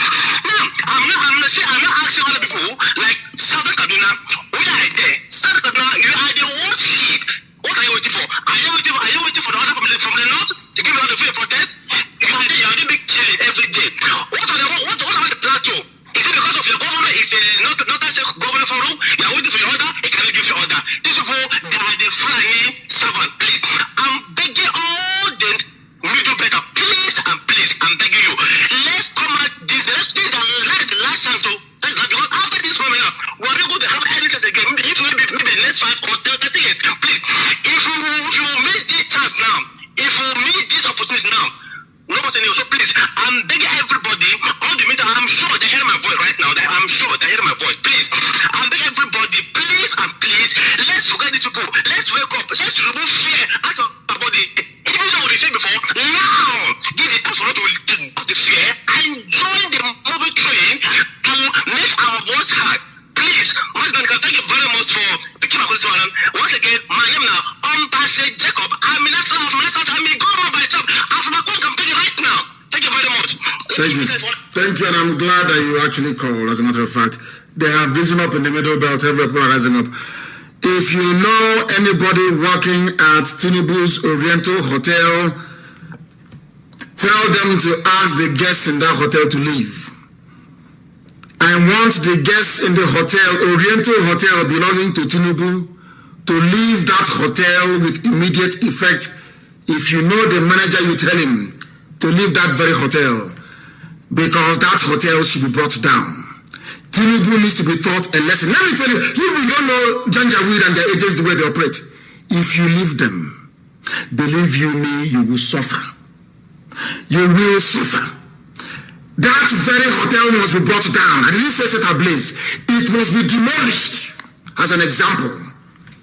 Now, I'm not asking other people, like Southern Kaduna, we are there. Southern Kaduna, you are the worst hit. What are you waiting for? Are you waiting for the order from the North to give you all the free protest? You are the big killing every day. What are the plateau? Is it because of your government? Is not a state government forum? You are waiting for your order? It cannot give you order. These people, they are the Fulani servant. Please, I'm begging all the middle better. Please and please, I'm begging you. Let's come at this. Let's the last chance to. That's not because after this moment, we are not going to have any chance again. Maybe the next 5 or 30 years. Please, if you miss this chance now, if you miss this opportunity now, no matter what. So please, I'm begging everybody, all the media, I'm sure they hear my voice right now. I'm sure they hear my voice. Please, I'm begging everybody, please and please, let's forget these people. Let's wake up. Let's remove fear out of our body. Even though we fear before, now this is time for us to remove the fear and join the moving train to make our voice heard. Please, thank you very much for picking my question. Once again, my name now, Mazi Jacob. I'm in I'm a governor by job. I'm from a company right now. Thank you very much. Thank you, and I'm glad that you actually called. As a matter of fact, they have risen up in the middle belt. Every people are rising up. If you know anybody working at Tinubu's Oriental Hotel, tell them to ask the guests in that hotel to leave. I want the guests in the hotel, Oriental Hotel belonging to Tinubu, to leave that hotel with immediate effect. If you know the manager, you tell him to leave that very hotel, because that hotel should be brought down. Tinubu needs to be taught a lesson. Let me tell you, if you don't know Janjaweed and their agents, the way they operate, if you leave them, believe you me, you will suffer. You will suffer. That very hotel must be brought down. I didn't say set ablaze. It must be demolished as an example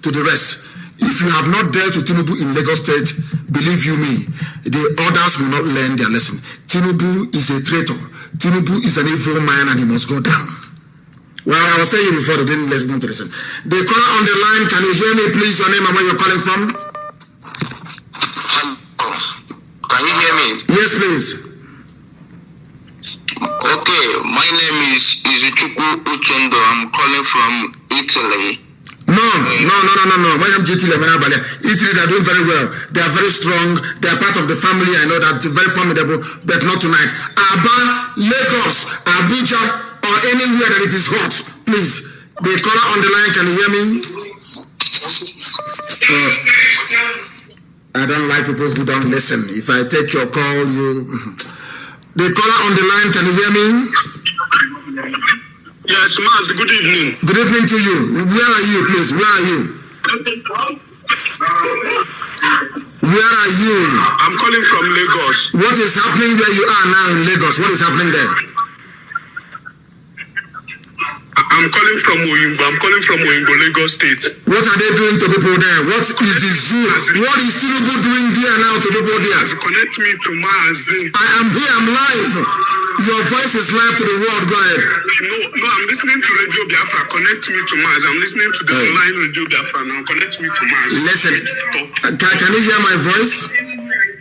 to the rest. If you have not dealt with Tinubu in Lagos State, believe you me, the others will not learn their lesson. Tinubu is a traitor. Tinubu is an evil man and he must go down. Well, I was saying before, they didn't listen to listen. The caller on the line, can you hear me, please? Your name and where you're calling from? Can you hear me? Yes, please. Okay, my name is Izuchukwu Uchondo. I'm calling from Italy. No. My name is Italy, they're doing very well. They are very strong. They are part of the family. I know that, very formidable, but not tonight. Aba, Lagos, Abuja, or anywhere that it is hot, please. The caller on the line, can you hear me? I don't like people who don't listen. If I take your call, you... The caller on the line, can you hear me? Yes, Mazi, good evening. Good evening to you. Where are you, please? Where are you? Where are you? I'm calling from Lagos. What is happening where you are now in Lagos? What is happening there? I'm calling from Oyingbo, Lagos State. What are they doing to people there? What is the zoo? What is Tinubu doing there now to people there? Connect me to Mazi. I am here, I'm live. Your voice is live to the world, go ahead. No, I'm listening to Radio Biafra. Connect me to Mazi. I'm listening to the online Radio Biafra now. Connect me to Mazi. Listen, can you hear my voice?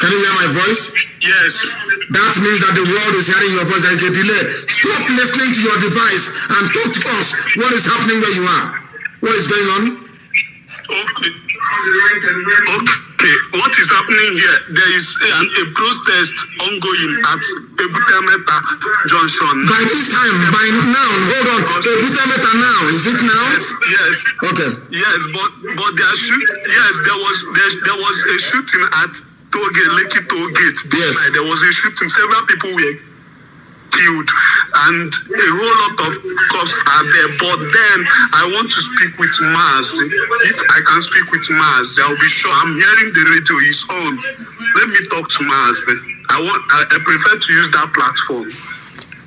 Can you hear my voice? Yes. That means that the world is hearing your voice. There is a delay. Stop listening to your device and talk to us. What is happening where you are? What is going on? Okay. What is happening here? There is a protest ongoing at Ebutemeta Junction. By this time, by now, hold on. Ebutemeta now, is it now? Yes. Okay. Yes, but there was a shooting at Lekki Toll Gate this night. There was a shooting. Several people were killed, and a whole lot of cops are there. But then I want to speak with Mazi. If I can speak with Mazi, I'll be sure. I'm hearing the radio is on. Let me talk to Mazi. I prefer to use that platform.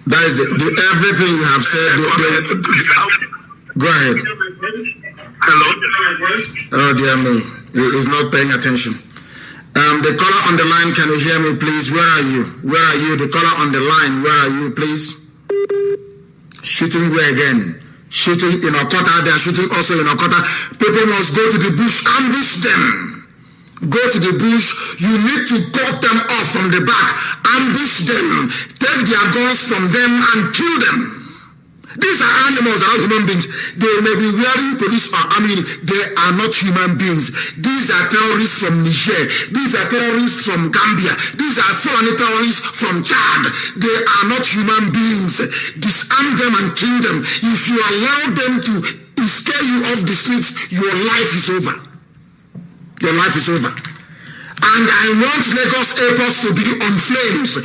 That is the everything you have said. Please, go ahead. Hello. Oh dear me, he's not paying attention. The caller on the line, can you hear me, please? Where are you? Where are you? The caller on the line, where are you, please? Shooting where again? Shooting in Okota. They are shooting also in Okota. People must go to the bush, ambush them. Go to the bush. You need to cut them off from the back, ambush them, take their guns from them and kill them. These are animals, they are not human beings. They may be wearing police or army. They are not human beings. These are terrorists from Niger. These are terrorists from Gambia. These are foreign terrorists from Chad. They are not human beings. Disarm them and kill them. If you allow them to scare you off the streets, your life is over. Your life is over. And I want Lagos airports to be on flames.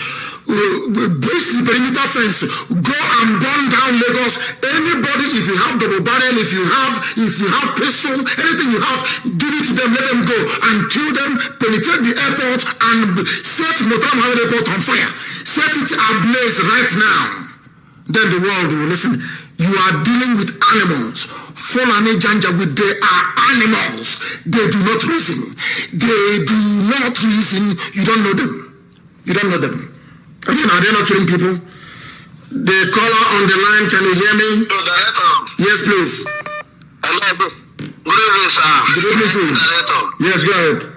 Breach the perimeter fence, go and burn down Lagos. Anybody, if you have double barrel, if you have pistol, anything you have, give it to them, let them go and kill them, penetrate the airport and set Motam Hamad Airport on fire. Set it ablaze right now. Then the world will listen. You are dealing with animals. Fulani Janjaweed, they are animals. They do not reason. They do not reason. You don't know them. You don't know them. I mean, are they not killing people? The caller on the line, can you hear me? No, Director. Yes, please. Hello, good evening, sir. Good evening to you. Director. Yes, go ahead.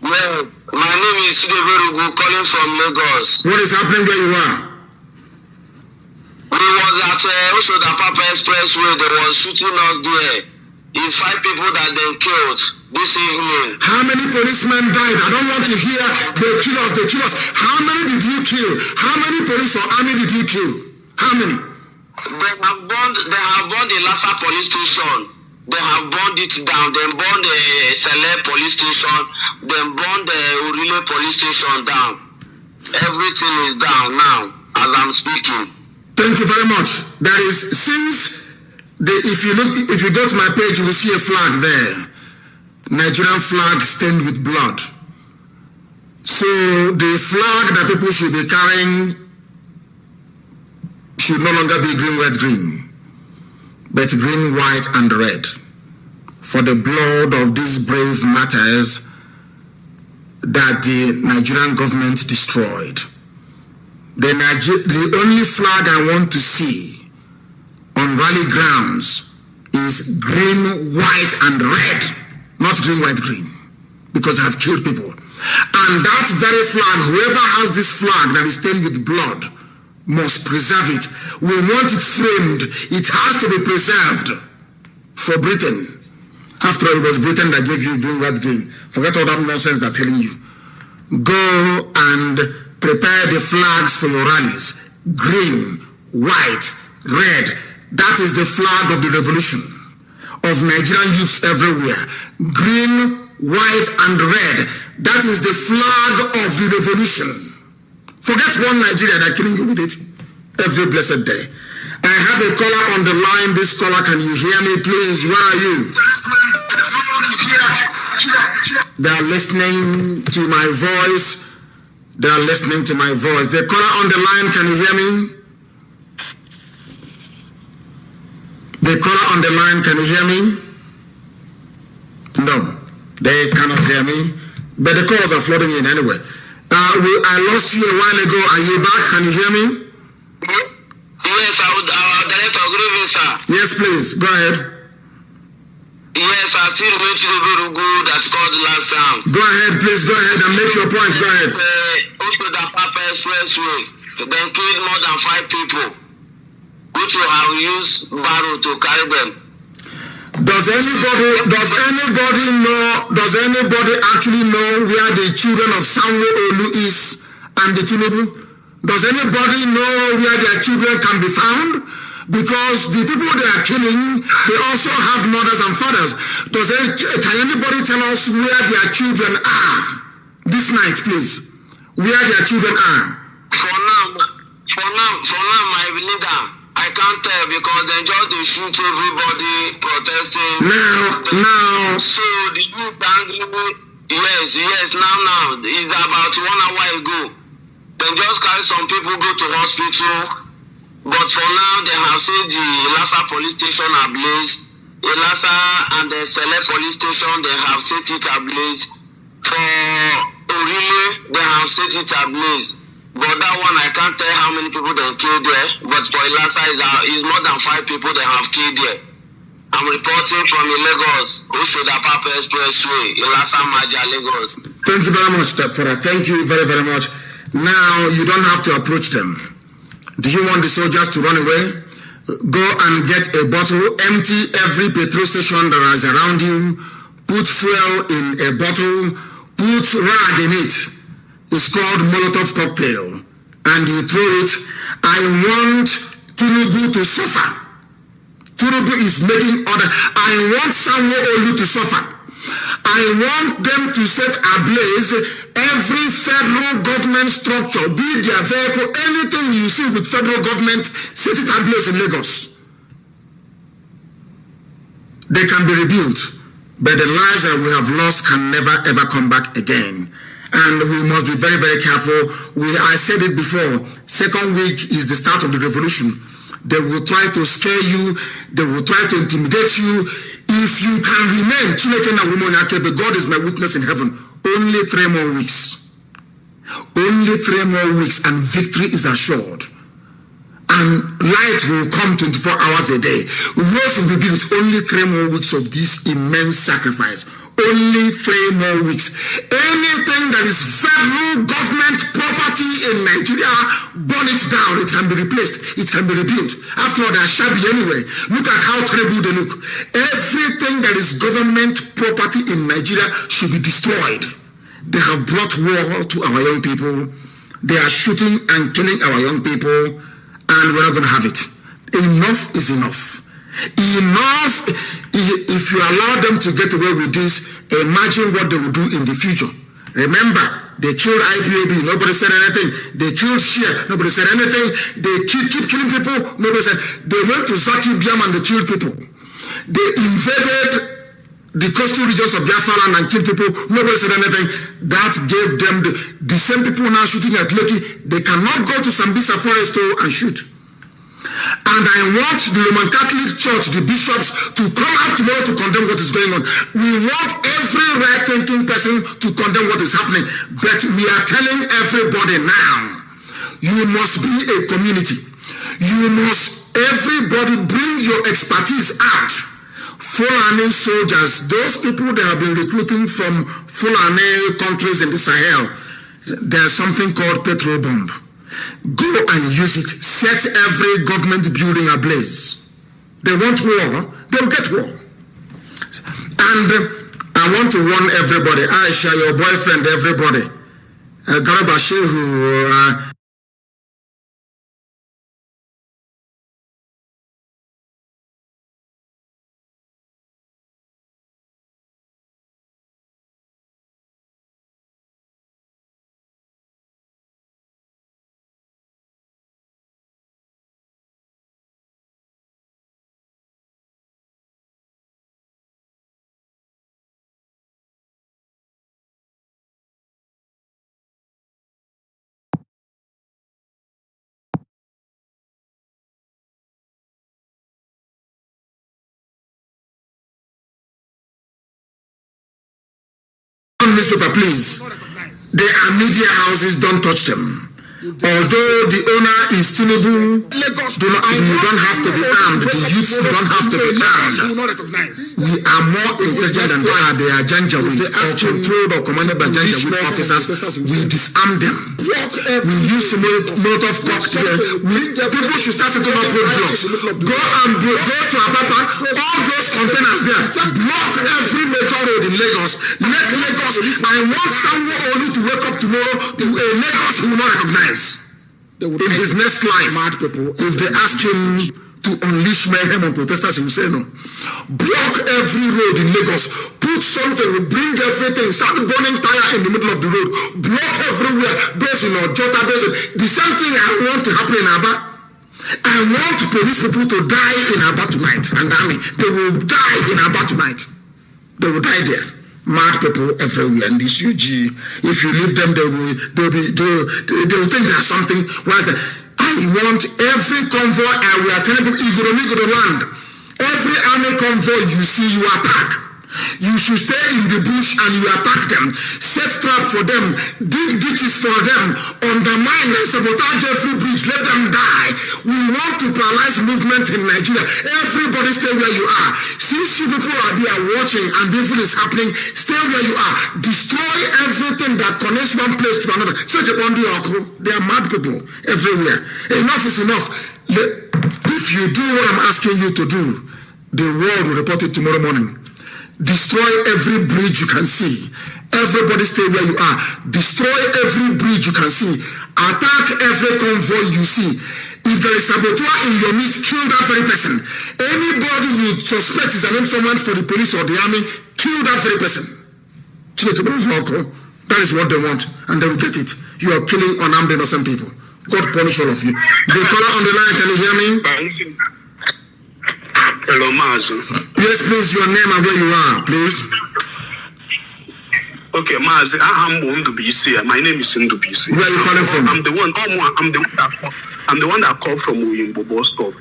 Well, my name is Sudeverugu, calling from Lagos. What is happening where you are? We was at Osoda Papa Expressway. They was shooting us there. It's 5 people that they killed this evening. How many policemen died? I don't want to hear they kill us. How many did you kill? How many police or army did you kill? How many? They have burned the Lassa police station. They have burned it down. They burned the Sele police station. They burned the Urile police station down. Everything is down now as I'm speaking. Thank you very much. That is, since if you go to my page, you will see a flag there. Nigerian flag stained with blood. So the flag that people should be carrying should no longer be green, red, green, but green, white, and red. For the blood of these brave martyrs that the Nigerian government destroyed. The only flag I want to see on rally grounds is green, white, and red. Not green, white, green. Because they have killed people. And that very flag, whoever has this flag that is stained with blood, must preserve it. We want it framed. It has to be preserved for Britain. After all, it was Britain that gave you green, white, green. Forget all that nonsense they're telling you. Go and prepare the flags for your rallies. Green, white, red. That is the flag of the revolution of Nigerian youths everywhere. Green, white, and red. That is the flag of the revolution. Forget one Nigeria, they're killing you with it every blessed day. I have a caller on the line. This caller, can you hear me, please? Where are you? They are listening to my voice. They are listening to my voice. The caller on the line, can you hear me? The caller on the line, can you hear me? No, they cannot hear me. But the calls are flooding in anyway. I lost you a while ago. Are you back? Can you hear me? Yes, Director, good evening, sir. Yes, please. Go ahead. Yes, I see the way to the very good that called the last time. Go ahead, please. Go ahead and make your point. Go ahead. Also, the Papa Expressway, they killed more than 5 people, which will have used barrow to carry them. Does anybody actually know where the children of Samuel Olu is and the Tinubu? Does anybody know where their children can be found? Because the people they are killing, they also have mothers and fathers. Can anybody tell us where their children are this night, please? Where their children are? For now, my leader, I can't tell because they just shoot everybody protesting. Now. So the youth angry. Yes. Now. It's about 1 hour ago. They just carry some people go to hospital. But for now, they have said the Elasa police station ablaze. Elasa and the Sele police station, they have set it ablaze. For Orile, they have set it ablaze. But that one, I can't tell how many people they killed there. But for Elasa, is more than 5 people they have killed there. I'm reporting from Lagos, Oshoda Papa Expressway, Elasa Maja, Lagos. Thank you very much, for that. Thank you very, very much. Now, you don't have to approach them. Do you want the soldiers to run away? Go and get a bottle, empty every petrol station that is around you, put fuel in a bottle, put rag in it. It's called Molotov cocktail. And you throw it. I want Tinubu to suffer. Tinubu is making order. I want Samuel Olu to suffer. I want them to set ablaze every federal government structure, be it their vehicle, anything you see with federal government, set it ablaze in Lagos. They can be rebuilt, but the lives that we have lost can never ever come back again. And we must be very, very careful. I said it before, second week is the start of the revolution. They will try to scare you, they will try to intimidate you. If you can remain, but God is my witness in heaven, only 3 more weeks. Only 3 more weeks and victory is assured. And light will come 24 hours a day. Roads will be built. Only 3 more weeks of this immense sacrifice. Only 3 more weeks. Anything that is federal government property in Nigeria, burn it down. It can be replaced. It can be rebuilt. After all, they are shabby anyway. Look at how terrible they look. Everything that is government property in Nigeria should be destroyed. They have brought war to our young people. They are shooting and killing our young people, and we're not going to have it. Enough is enough. Enough. If you allow them to get away with this, imagine what they will do in the future. Remember, They killed IPOB, nobody said anything. They killed Shia, nobody said anything. They keep killing people, nobody said. They went to Zaki Biam and they killed people. They invaded the coastal regions of Biafra land and killed people, nobody said anything. That gave them the same people now shooting at Lekki. They cannot go to Sambisa Forest and shoot. And I want the Roman Catholic Church, the bishops, to come out tomorrow to condemn what is going on. We want every right-thinking person to condemn what is happening. But we are telling everybody now, you must be a community. You must, everybody bring your expertise out. Fulani soldiers, those people that have been recruiting from Fulani countries in the Sahel, there's something called petrol bomb. Go and use it. Set every government building ablaze. They want war, they'll get war. And I want to warn everybody, Aisha, your boyfriend, everybody, Garabashi, who newspaper, please. There are media houses, don't touch them. Although the owner is Tinubu, you don't have to be armed. The youth don't have to be armed. We are more intelligent than they are. They are Janjaweed, or controlled or commanded by Janjaweed officers. We disarm them. We use Molotov cocktails. People should start setting up roadblocks. Go to Apapa, all those containers there. Block every major road in Lagos. Let Lagos. I want someone only to wake up tomorrow to a Lagos who will not recognize. In his next life, mad people, if they ask him to unleash mayhem on protesters, he will say no. Block every road in Lagos. Put something, bring everything, start burning tire in the middle of the road. Block everywhere, based in Ojota, the same thing I want to happen in Aba. I want police people to die in Aba tonight, and army. They will die in Aba tonight. They will die there. Mad people everywhere in this UG. If you leave them, they will think there's something. I want every convoy, and we are telling people, Igoro land. Every army convoy you see, you attack. You should stay in the bush and you attack them. Set trap for them. Dig ditches for them. Undermine and sabotage every bridge. Let them die. We want to paralyze movement in Nigeria. Everybody stay where you are. Since you people are there watching and evil is happening, stay where you are. Destroy everything that connects one place to another. Such a bundle of they are mad people everywhere. Enough is enough. If you do what I'm asking you to do, the world will report it tomorrow morning. Destroy every bridge you can see. Everybody stay where you are. Destroy every bridge you can see. Attack every convoy you see. If there is saboteur in your midst, kill that very person. Anybody you suspect is an informant for the police or the army, kill that very person. That is what they want, and they will get it. You are killing unarmed innocent people. God punish all of you. The caller on the line, can you hear me? Hello, Mazi. Yes, please, your name and where you are, please. Okay, Mazi, I'm Nnamdi. My name is Nnamdi. Where are you calling from? I'm the one that called from Uyimbo bus stop.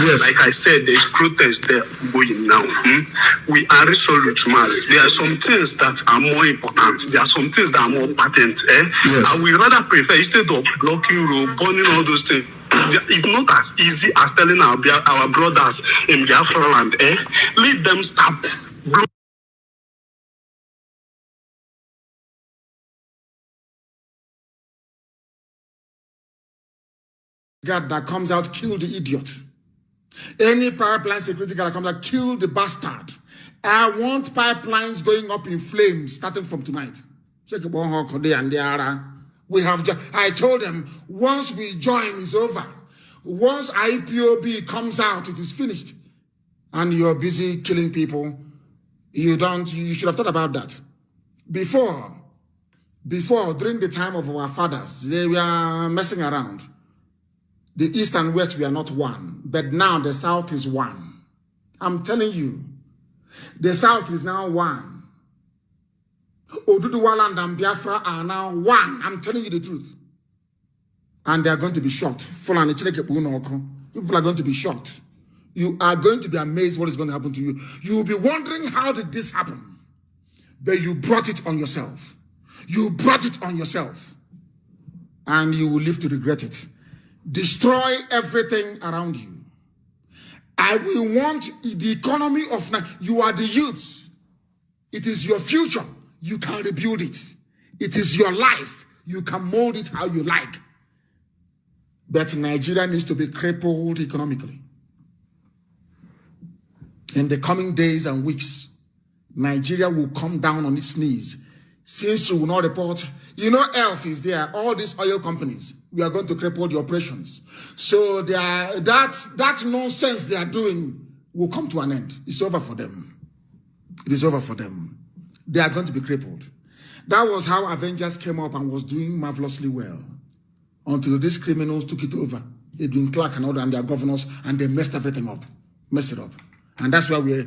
Yes. Like I said, there's protest there going now. We are resolute, Mazi. There are some things that are more important. There are some things that are more patent. Yes. And we rather prefer, instead of blocking road, burning all those things, it's not as easy as telling our brothers in Biafra land, let them stop. God that comes out, kill the idiot. Any pipeline security guard that comes out, kill the bastard. I want pipelines going up in flames starting from tonight. We have I told them, once we join, it's over. Once IPOB comes out, it is finished. And you're busy killing people. You should have thought about that. Before, Before, during the time of our fathers, they were messing around. The East and West were not one, but now the South is one. I'm telling you, the South is now one. Oduduwaland and Biafra are now one. I'm telling you the truth. And they are going to be shocked. People are going to be shocked. You are going to be amazed what is going to happen to you. You will be wondering, how did this happen? But you brought it on yourself. You brought it on yourself. And you will live to regret it. Destroy everything around you. I will want the economy of you are the youth. It is your future. You can rebuild it. It is your life. You can mold it how you like. But Nigeria needs to be crippled economically. In the coming days and weeks, Nigeria will come down on its knees. Since you will not report, ELF is there, all these oil companies, we are going to cripple the operations. So that nonsense they are doing will come to an end. It's over for them. It is over for them. They are going to be crippled. That was how Avengers came up and was doing marvelously well. Until these criminals took it over. Edwin Clark and all and their governors, and they messed everything up. Messed it up. And that's why we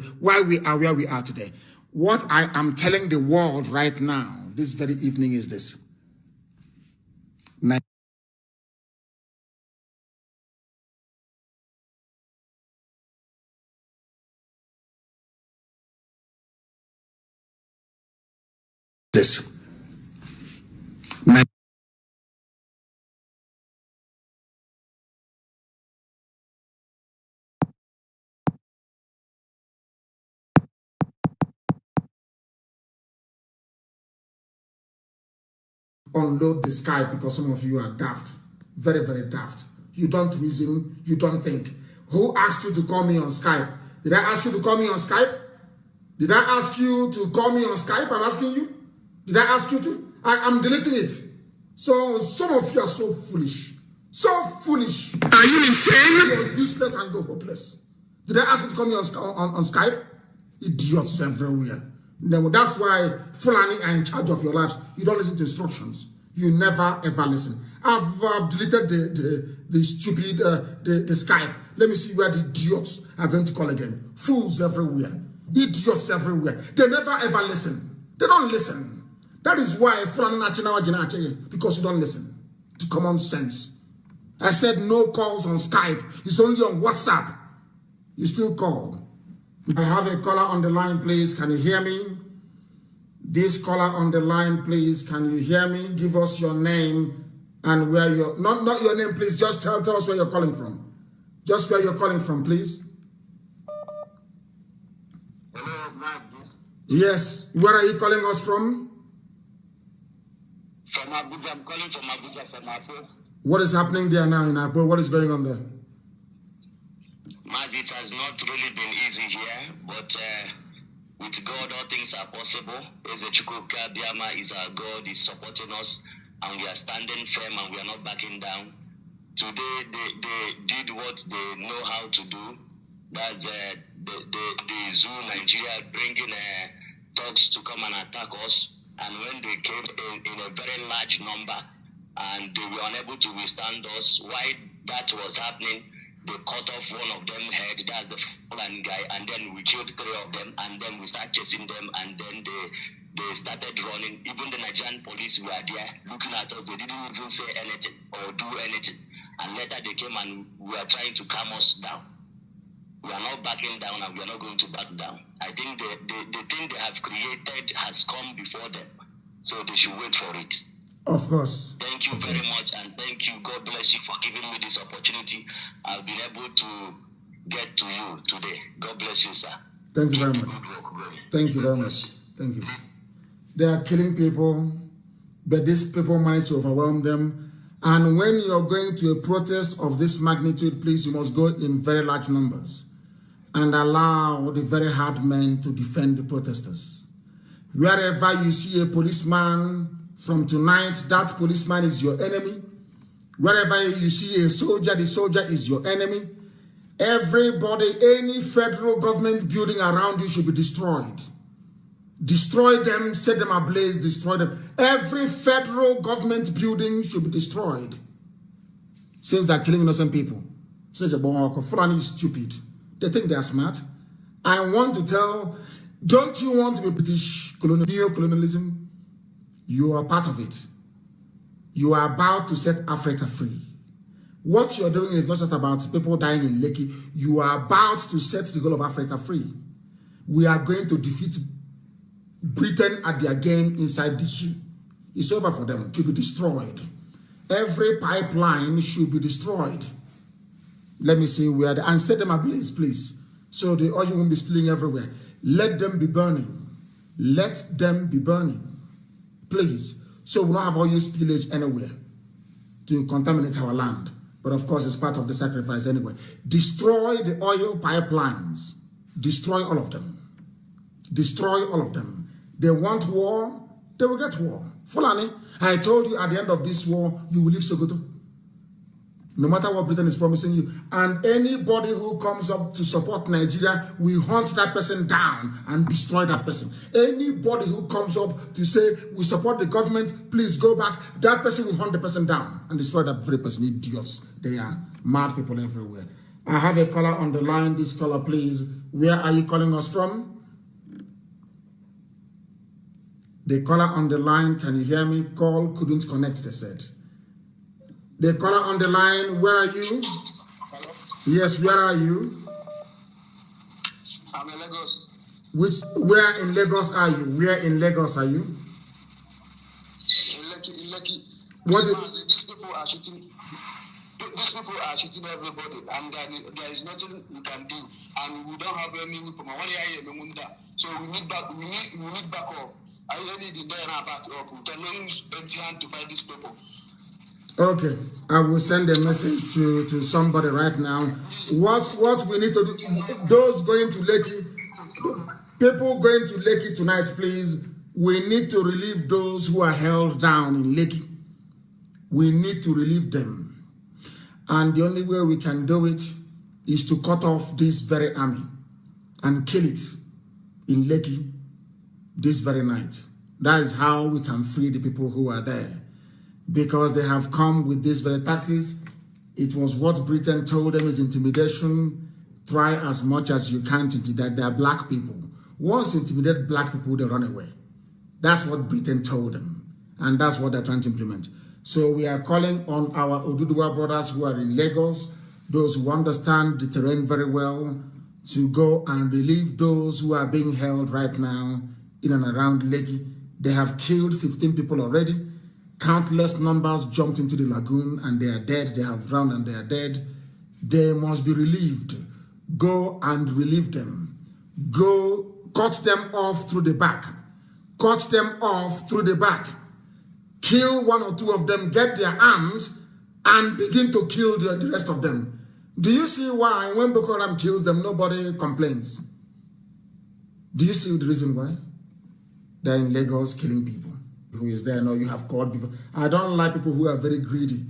are where we are today. What I am telling the world right now, this very evening, is this. Unload the Skype because some of you are daft. Very, very daft. You don't reason, you don't think. Who asked you to call me on Skype? Did I ask you to call me on Skype? Did I ask you to call me on Skype? I'm asking you. Did I ask you to? I'm deleting it. So some of you are so foolish. So foolish. Are you insane? You're useless and you're hopeless. Did I ask you to call me on Skype? Idiots everywhere. No, that's why Fulani are in charge of your lives. You don't listen to instructions. You never ever listen. I've deleted the stupid the Skype. Let me see where the idiots are going to call again. Fools everywhere. Idiots everywhere. They never ever listen. They don't listen. That is why Fulani, because you don't listen to common sense. I said no calls on Skype. It's only on WhatsApp. You still call. I have a caller on the line, please. Can you hear me? This caller on the line, please. Can you hear me? Give us your name and where you're... Not your name, please. Just tell us where you're calling from. Just where you're calling from, please. Hello, Mazi. Yes. Where are you calling us from? From Abuja. I'm calling from Abuja, from Abu. What is happening there now in Abu? What is going on there? Mazi, it has not really been easy here, but with God, all things are possible. Ezechukwuka Biama is our God, is supporting us, and we are standing firm and we are not backing down. Today, they did what they know how to do. That's the zoo Nigeria bringing thugs to come and attack us. And when they came in a very large number, and they were unable to withstand us, while that was happening, they cut off one of them head, that's the Fulani guy, and then we killed 3 of them, and then we started chasing them, and then they started running. Even the Nigerian police were there looking at us. They didn't even say anything or do anything. And later they came and we are trying to calm us down. We are not backing down and we are not going to back down. I think the thing they have created has come before them, so they should wait for it. Of course. Thank you very much, and thank you. God bless you for giving me this opportunity. I've been able to get to you today. God bless you, sir. Thank you very much. Thank you very much. Thank you. They are killing people, but these people manage to overwhelm them. And when you're going to a protest of this magnitude, please, you must go in very large numbers and allow the very hard men to defend the protesters. Wherever you see a policeman, from tonight, that policeman is your enemy. Wherever you see a soldier, the soldier is your enemy. Everybody, any federal government building around you should be destroyed. Destroy them, set them ablaze, destroy them. Every federal government building should be destroyed. Since they're killing innocent people. Fulani is stupid. They think they're smart. I want to tell, don't you want to be British neo-colonialism? You are part of it. You are about to set Africa free. What you're doing is not just about people dying in Lekki. You are about to set the whole of Africa free. We are going to defeat Britain at their game inside the zoo. It's over for them. It should be destroyed. Every pipeline should be destroyed. Let me see where and set them ablaze, please. So the oil won't be spilling everywhere. Let them be burning. Let them be burning. Please. So we don't have oil spillage anywhere to contaminate our land. But of course, it's part of the sacrifice anyway. Destroy the oil pipelines. Destroy all of them. Destroy all of them. They want war, they will get war. Fulani, I told you at the end of this war, you will leave Sokoto. No matter what Britain is promising you. And anybody who comes up to support Nigeria, we hunt that person down and destroy that person. Anybody who comes up to say, we support the government, please go back, that person will hunt the person down and destroy that very person. Idiots. They are mad people everywhere. I have a caller on the line. This caller, please. Where are you calling us from? The caller on the line, can you hear me? Call couldn't connect, they said. The caller on the line, where are you? Hello? Yes, where are you? I'm in Lagos. Where in Lagos are you? Where in Lagos are you? In Lekki. What These people are shooting. These people are shooting everybody, and there is nothing we can do, and we don't have any weapon. So we need backup. I need in there and back up. We cannot use empty hand to fight these people. Okay, I will send a message to somebody right now. What we need to do, those going to Lekki, people going to Lekki tonight, please, we need to relieve those who are held down in Lekki. We need to relieve them. And the only way we can do it is to cut off this very army and kill it in Lekki this very night. That is how we can free the people who are there. Because they have come with these very tactics. It was what Britain told them is intimidation. Try as much as you can to intimidate. They are black people. Once you intimidate black people, they run away. That's what Britain told them. And that's what they're trying to implement. So we are calling on our Oduduwa brothers who are in Lagos, those who understand the terrain very well, to go and relieve those who are being held right now in and around Lekki. They have killed 15 people already. Countless numbers jumped into the lagoon and they are dead. They have drowned and they are dead. They must be relieved. Go and relieve them. Go cut them off through the back. Cut them off through the back. Kill one or two of them, get their arms, and begin to kill the rest of them. Do you see why when Boko Haram kills them, nobody complains? Do you see the reason why? They're in Lagos killing people. Who is there? No, you have called before. I don't like people who are very greedy.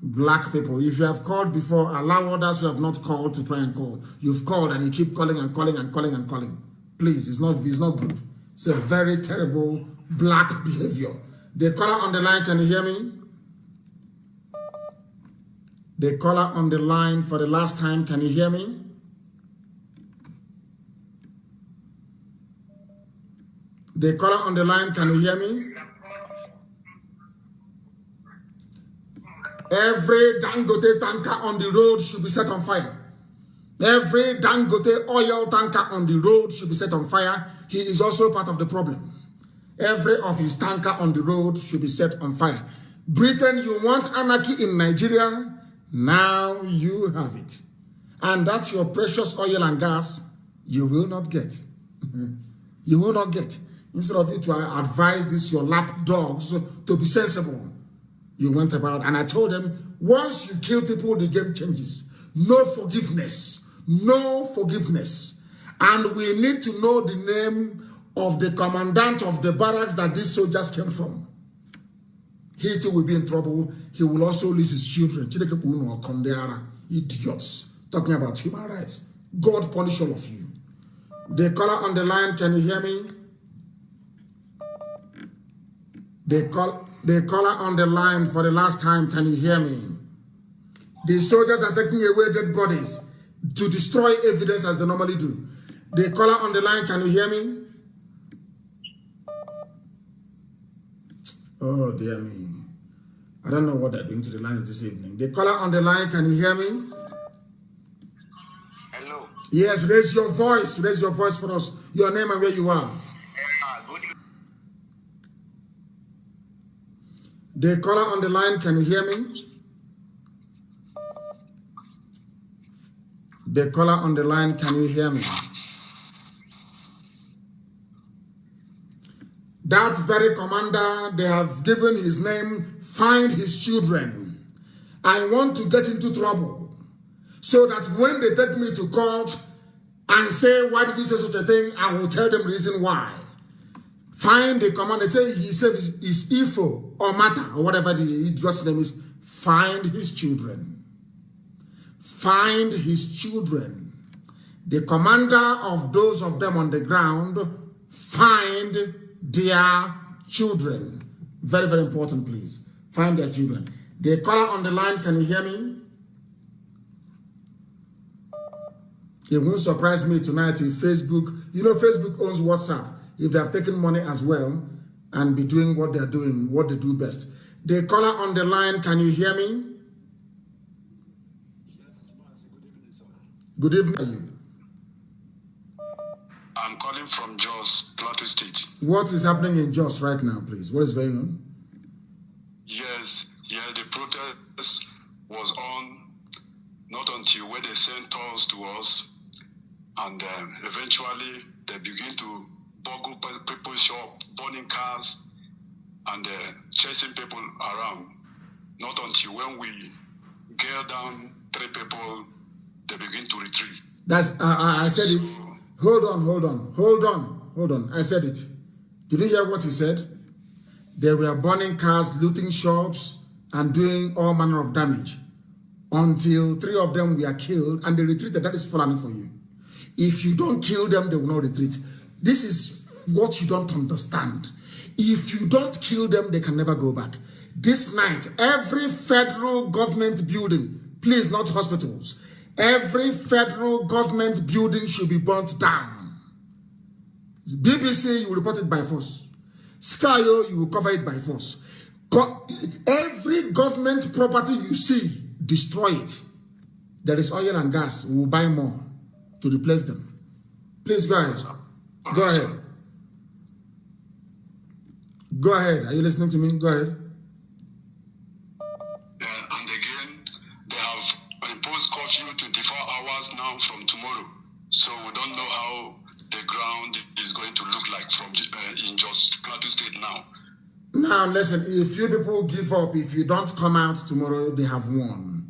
Black people. If you have called before, allow others who have not called to try and call. You've called and you keep calling and calling and calling and calling. Please, it's not good. It's a very terrible black behavior. The caller on the line, can you hear me? The caller on the line for the last time, can you hear me? The caller on the line, can you hear me? Every Dangote tanker on the road should be set on fire. Every Dangote oil tanker on the road should be set on fire. He is also part of the problem. Every of his tanker on the road should be set on fire. Britain, you want anarchy in Nigeria? Now you have it. And that's your precious oil and gas you will not get. You will not get. Instead of you to advise this your lap dogs to be sensible, you went about, and I told them, once you kill people, the game changes. No forgiveness. No forgiveness. And we need to know the name of the commandant of the barracks that these soldiers came from. He too will be in trouble. He will also lose his children. Idiots. Talking about human rights. God punish all of you. The caller on the line, can you hear me? The caller on the line for the last time, can you hear me? The soldiers are taking away dead bodies to destroy evidence as they normally do. The caller on the line, can you hear me? Oh, dear me. I don't know what they're doing to the lines this evening. The caller on the line, can you hear me? Hello. Yes, raise your voice. Raise your voice for us. Your name and where you are. The caller on the line, can you hear me? The caller on the line, can you hear me? That very commander, they have given his name, find his children. I want to get into trouble so that when they take me to court and say, why did you say such a thing? I will tell them the reason why. Find the commander, he said it's Ifo or Mata or whatever the idiot's name is. Find his children. Find his children. The commander of those of them on the ground, find their children. Very, very important, please. Find their children. The caller on the line, can you hear me? It won't surprise me tonight if Facebook, you know, Facebook owns WhatsApp. If they have taken money as well and be doing what they're doing, what they do best. The caller on the line, can you hear me? Yes, Mazi. Good evening, sir. Good evening to you. I'm calling from Jos, Plateau State. What is happening in Jos right now, please? What is going on? Yes, the protest was on, not until when they sent tolls to us, and eventually they begin to burgle people's shop, burning cars, and chasing people around. Not until when we get down 3 people, they begin to retreat. That's I said it. Hold on. I said it. Did you hear what he said? They were burning cars, looting shops, and doing all manner of damage until 3 of them were killed and they retreated. That is Fulani for you. If you don't kill them, they will not retreat. This is what you don't understand. If you don't kill them, they can never go back. This night, every federal government building, please not hospitals, every federal government building should be burnt down. BBC, you will report it by force. Skyo, you will cover it by force. Every government property you see, destroy it. There is oil and gas. We will buy more to replace them. Please go ahead. Go ahead. Go ahead. Are you listening to me? Go ahead. And again, they have imposed curfew 24 hours now from tomorrow. So we don't know how the ground is going to look like from in just Plateau State now. Now listen, if you people give up, if you don't come out tomorrow, they have won.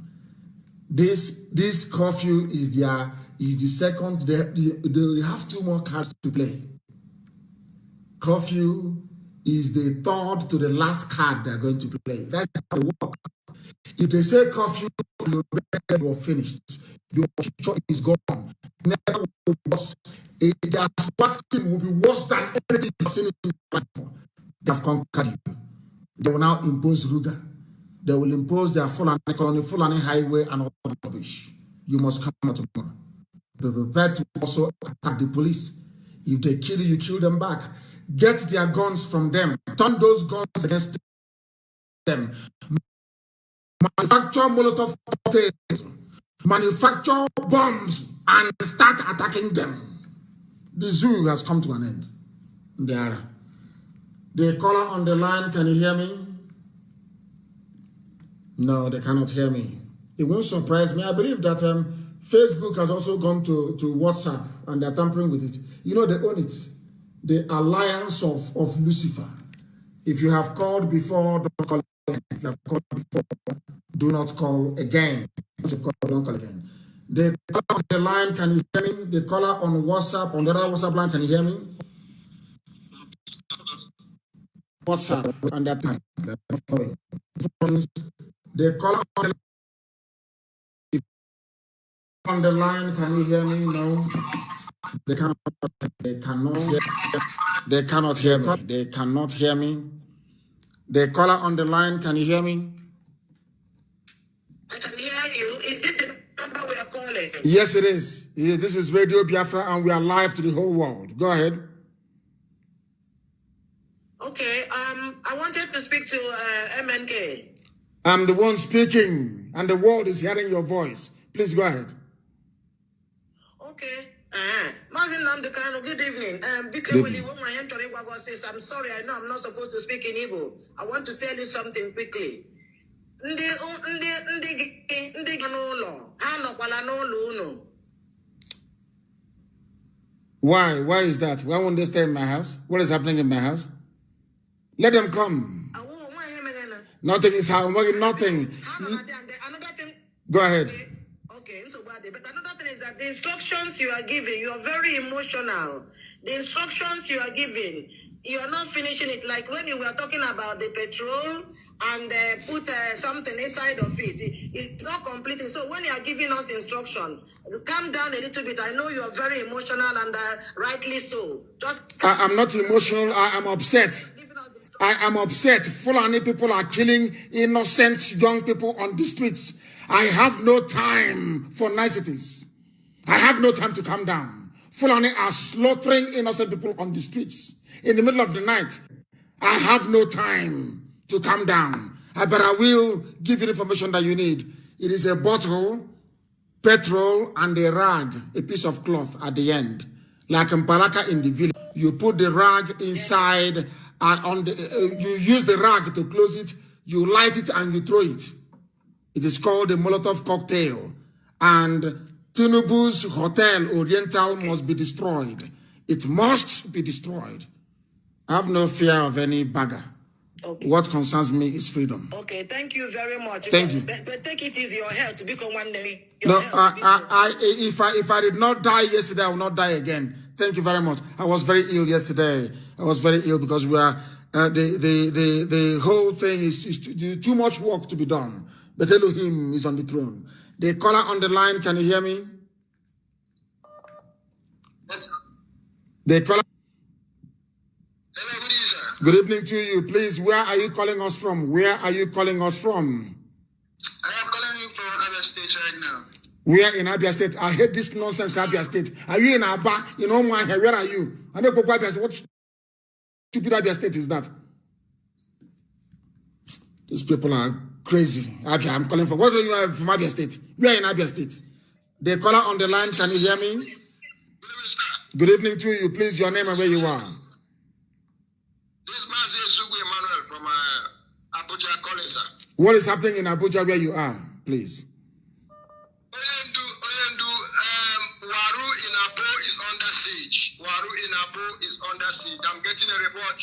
This curfew is the second. They have 2 more cards to play. Curfew is the 3rd to the last card they're going to play. That's how it works. If they say curfew, you're finished. Your future is gone. Never will be worse. Their SWAT team will be worse than anything you've seen in life before. They have conquered you. They will now impose Ruga. They will impose their Fulani highway and all the rubbish. You must come out tomorrow. Be prepared to also attack the police. If they kill you, you kill them back. Get their guns from them. Turn those guns against them. Manufacture Molotov cocktails. Manufacture bombs and start attacking them. The zoo has come to an end. There. The caller on the line, can you hear me? No, they cannot hear me. It won't surprise me. I believe that Facebook has also gone to WhatsApp and they're tampering with it. You know, they own it. The alliance of Lucifer. If you have called before, don't call again. If you have called before, do not call again. If you've called, don't call again. The caller on the line, can you hear me? The caller on WhatsApp, on the other WhatsApp line, can you hear me? WhatsApp on that time. The caller on the line, can you hear me? No. They cannot hear me. They cannot hear me. The caller on the line, can you hear me? I can hear you. Is this the number we are calling? Yes, it is. Yes, this is Radio Biafra, and we are live to the whole world. Go ahead. Okay. I wanted to speak to MNK. I'm the one speaking, and the world is hearing your voice. Please go ahead. Okay. Mazi Nnamdi Kanu, good evening. I'm sorry, I know I'm not supposed to speak in Igbo. I want to tell you something quickly. Why? Why is that? Why won't they stay in my house? What is happening in my house? Let them come. Nothing is happening. Nothing. Go ahead. Okay, so but another thing is that the instructions you are giving, you are very emotional. The instructions you are giving, you are not finishing it. Like when you were talking about the petrol and put something inside of it, it's not completing. So when you are giving us instruction, calm down a little bit. I know you are very emotional and rightly so. Just I'm not emotional. I am upset. I am upset. Fulani people are killing innocent young people on the streets. I have no time for niceties. I have no time to calm down. Fulani are slaughtering innocent people on the streets in the middle of the night. I have no time to calm down. But I will give you the information that you need. It is a bottle, petrol, and a rag, a piece of cloth at the end. Like in Palaka in the village. You put the rag inside, you use the rag to close it, you light it, and you throw it. It is called a Molotov cocktail. And Tinubu's Hotel Oriental must be destroyed. It must be destroyed. I have no fear of any bagger. Okay. What concerns me is freedom. Okay, thank you very much. Thank you. But take it easy, your health to become one day. No, if I did not die yesterday, I will not die again. Thank you very much. I was very ill yesterday. I was very ill because we are the whole thing is too much work to be done. But Elohim is on the throne. The caller on the line, can you hear me? Yes. The caller. Hello, good evening, sir. Good evening to you. Please, where are you calling us from? Where are you calling us from? I am calling you from Abia State right now. Where in Abia State? I hate this nonsense, Abia State. Are you in Aba? In Omwa? Where are you? I don't go to Abia State. What stupid Abia State is that? These people are crazy. Okay, I'm calling from. What are you from Abia State? We are in Abia State. The caller on the line, can you hear me? Good evening, sir. Good evening to you. Please, your name and where you are. This is Mazi from Abuja calling, sir. What is happening in Abuja where you are, please? Oyendu, Waru in Apo is under siege. Waru in Apo is under siege. I'm getting a report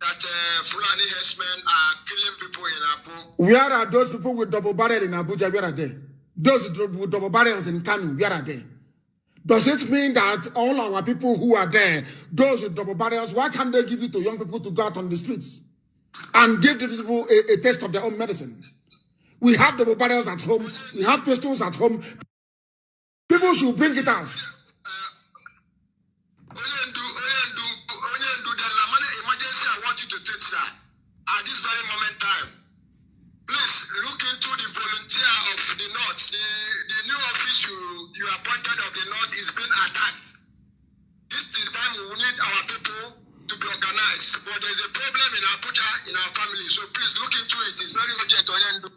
that Fulani herdsmen are killing people in Apo. Where are those people with double barrel in Abuja? Where are they? Those with double barrels in Kanu, where are they? Does it mean that all our people who are there, those with double barrels, why can't they give it to young people to go out on the streets and give these people a taste of their own medicine? We have double barrels at home. We have pistols at home. People should bring it out. Emergency I want you to take, sir, at this very moment time. Please look into the volunteer of the North. The new office you appointed of the North is being attacked. This is the time we need our people to be organized. But there's a problem in Abuja, in our family. So please look into it. It's very urgent.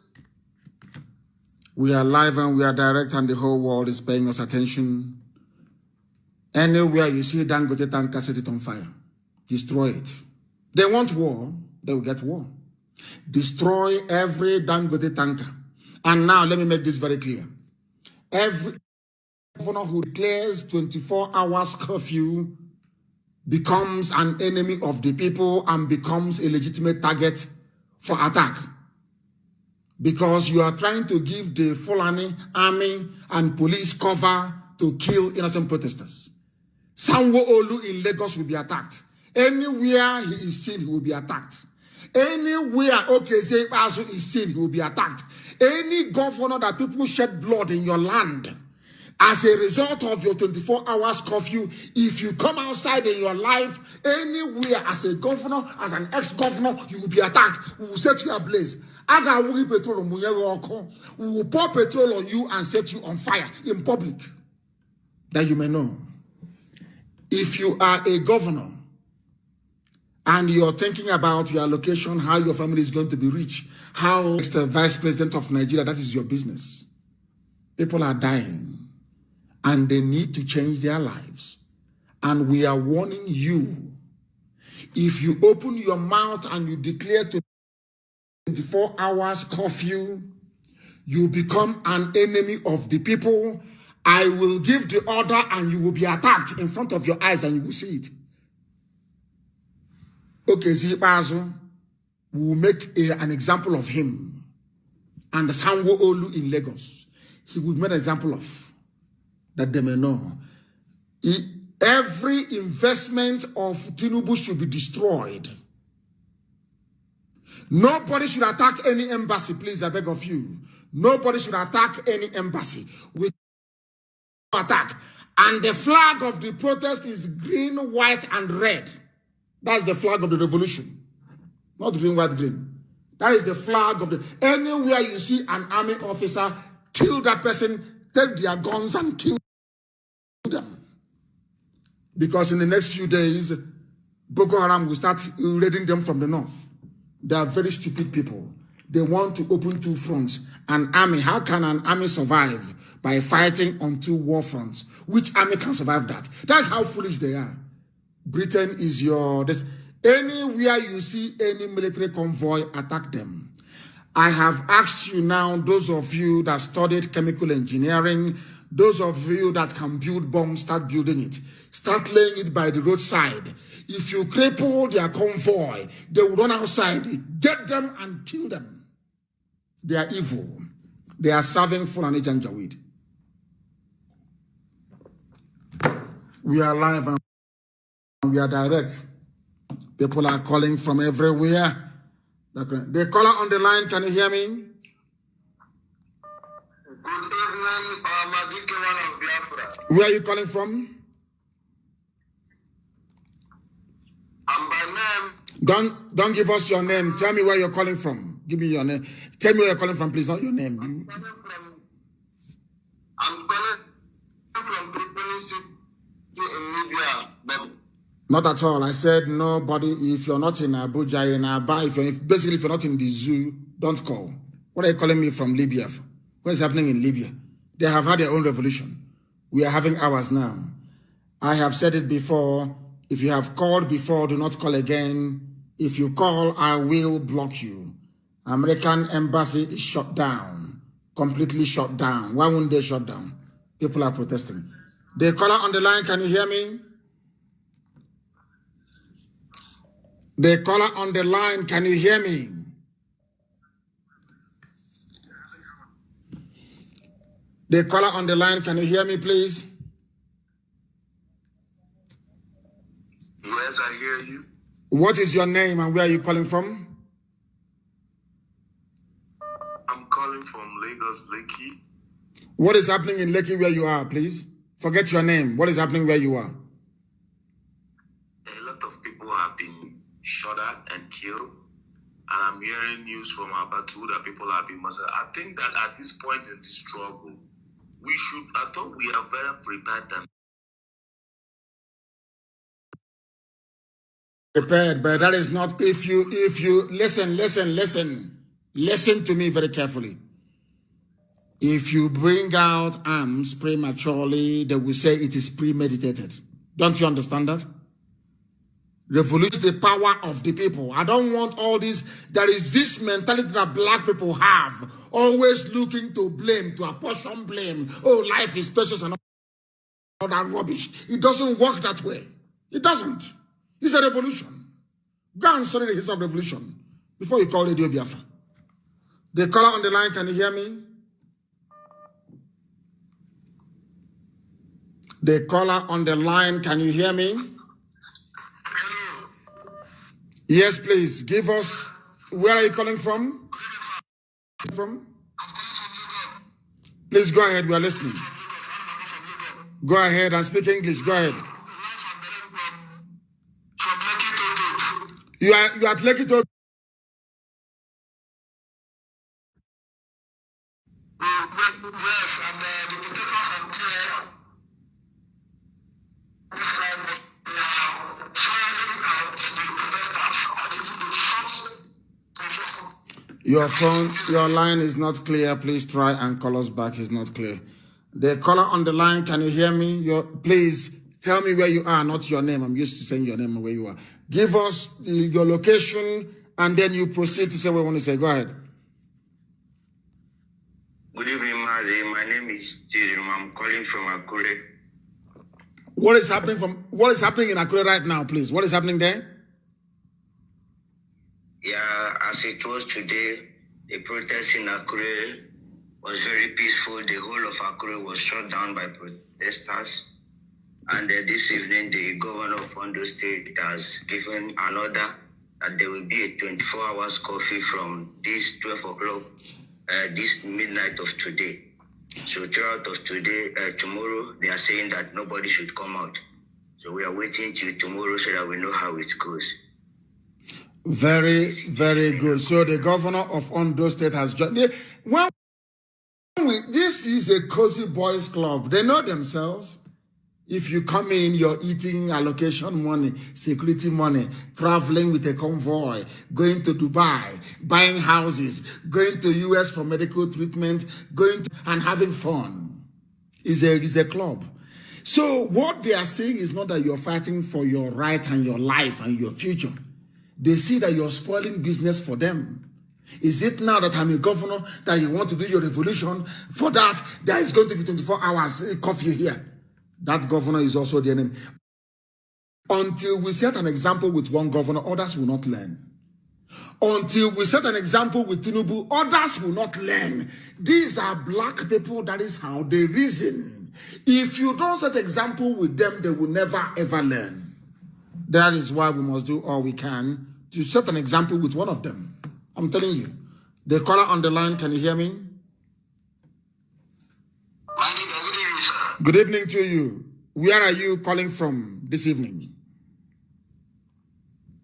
We are live and we are direct, and the whole world is paying us attention. Anywhere you see Dangote tanker, set it on fire. Destroy it. They want war, they will get war. Destroy every Dangote tanker. And now let me make this very clear. Every governor who declares 24 hours curfew becomes an enemy of the people and becomes a legitimate target for attack. Because you are trying to give the Fulani army and police cover to kill innocent protesters. Sanwo-Olu in Lagos will be attacked. Anywhere he is seen, he will be attacked. Anywhere Okeze Azu is seen, he will be attacked. Any governor that people shed blood in your land, As a result of your 24 hours curfew, if you come outside in your life, anywhere as a governor, as an ex-governor, you will be attacked. We will set you ablaze. We will pour petrol on you and set you on fire in public. That you may know. If you are a governor and you're thinking about your location, how your family is going to be rich, how the vice president of Nigeria, that is your business. People are dying. And they need to change their lives. And we are warning you, if you open your mouth and you declare to 24 hours curfew, you become an enemy of the people. I will give the order and you will be attacked in front of your eyes and you will see it. Okay, Zibazo, we will make an example of him. And Sanwo Olu in Lagos, he will make an example of. That they may know. Every investment of Tinubu should be destroyed. Nobody should attack any embassy, please, I beg of you. Nobody should attack any embassy. We attack. And the flag of the protest is green, white, and red. That's the flag of the revolution. Not green, white, green. That is the flag of the... Anywhere you see an army officer, kill that person, take their guns and kill them. Because in the next few days, Boko Haram will start raiding them from the north. They are very stupid people. They want to open two fronts. An army, how can an army survive? By fighting on two war fronts. Which army can survive that? That's how foolish they are. Britain is your... Anywhere you see any military convoy, attack them. I have asked you now, those of you that studied chemical engineering, those of you that can build bombs, start building it. Start laying it by the roadside. If you cripple their convoy, they will run outside. Get them and kill them. They are evil. They are serving Fulani Janjaweed. We are live and we are direct. People are calling from everywhere. The caller on the line, can you hear me? Good evening, Mazi of Biafra. Where are you calling from? I'm by name. Don't give us your name. Tell me where you're calling from. Give me your name. Tell me where you're calling from, please, not your name. I'm calling from Tripoli City in Libya. Not at all. I said nobody. If you're not in Abuja, in Aba, basically if you're not in the zoo, don't call. What are you calling me from Libya? What is happening in Libya? They have had their own revolution. We are having ours now. I have said it before. If you have called before, do not call again. If you call, I will block you. American embassy is shut down. Completely shut down. Why won't they shut down? People are protesting. The caller on the line, can you hear me? The caller on the line, can you hear me? The caller on the line, can you hear me, please? Yes, I hear you. What is your name and where are you calling from? I'm calling from Lagos, Lekki. What is happening in Lekki where you are, please? Forget your name. What is happening where you are? A lot of people have been shot at and killed. And I'm hearing news from Abatu that people have been massacred. I think that at this point in the struggle, I thought we are very prepared and prepared, but that is not. If you listen to me very carefully. If you bring out arms prematurely, they will say it is premeditated. Don't you understand that? Revolution is the power of the people. I don't want all this. There is this mentality that black people have, always looking to blame, to apportion blame. Oh, life is precious and all that rubbish. It doesn't work that way. It doesn't. It's a revolution. Go and study the history of revolution before you call Radio Biafra. The caller on the line, can you hear me? The caller on the line, can you hear me? Yes, please. Give us, where are you calling from? Please go ahead, we are listening. Go ahead and speak English. Go ahead. You are at Lekki Toll. Yes, and the protesters are clear. This side, they are firing out the protesters and they do the shots. Your line is not clear. Please try and call us back. It's not clear. The caller on the line, can you hear me? Please tell me where you are, not your name. I'm used to saying your name and where you are. Give us your location, and then you proceed to say what you want to say. Go ahead. Good evening, Mazi. My name is Jason. I'm calling from Akure. What is happening in Akure right now, please? What is happening there? Yeah, as it was today, the protest in Akure was very peaceful. The whole of Akure was shut down by protesters. And this evening, the governor of Ondo State has given an order that there will be a 24 hours coffee from this 12 o'clock, this midnight of today. So throughout of today, tomorrow, they are saying that nobody should come out. So we are waiting till tomorrow so that we know how it goes. Very, very good. So the governor of Ondo State has joined. This is a cozy boys club. They know themselves. If you come in, you're eating allocation money, security money, traveling with a convoy, going to Dubai, buying houses, going to US for medical treatment, and having fun. Is a club. So what they are saying is not that you're fighting for your right and your life and your future. They see that you're spoiling business for them. Is it now that I'm a governor that you want to do your revolution? For that, there is going to be 24 hours curfew here. That governor is also the enemy. Until we set an example with one governor, others will not learn. Until we set an example with Tinubu, others will not learn. These are black people. That is how they reason. If you don't set example with them, they will never ever learn. That is why we must do all we can to set an example with one of them. I'm telling you. The caller on the line, can you hear me? Good evening to you. Where are you calling from this evening?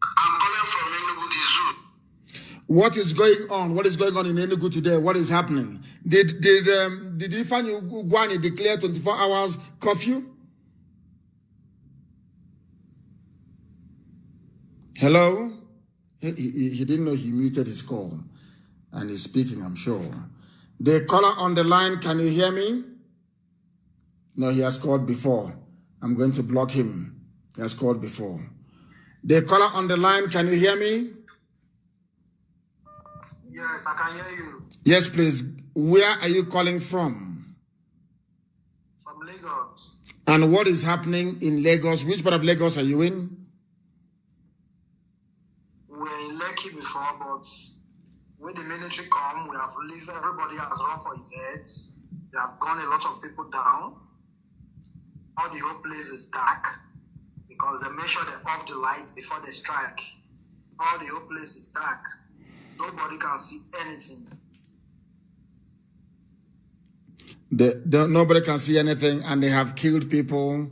I'm calling from Enugu, the zoo. What is going on? What is going on in Enugu today? What is happening? Did Ifeanyi Ugwuanyi declare 24 hours curfew? Hello? He didn't know he muted his call. And he's speaking, I'm sure. The caller on the line, can you hear me? No, he has called before. I'm going to block him. He has called before. The caller on the line, can you hear me? Yes, I can hear you. Yes, please. Where are you calling from? From Lagos. And what is happening in Lagos? Which part of Lagos are you in? We're in Lekki before, but when the military come, we have leave. Everybody has run for its heads. They have gone a lot of people down. All the whole place is dark because they make sure they off the lights before they strike. All the whole place is dark. Nobody can see anything. Nobody can see anything, and they have killed people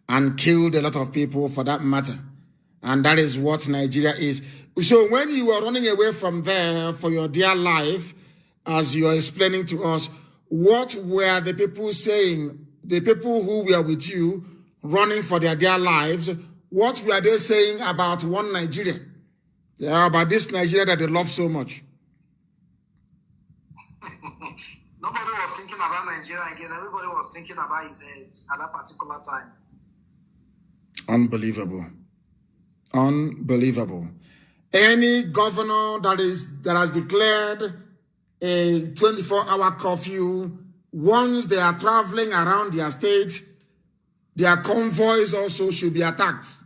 and killed a lot of people for that matter. And that is what Nigeria is. So when you were running away from there for your dear life, as you are explaining to us, what were the people saying? The people who were with you running for their dear lives, what were they saying about one Nigeria? Yeah, about this Nigeria that they love so much. Nobody was thinking about Nigeria again. Everybody was thinking about his head at that particular time. Unbelievable. Unbelievable. Any governor that has declared a 24-hour curfew, once they are traveling around their state, their convoys also should be attacked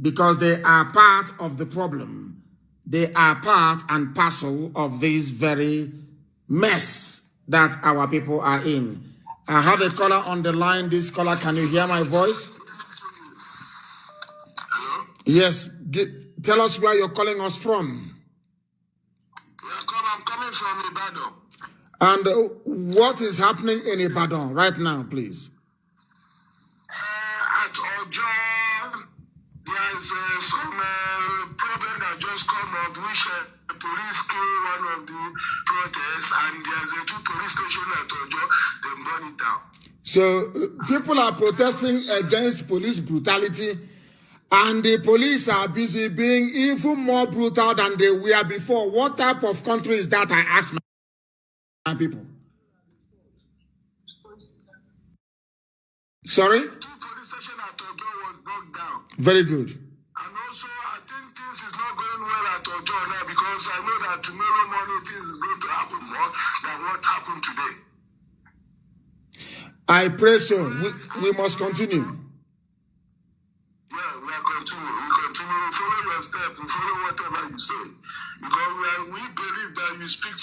because they are part of the problem. They are part and parcel of this very mess that our people are in. I have a caller on the line. This caller, can you hear my voice? Hello? Yes. Tell us where you're calling us from. I'm coming from Ibadan. And what is happening in Ibadan right now, please? Ojo, there's some problem that just come up, which the police killed one of the protests, and there's a 2 police stations at Ojo, they burn it down. So people are protesting against police brutality, and the police are busy being even more brutal than they were before. What type of country is that, I ask my people? Sorry? The 2 police stations at Ojo was knocked down. Very good. And also, I think things is not going well at Ojo now, because I know that tomorrow morning things is going to happen more than what happened today. I pray so. We must continue. Yeah, we are continuing. We continue. We follow your steps. We follow whatever you say. Because we believe that you speak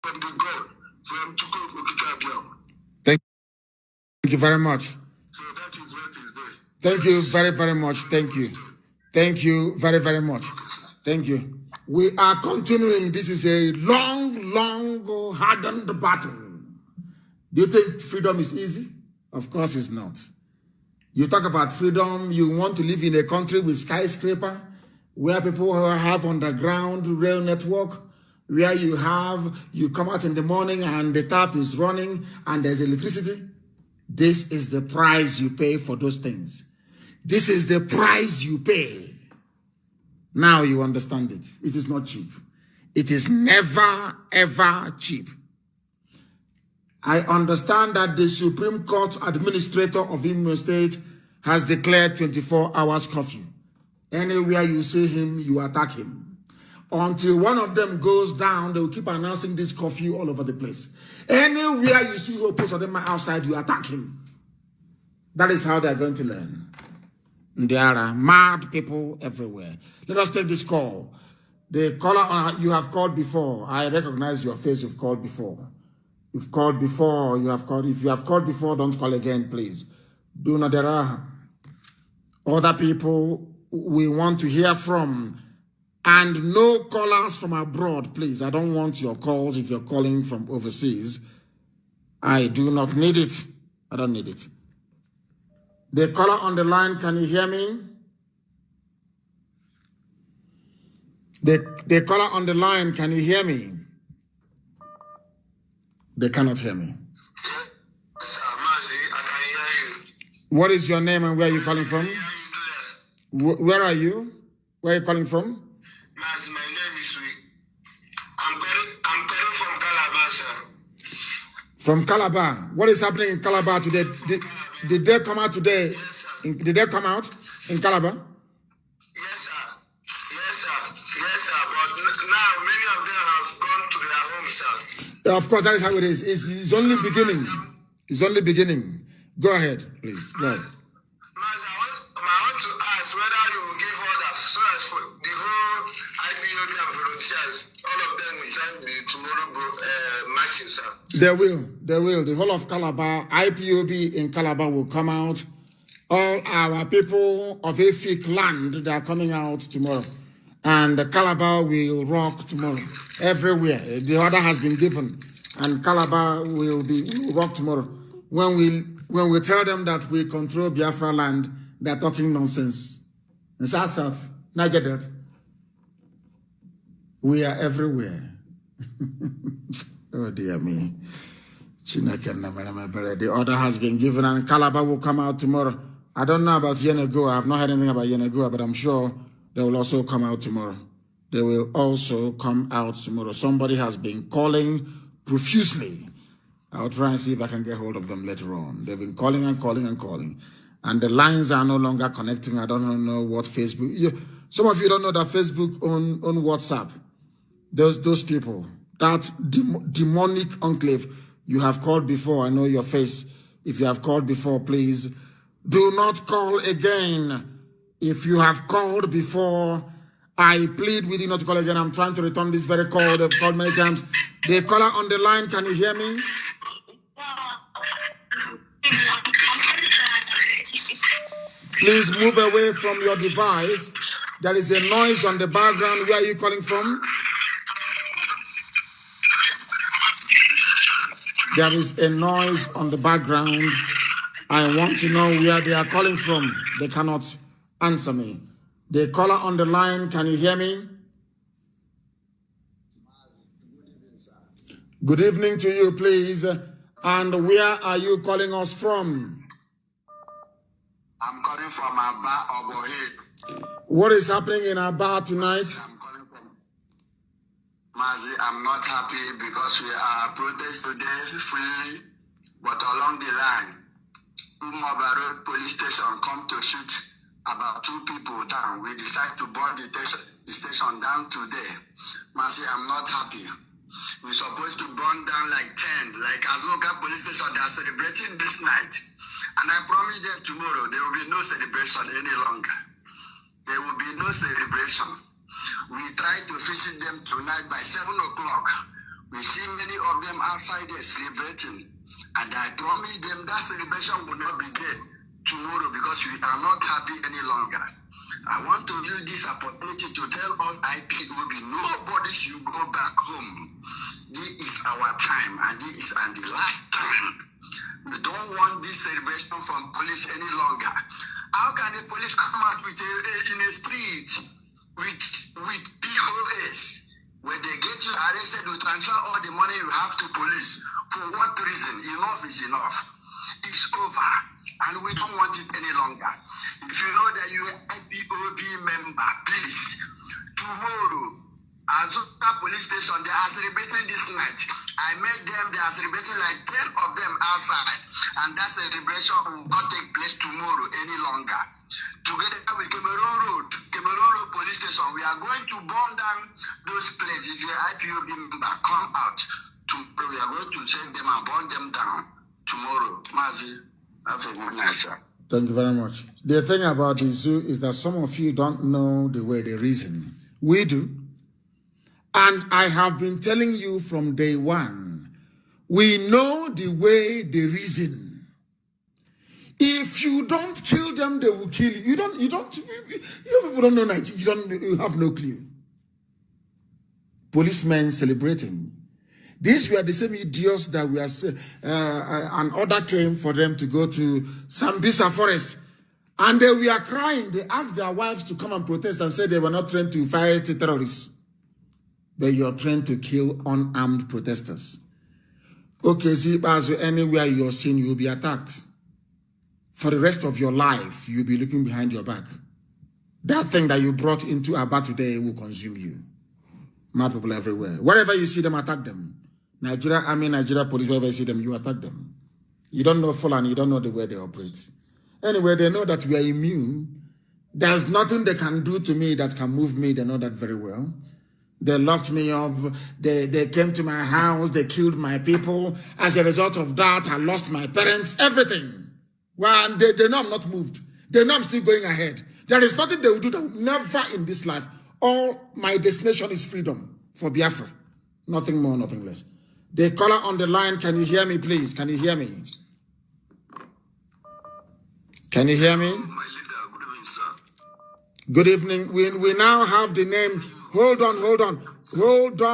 from the God, from Chukwu Okikabiam. Thank you very much. So that is what is there. Thank you very, very much. Thank you. Thank you very, very much. Thank you. We are continuing. This is a long, hardened battle. Do you think freedom is easy? Of course it's not. You talk about freedom, you want to live in a country with skyscraper, where people have underground rail network, where you come out in the morning and the tap is running and there's electricity. This is the price you pay for those things. This is the price you pay. Now you understand it. It is not cheap. It is never, ever cheap. I understand that the Supreme Court Administrator of Imo State has declared 24 hours curfew. Anywhere you see him, you attack him. Until one of them goes down, they will keep announcing this curfew all over the place. Anywhere you see who post them outside, you attack him. That is how they are going to learn. There are mad people everywhere. Let us take this call. The caller you have called before. I recognize your face. You've called before. You've called before. You have called. If you have called before, don't call again, please. Do not. There are other people we want to hear from, and no callers from abroad, please. I don't want your calls if you're calling from overseas. I do not need it. I don't need it. The caller on the line, can you hear me? The caller on the line, can you hear me? They cannot hear me. Yes, sir, Mazi, I can hear you. What is your name and where are you calling from? Where are you? Where are you calling from? Mazi, my name is Sweet. I'm calling from Calabar, sir. From Calabar. What is happening in Calabar today? Did they come out today? Yes, sir. Did they come out in Calabar? Yes, sir. Yes, sir. Yes, sir. But now many of them have gone to their homes, sir. Of course, that is how it is. It's only beginning. It's only beginning. Go ahead, please. Go ahead. Mazi, I want to ask whether you will give orders so as for the whole IPOB and volunteers, all of them will join the tomorrow marching, sir. They will. They will. The whole of Calabar, IPOB in Calabar will come out. All our people of Efik land, they are coming out tomorrow. And Calabar will rock tomorrow. Everywhere. The order has been given. And Calabar will rock tomorrow. When we tell them that we control Biafra land, they're talking nonsense. In South, Niger Delta. We are everywhere. Oh dear me. The order has been given and Calabar will come out tomorrow. I don't know about Yenagoa. I have not heard anything about Yenagoa, but I'm sure they will also come out tomorrow. They will also come out tomorrow. Somebody has been calling profusely. I'll try and see if I can get hold of them later on. They've been calling and calling and calling. And the lines are no longer connecting. I don't know what Facebook... Some of you don't know that Facebook on WhatsApp. Those people, that demonic enclave, you have called before. I know your face. If you have called before, please do not call again. If you have called before, I plead with you not to call again. I'm trying to return this very call. They've called many times. The caller on the line, can you hear me? Please move away from your device. There is a noise on the background. Where are you calling from? There is a noise on the background. I want to know where they are calling from. They cannot answer me. The caller on the line, can you hear me? Good evening to you, please. And where are you calling us from? I'm calling from Aba, Obohe. What is happening in Aba tonight? I'm calling from Mazi. I'm not happy because we are protesting today freely, but along the line, Umaba Road Police Station come to shoot about 2 people down. We decide to burn the station down today. Mazi, I'm not happy. We're supposed to burn down like 10, like Azoka Police Station. They are celebrating this night. And I promise them tomorrow there will be no celebration any longer. There will be no celebration. We try to visit them tonight by 7 o'clock. We see many of them outside there celebrating. And I promise them that celebration will not be there tomorrow because we are not happy any longer. I want to use this opportunity to tell all IPOB, nobody should go back home. This is our time and this is the last time. We don't want this celebration from police any longer. How can the police come out with in a street with POS? When they get you arrested, you transfer all the money you have to police. For what reason? Enough is enough. It's over. And we don't want it any longer. If you know that you're an IPOB member, please, tomorrow, Azuka Police Station, they are celebrating this night. I met them, they are celebrating like 10 of them outside. And that celebration will not take place tomorrow any longer. Together with Cameroon Road Police Station, we are going to burn down those places. If you're IPOB member, come out. Tomorrow we are going to check them and burn them down. Tomorrow, Mazi, have a good night, sir. Thank you very much. The thing about the zoo is that some of you don't know the way they reason. We do. And I have been telling you from day one, we know the way they reason. If you don't kill them, they will kill you. You people don't know Nigeria. You have no clue. Policemen celebrating. These were the same idiots that we are, an order came for them to go to Sambisa forest. And they were crying. They asked their wives to come and protest and said they were not trained to fight terrorists. But you're trained to kill unarmed protesters. Okay, see, anywhere you're seen, you'll be attacked. For the rest of your life, you'll be looking behind your back. That thing that you brought into Aba today will consume you. Mad people everywhere. Wherever you see them, attack them. Nigeria Army, Nigeria Police, wherever you see them, you attack them. You don't know Fulani, you don't know the way they operate. Anyway, they know that we are immune. There's nothing they can do to me that can move me. They know that very well. They locked me up. They came to my house. They killed my people. As a result of that, I lost my parents, everything. Well, and they know I'm not moved. They know I'm still going ahead. There is nothing they will do that will never in this life. All my destination is freedom for Biafra. Nothing more, nothing less. The caller on the line, can you hear me, please? Can you hear me? Can you hear me? My leader, good evening, sir. Good evening. We now have the name. Hold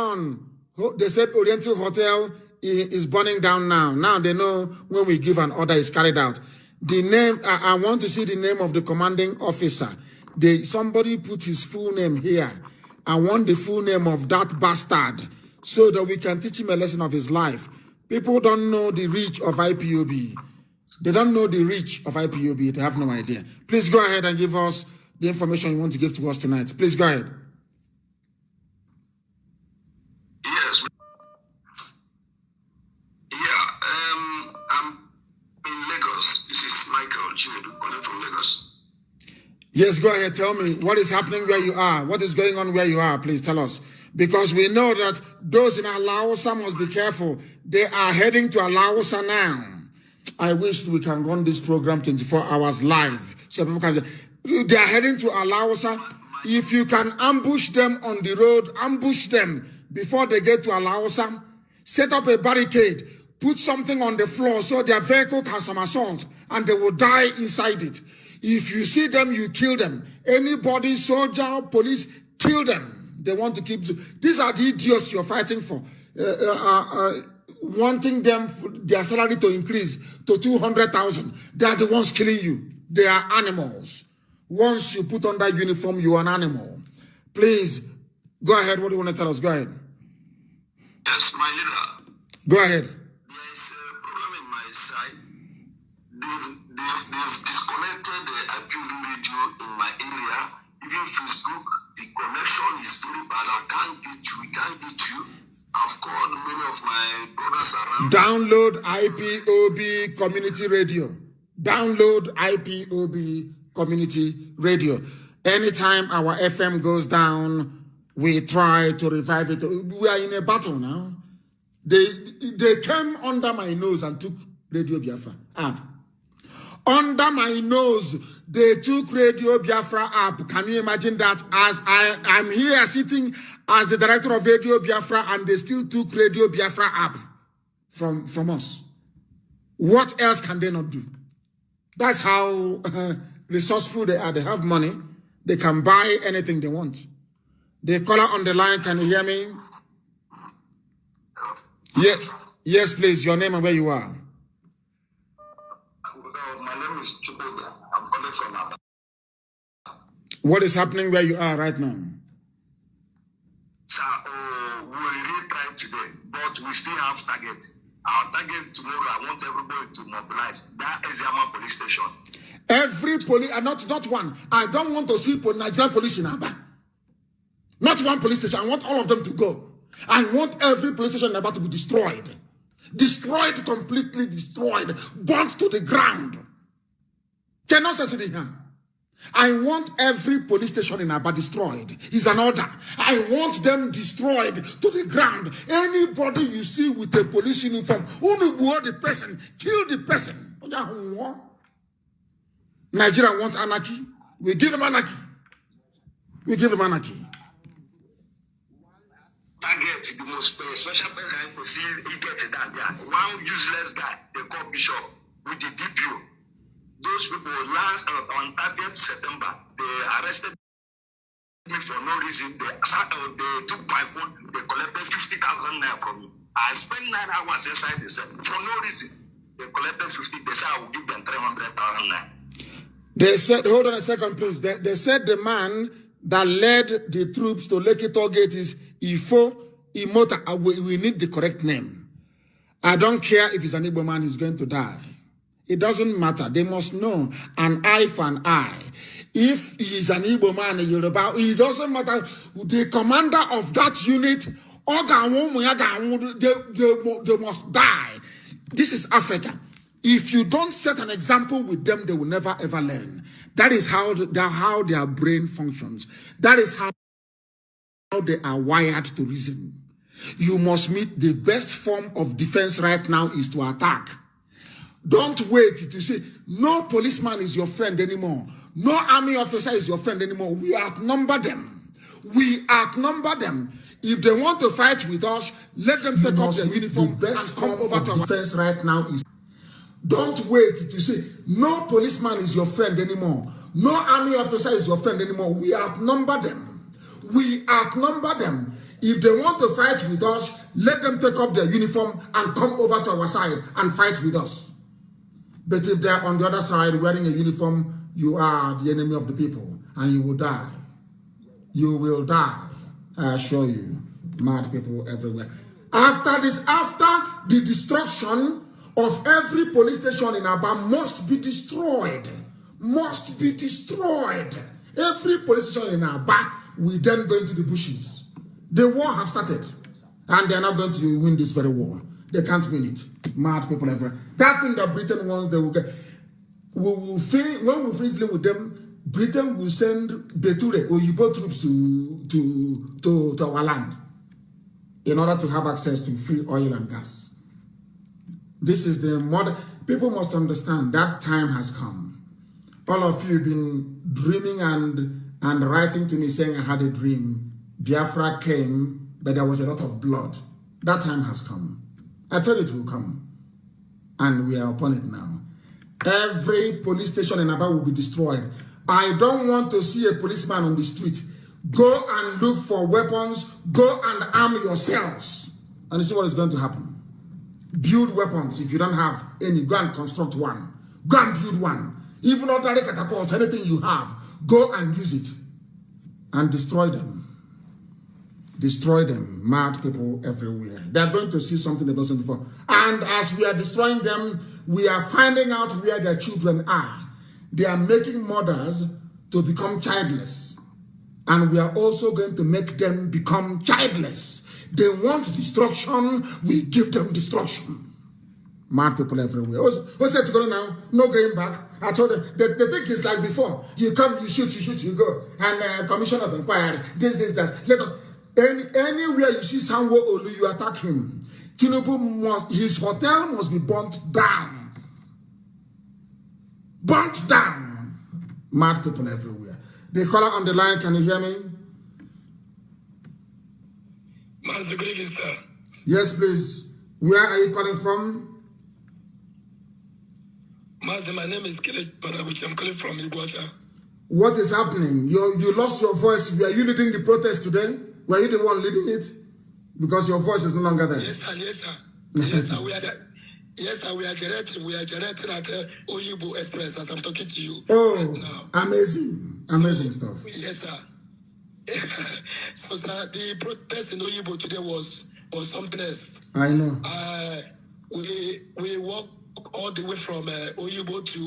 on. They said Oriental Hotel is burning down now. Now they know when we give an order is carried out. The name, I want to see the name of the commanding officer. Somebody put his full name here. I want the full name of that bastard so that we can teach him a lesson of his life. People don't know the reach of IPOB. They don't know the reach of IPOB. They have no idea. Please go ahead and give us the information you want to give to us tonight. Please go ahead. Yes. Yeah, I'm in Lagos. This is Michael Chinedu calling from Lagos. Yes, go ahead. Tell me what is happening where you are. What is going on where you are? Please tell us. Because we know that those in Alaosa must be careful. They are heading to Alaosa now. I wish we can run this program 24 hours live. So people can say, they are heading to Alaosa. If you can ambush them on the road, ambush them before they get to Alaosa. Set up a barricade. Put something on the floor so their vehicle can somersault and they will die inside it. If you see them, you kill them. Anybody, soldier, police, kill them. They want to keep... These are the idiots you're fighting for. wanting them, their salary to increase to 200,000. They are the ones killing you. They are animals. Once you put on that uniform, you are an animal. Please, go ahead. What do you want to tell us? Go ahead. Yes, my leader. Go ahead. There is a problem in my side. They've disconnected the IPOB radio in my area. Even Facebook, the connection is very bad. I can't get you. We can't get you. I've called many of my brothers around. Download IPOB community radio. Download IPOB community radio. Anytime our FM goes down, we try to revive it. We are in a battle now. They came under my nose and took Radio Biafra app. Under my nose, they took Radio Biafra app. Can you imagine that? As I'm here sitting as the director of Radio Biafra, and they still took Radio Biafra app from us. What else can they not do? That's how resourceful they are. They have money. They can buy anything they want. The caller on the line, can you hear me? Yes. Yes, please. Your name and where you are. My name is Chukwuka. I'm calling from Aba. What is happening where you are right now? Sir, we really tried today, but we still have target. Our target tomorrow, I want everybody to mobilize. That is Yama police station. Every police, not one. I don't want to see Nigerian police in Aba. Not one police station. I want all of them to go. I want every police station in Aba to be destroyed. Destroyed, completely destroyed. Burnt to the ground. Cannot say it here. I want every police station in Aba destroyed. It's an order. I want them destroyed to the ground. Anybody you see with a police uniform, only the person, kill the person. Nigeria wants anarchy. We give them anarchy. We give them anarchy. Target the most special person I could see. He gets it down there. One useless guy, they call Bishop with the DPO. Those people last on 30th September, they arrested me for no reason. They took my phone. They collected 50,000 naira from me. I spent 9 hours inside the cell for no reason. They collected 50. They said I will give them 300,000 naira. They said, hold on a second, please. They said the man that led the troops to Lekki Toll Gate is Ifo Imota. We need the correct name. I don't care if it's an Igbo man, he's going to die. It doesn't matter. They must know an eye for an eye. If he's an Igbo man, it doesn't matter. The commander of that unit, they must die. This is Africa. If you don't set an example with them, they will never ever learn. That is how their brain functions. That is how they are wired to reason. You must meet the best form of defense right now is to attack. Don't wait to say, no policeman is your friend anymore. No army officer is your friend anymore. We outnumber them. We outnumber them. If they want to fight with us, let them take off their uniform and come over to our defense right now is. Don't wait to say, no policeman is your friend anymore. No army officer is your friend anymore. We outnumber them. We outnumber them. If they want to fight with us, let them take off their uniform and come over to our side and fight with us. But if they're on the other side wearing a uniform, you are the enemy of the people and you will die. You will die. I assure you. Mad people everywhere. After the destruction of every police station in Aba must be destroyed. Must be destroyed. Every police station in Aba will then go into the bushes. The war has started. And they're not going to win this very war. They can't win it. Mad people everywhere. That thing that Britain wants, they will get. When we finish dealing with them, Britain will send Beture or Yugo troops to our land in order to have access to free oil and gas. This is the modern. People must understand that time has come. All of you have been dreaming and writing to me saying I had a dream. Biafra came, but there was a lot of blood. That time has come. I told it will come. And we are upon it now. Every police station in Aba will be destroyed. I don't want to see a policeman on the street. Go and look for weapons. Go and arm yourselves. And you see what is going to happen. Build weapons. If you don't have any, go and construct one. Go and build one. Even ordinary catapults, anything you have, go and use it. And destroy them. Destroy them. Mad people everywhere. They are going to see something they've not seen before. And as we are destroying them, we are finding out where their children are. They are making mothers to become childless. And we are also going to make them become childless. They want destruction, we give them destruction. Mad people everywhere. What's that to go now? No going back. I told them, the thing is like before. You come, you shoot, you go. And commission of inquiry, this, that. Let us, anywhere you see Sanwo Olu, you attack him. Tinubu his hotel must be burnt down. Burnt down. Mad people everywhere. The caller on the line, can you hear me? Mazi, good evening, sir. Yes, please. Where are you calling from? Mazi, my name is Kele Panabuchi. I'm calling from Iguacha. What is happening? You lost your voice. Were you leading the protest today? Were you the one leading it? Because your voice is no longer there. Yes, sir. Yes, sir. Yes, sir. We are generating at Oyibo Express as I'm talking to you. Oh, right now. Amazing. Amazing stuff. Yes, sir. So, sir, the protest in Oyibo today was something else. I know. We walked all the way from Oyibo to...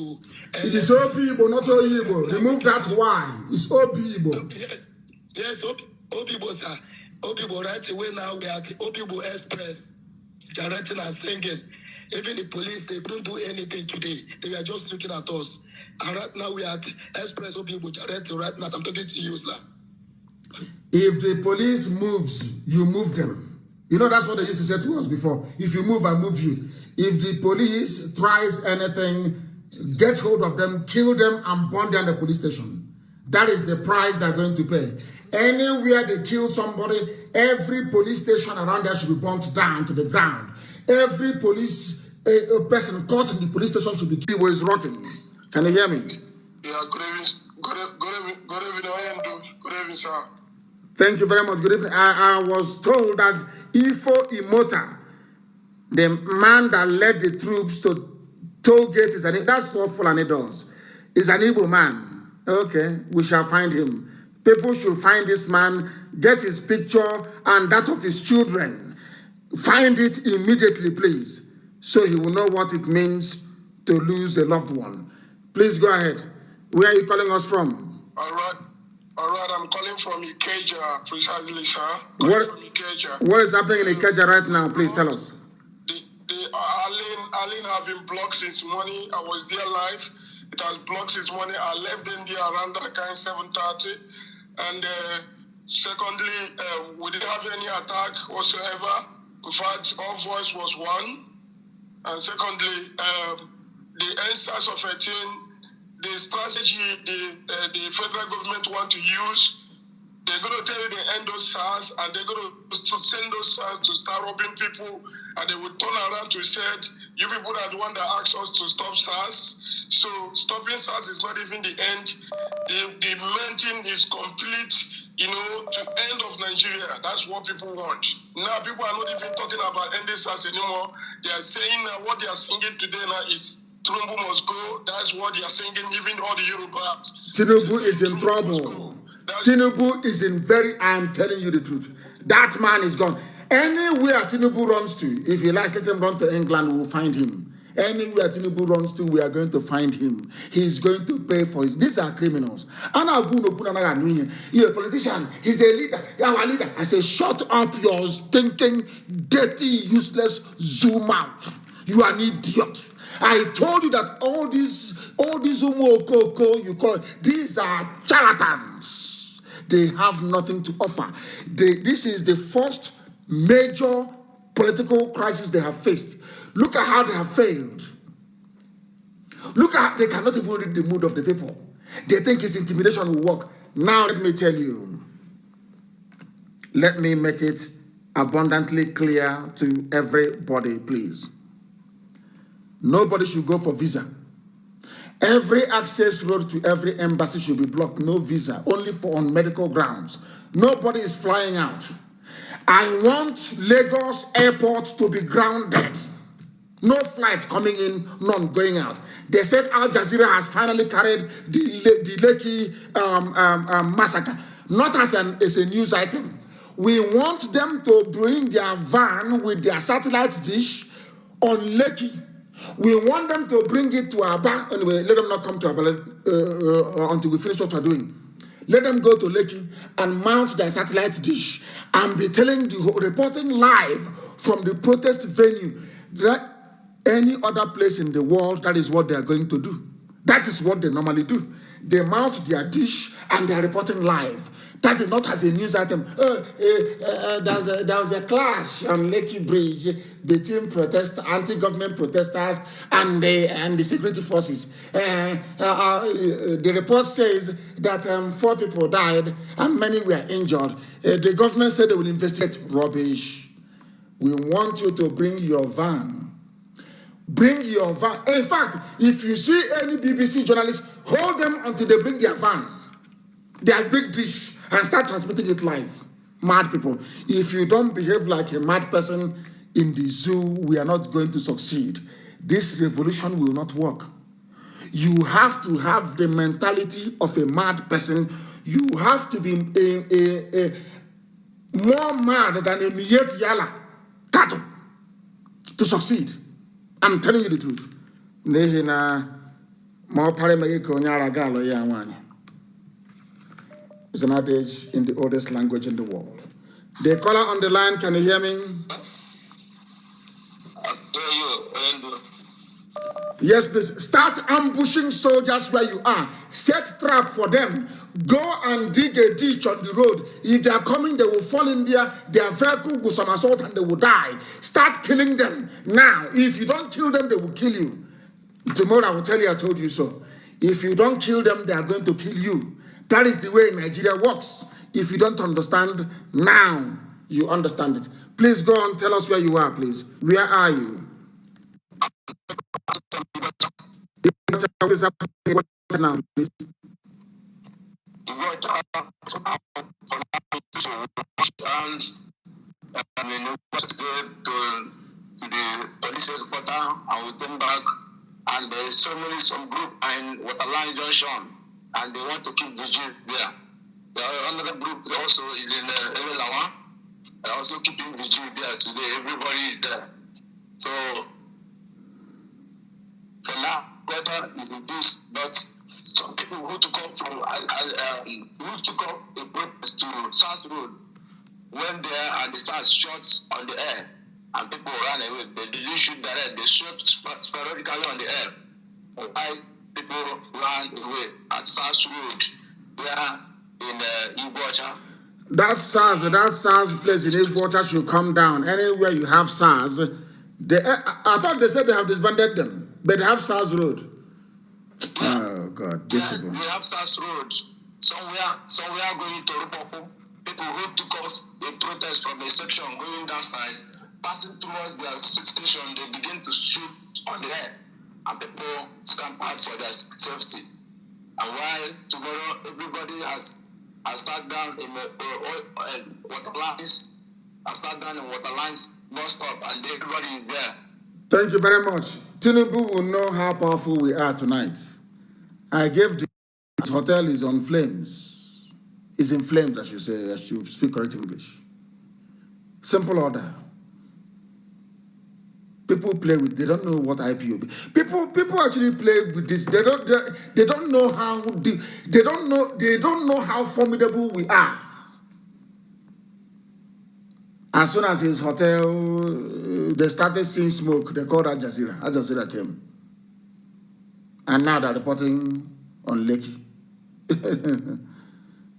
it is Obibo, not Oyibo. Remove that Y. It's Obibo. Yes, Obibo, sir. Obibo, right away now we are at Obibo Express, directing and singing. Even the police, they couldn't do anything today. They were just looking at us. And right now we are at Express Obibo, directing right now. I'm talking to you, sir. If the police moves, you move them. You know, that's what they used to say to us before. If you move, I move you. If the police tries anything, get hold of them, kill them, and burn down the police station. That is the price they're going to pay. Anywhere they kill somebody, every police station around there should be burnt down to the ground. Every police person caught in the police station should be killed. He was rotting. Can you hear me? Yeah, good evening. Good evening, sir. Thank you very much. Good evening. I was told that Ifo Imota, the man that led the troops to toll gate, that's what Fulani does. Is an Igbo man. Okay, we shall find him. People should find this man, get his picture and that of his children. Find it immediately, please, so he will know what it means to lose a loved one. Please go ahead. Where are you calling us from? All right, I'm calling from Ikeja, precisely, sir. What is happening in Ikeja right now? Please tell us. The Allen have been blocked since morning. I was there live. It has blocked since morning. I left them there around that kind 7:30. And secondly, we didn't have any attack whatsoever. In fact, our voice was one. And secondly, the answers of 18, the strategy the federal government want to use, they're going to tell you they end those SARS, and they're going to send those SARS to start robbing people, and they will turn around to say, you people are the one that asked us to stop SARS. So stopping SARS is not even the end. The main thing is complete, to end of Nigeria. That's what people want. Now people are not even talking about ending SARS anymore. They are saying what they are singing today now is Tinubu must go. That's what they are singing, even all the Yorubas. Tinubu is in trouble. Tinubu is in I'm telling you the truth. That man is gone. Anywhere Tinubu runs to, if he likes, let him run to England, we will find him. Anywhere Tinubu runs to, we are going to find him. He's going to pay for it. These are criminals. You're a politician. He's a leader. Our leader. I say, shut up your stinking, dirty, useless zoom out. You are an idiot. I told you that all these umokoko you call it, these are charlatans. They have nothing to offer. This is the first major political crisis they have faced. Look at how they have failed. Look at how they cannot even read the mood of the people. They think it's intimidation will work. Now let me tell you. Let me make it abundantly clear to everybody, please. Nobody should go for visa. Every access road to every embassy should be blocked. No visa, only on medical grounds. Nobody is flying out. I want Lagos Airport to be grounded No flight coming in, none going out. They said Al Jazeera has finally carried the Lekki massacre, not as a news item. We want them to bring their van with their satellite dish on Lekki. We want them to bring it to Aba. Anyway, let them not come to Aba until we finish what we're doing. Let them go to Lekki and mount their satellite dish and be reporting live from the protest venue. Any other place in the world, that is what they are going to do. That is what they normally do. They mount their dish and they are reporting live. That is not as a news item. There was a clash on Lekki Bridge between anti-government protesters and the security forces. The report says that 4 people died and many were injured. The government said they will investigate. Rubbish. We want you to bring your van. Bring your van. In fact, if you see any BBC journalists, hold them until they bring their van, their big dish, and start transmitting it live. Mad people. If you don't behave like a mad person in the zoo, we are not going to succeed. This revolution will not work. You have to have the mentality of a mad person. You have to be more mad than a Miyet Yala cattle to succeed. I'm telling you the truth. It's an adage in the oldest language in the world. The caller on the line, can you hear me? Yes, please. Start ambushing soldiers where you are. Set trap for them. Go and dig a ditch on the road. If they are coming, they will fall in there. Their vehicle will somersault and they will die. Start killing them now. If you don't kill them, they will kill you. Tomorrow I will tell you I told you so. If you don't kill them, they are going to kill you. That is the way Nigeria works. If you don't understand, now you understand it. Please go on, tell us where you are, please. Where are you? Now, please. And we went to the police headquarters and we came back, and there is some group in Waterline Junction, and they want to keep the Jeep there. Another group also is in Ewelawa. They're also keeping the Jeep there today. Everybody is there. So for now, weather is in peace, but some people who took up from who took up a protest to South Road went there and they started shots on the air, and people ran away. They didn't shoot direct; they shot sporadically on the air. Why people ran away at South Road, where in Igbocha. That SARS place in Igbocha should come down. Anywhere you have SARS, I thought they said they have disbanded them, but they have SARS Road. Oh God, this people. We have SARS Road. Somewhere going to Rupopo. People who took off a protest from a section going that side, passing towards their station, they begin to shoot on the air, and people scampered for their safety. And while tomorrow everybody has started down in water lines, bus stop, and everybody is there. Thank you very much. Tinubu will know how powerful we are tonight. I gave the hotel is on flames. Is in flames, I should say. I should speak correct English. Simple order. People play with. They don't know what IPOB. People actually play with this. They don't know how. They don't know how formidable we are. As soon as his hotel, they started seeing smoke. They called Al Jazeera. Al Jazeera came, and now they're reporting on Lekki.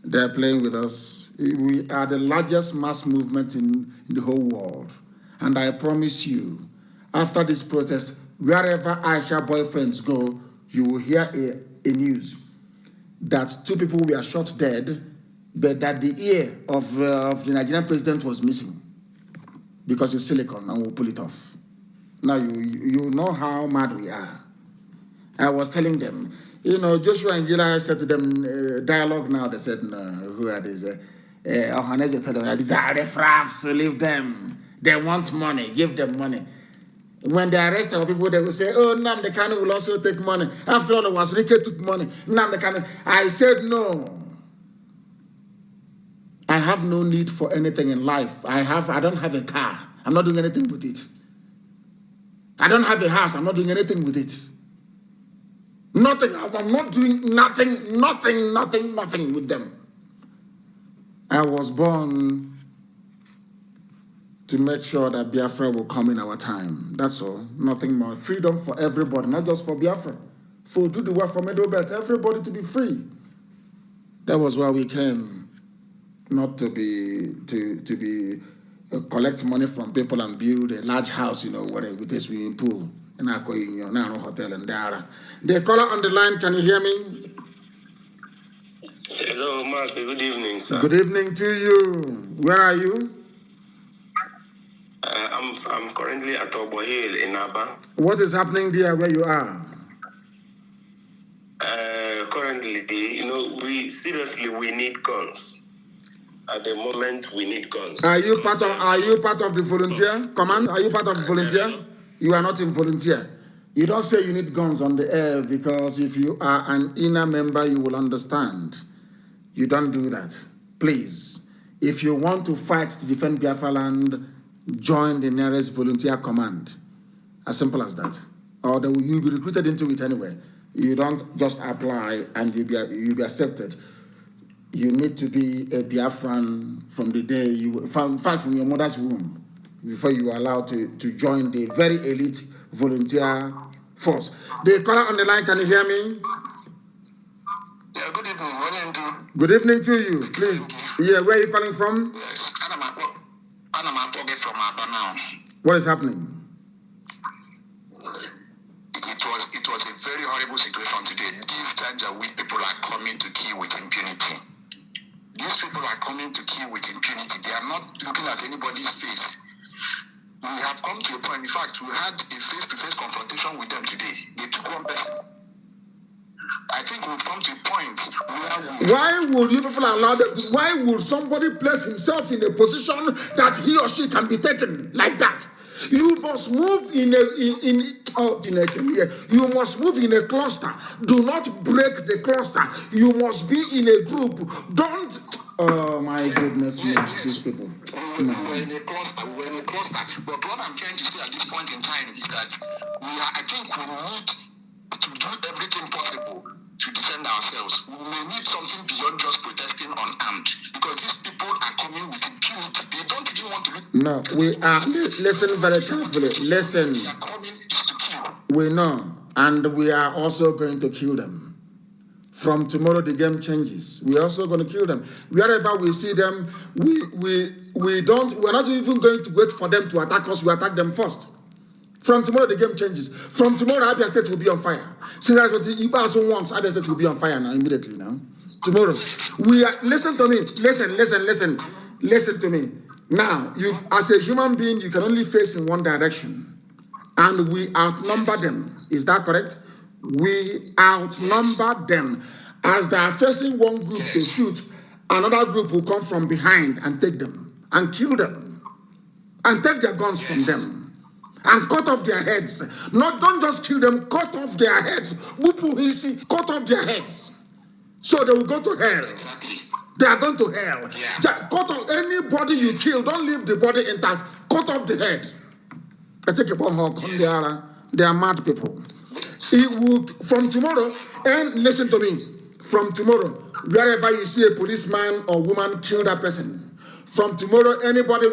They're playing with us. We are the largest mass movement in the whole world. And I promise you, after this protest, wherever Aisha boyfriends go, you will hear a news that 2 people were shot dead, but that the ear of the Nigerian president was missing because it's silicone and we'll pull it off. Now you know how mad we are. I was telling them, you know, Joshua and Gila said to them, dialogue now, they said, no, who are these? These are the fraps, leave them. They want money, give them money. When they arrest our people, they will say, oh, Nnamdi Kanu will also take money. After all, it was Rike took money. Nnamdi Kanu. I said no. I have no need for anything in life. I don't have a car. I'm not doing anything with it. I don't have a house. I'm not doing anything with it. Nothing. I'm not doing nothing with them. I was born to make sure that Biafra will come in our time. That's all. Nothing more. Freedom for everybody, not just for Biafra. For do the work for Medobet, everybody to be free. That was why we came. Not to be collect money from people and build a large house, with a swimming pool in our hotel in Dara. The caller on the line, can you hear me? Hello, Mazi. Good evening, sir. Good evening to you. Where are you? I'm currently at Obo Hill in Aba. What is happening there where you are? Currently, we need guns. At the moment, we need guns. Are you part of the volunteer command? Are you part of the volunteer? You are not in volunteer. You don't say you need guns on the air because if you are an inner member, you will understand. You don't do that. Please, if you want to fight to defend Biafra land, join the nearest volunteer command. As simple as that. Or you'll be recruited into it anyway. You don't just apply and you'll be accepted. You need to be a Biafran from the day in fact, from your mother's womb, before you are allowed to join the very elite volunteer force. The caller on the line, can you hear me? Yeah, good evening. What are you doing? Good evening to you, please. Yeah, where are you calling from? Yes, I'm from Aba now. What is happening? It was a very horrible situation today. These Janjaweed people are coming to kill with impunity. These people are coming to kill with impunity. They are not looking at anybody's face. We have come to a point. In fact, we had a face-to-face confrontation with them today. They took one person. I think we've come to a point where why would you people allow them? Why would somebody place himself in a position that he or she can be taken like that? You must move you must move in a cluster. Do not break the cluster. You must be in a group. Don't. Oh my goodness, these people. We were in a cluster. But what I'm trying to say at this point in time is that I think we need to do everything possible to defend ourselves. We may need something beyond just protesting unarmed, because these people are coming with impunity. They don't even want to look. No, we are. Listen very carefully. Listen. We know, and we are also going to kill them. From tomorrow, the game changes. We're also going to kill them. Wherever we see them, we're not even going to wait for them to attack us. We attack them first. From tomorrow, the game changes. From tomorrow, Abia State will be on fire. See, that's what Iba also wants. Abia State will be on fire now, immediately now. Tomorrow. Listen to me. Listen to me. Now, you, as a human being, you can only face in one direction. And we outnumber them. Is that correct? We outnumber them. As they are facing one group to shoot, another group will come from behind and take them and kill them and take their guns from them and cut off their heads. Don't just kill them, cut off their heads. Cut off their heads. So they will go to hell. They are going to hell. Cut off anybody you kill. Don't leave the body intact. Cut off the head. I take a bomb hawk. They are mad people. It will, from tomorrow, and listen to me, from tomorrow, wherever you see a policeman or woman, kill that person. From tomorrow, anybody,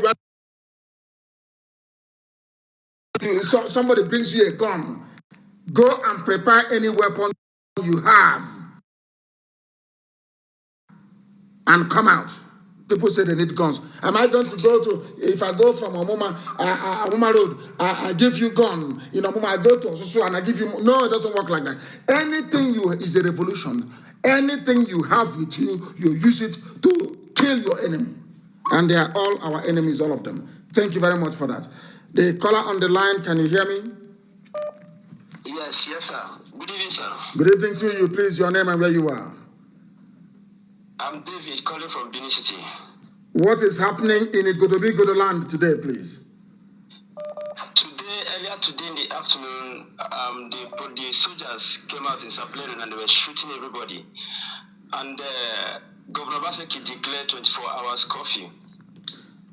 somebody brings you a gun, go and prepare any weapon you have and come out. People say they need guns. Am I going to go to, if I go from Amuma Road, I give you gun. In Amuma, I go to Osusu and I give you, no, it doesn't work like that. Anything is a revolution. Anything you have with you, you use it to kill your enemy. And they are all our enemies, all of them. Thank you very much for that. The caller on the line, can you hear me? Yes, sir. Good evening, sir. Good evening to you. Please, your name and where you are. I'm David, calling from Benin City. What is happening in Igodobi Godoland today, please? Today, earlier today in the afternoon, the soldiers came out in Saplerin and they were shooting everybody. And Governor Baseki declared 24 hours curfew.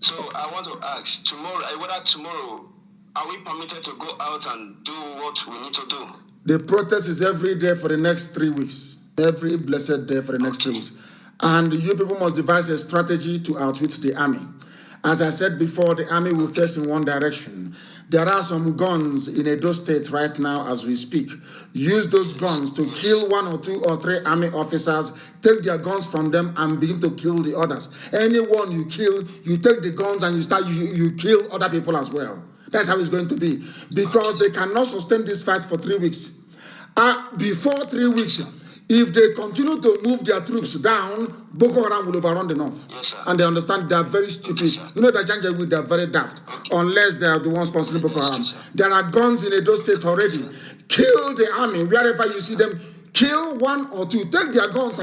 So I want to ask, tomorrow, are we permitted to go out and do what we need to do? The protest is every day for the next 3 weeks. Every blessed day for the next 3 weeks. And you people must devise a strategy to outwit the army. As I said before, the army will face in one direction. There are some guns in Edo State right now as we speak. Use those guns to kill 1 or 2 or 3 army officers, take their guns from them and begin to kill the others. Anyone you kill, you take the guns and you kill other people as well. That's how it's going to be. Because they cannot sustain this fight for 3 weeks. Before 3 weeks, if they continue to move their troops down, Boko Haram will overrun the north. Yes, sir. And they understand they are very stupid. Okay, you know that Janjaweed, they are very daft. Okay. Unless they are the ones sponsoring Boko Haram. There are guns in Edo State already. Kill the army wherever you see them. Kill 1 or 2. Take their guns.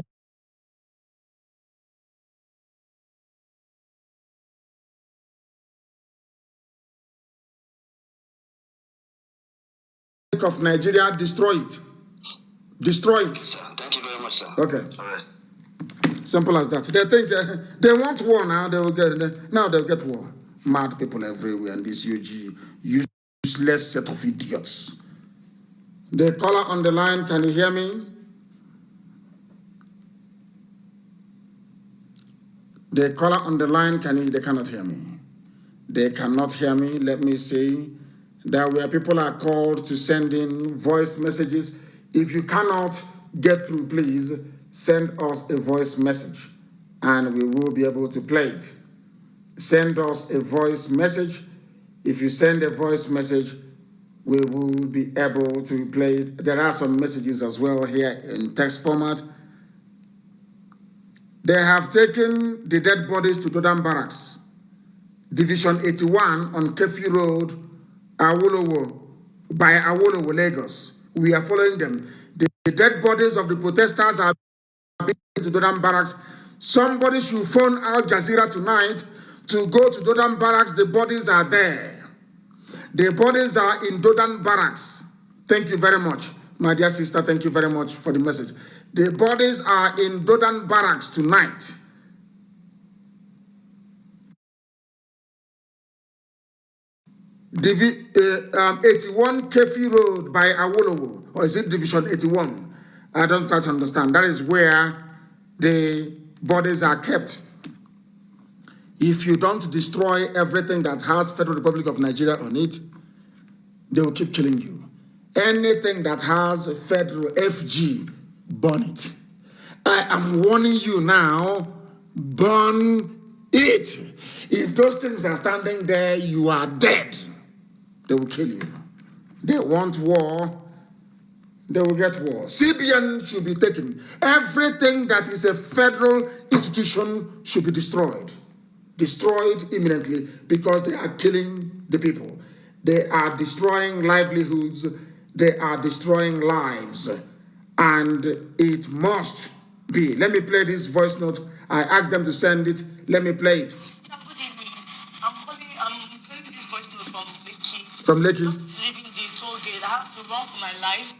Of Nigeria, destroy it. Destroy it. Sir, thank you very much, sir. Okay. All right. Simple as that. They think they want war now. They'll get war. Mad people everywhere, and this useless set of idiots. The caller on the line, can you hear me? The caller on the line, they cannot hear me. They cannot hear me. Let me see. There where people are called to send in voice messages. If you cannot get through, please send us a voice message and we will be able to play it. Send us a voice message. If you send a voice message, we will be able to play it. There are some messages as well here in text format. They have taken the dead bodies to Dodan Barracks, Division 81 on Kefi Road, Awolowo, by Awolowo, Lagos. We are following them. The dead bodies of the protesters are being to Dodan Barracks. Somebody should phone Al Jazeera tonight to go to Dodan Barracks. The bodies are there. The bodies are in Dodan Barracks. Thank you very much, my dear sister. Thank you very much for the message. The bodies are in Dodan Barracks tonight. Divi 81 Kefi Road by Awolowo, or is it Division 81? I don't quite understand. That is where the bodies are kept. If you don't destroy everything that has Federal Republic of Nigeria on it, they will keep killing you. Anything that has Federal FG, burn it. I am warning you now, burn it. If those things are standing there, you are dead. They will kill you. They want war, they will get war. CBN should be taken. Everything that is a federal institution should be destroyed. Destroyed imminently, because they are killing the people. They are destroying livelihoods. They are destroying lives. And it must be. Let me play this voice note. I asked them to send it. Let me play it. From Lekki. Just leaving the toll gate. I have to run for my life.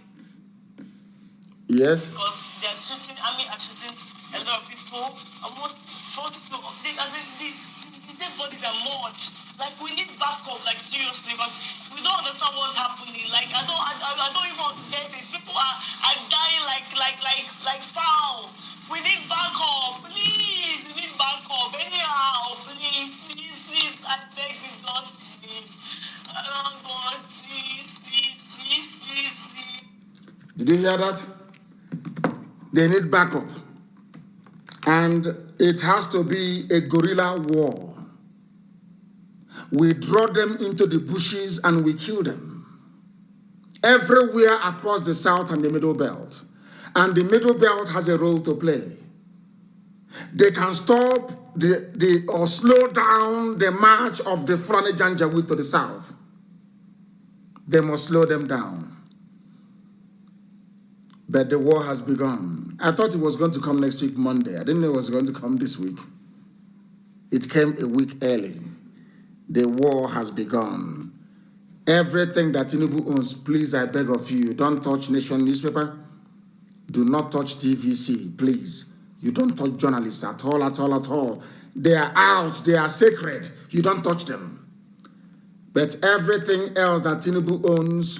Yes. Because they are shooting, army are shooting a lot of people. Almost 40 people. The dead bodies are much. Like, we need backup, like, seriously, because we don't understand what's happening. Like, I don't even get it. People are dying like foul. We need backup, please. We need backup. Anyhow, please, I beg you, just please. Oh God, please. Did you hear that? They need backup. And it has to be a guerrilla war. We draw them into the bushes and we kill them. Everywhere across the South and the Middle Belt. And the Middle Belt has a role to play. They can stop or slow down the march of the Fulani Janjaweed to the South. They must slow them down. But the war has begun. I thought it was going to come next week, Monday. I didn't know it was going to come this week. It came a week early. The war has begun. Everything that Tinubu owns, please, I beg of you, don't touch Nation newspaper. Do not touch TVC, please. You don't touch journalists at all, at all, at all. They are out, they are sacred. You don't touch them. But everything else that Tinubu owns,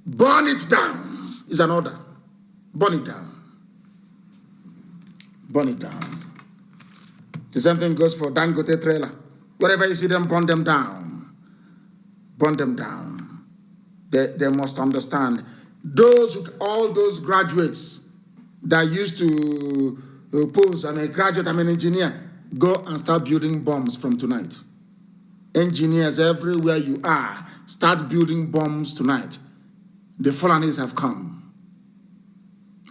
burn it down, is an order. Burn it down. Burn it down. The same thing goes for Dangote trailer. Wherever you see them, burn them down. Burn them down. They must understand. All those graduates that used to pose, I'm a graduate, I'm an engineer, go and start building bombs from tonight. Engineers everywhere you are, start building bombs tonight. The Fulanis have come.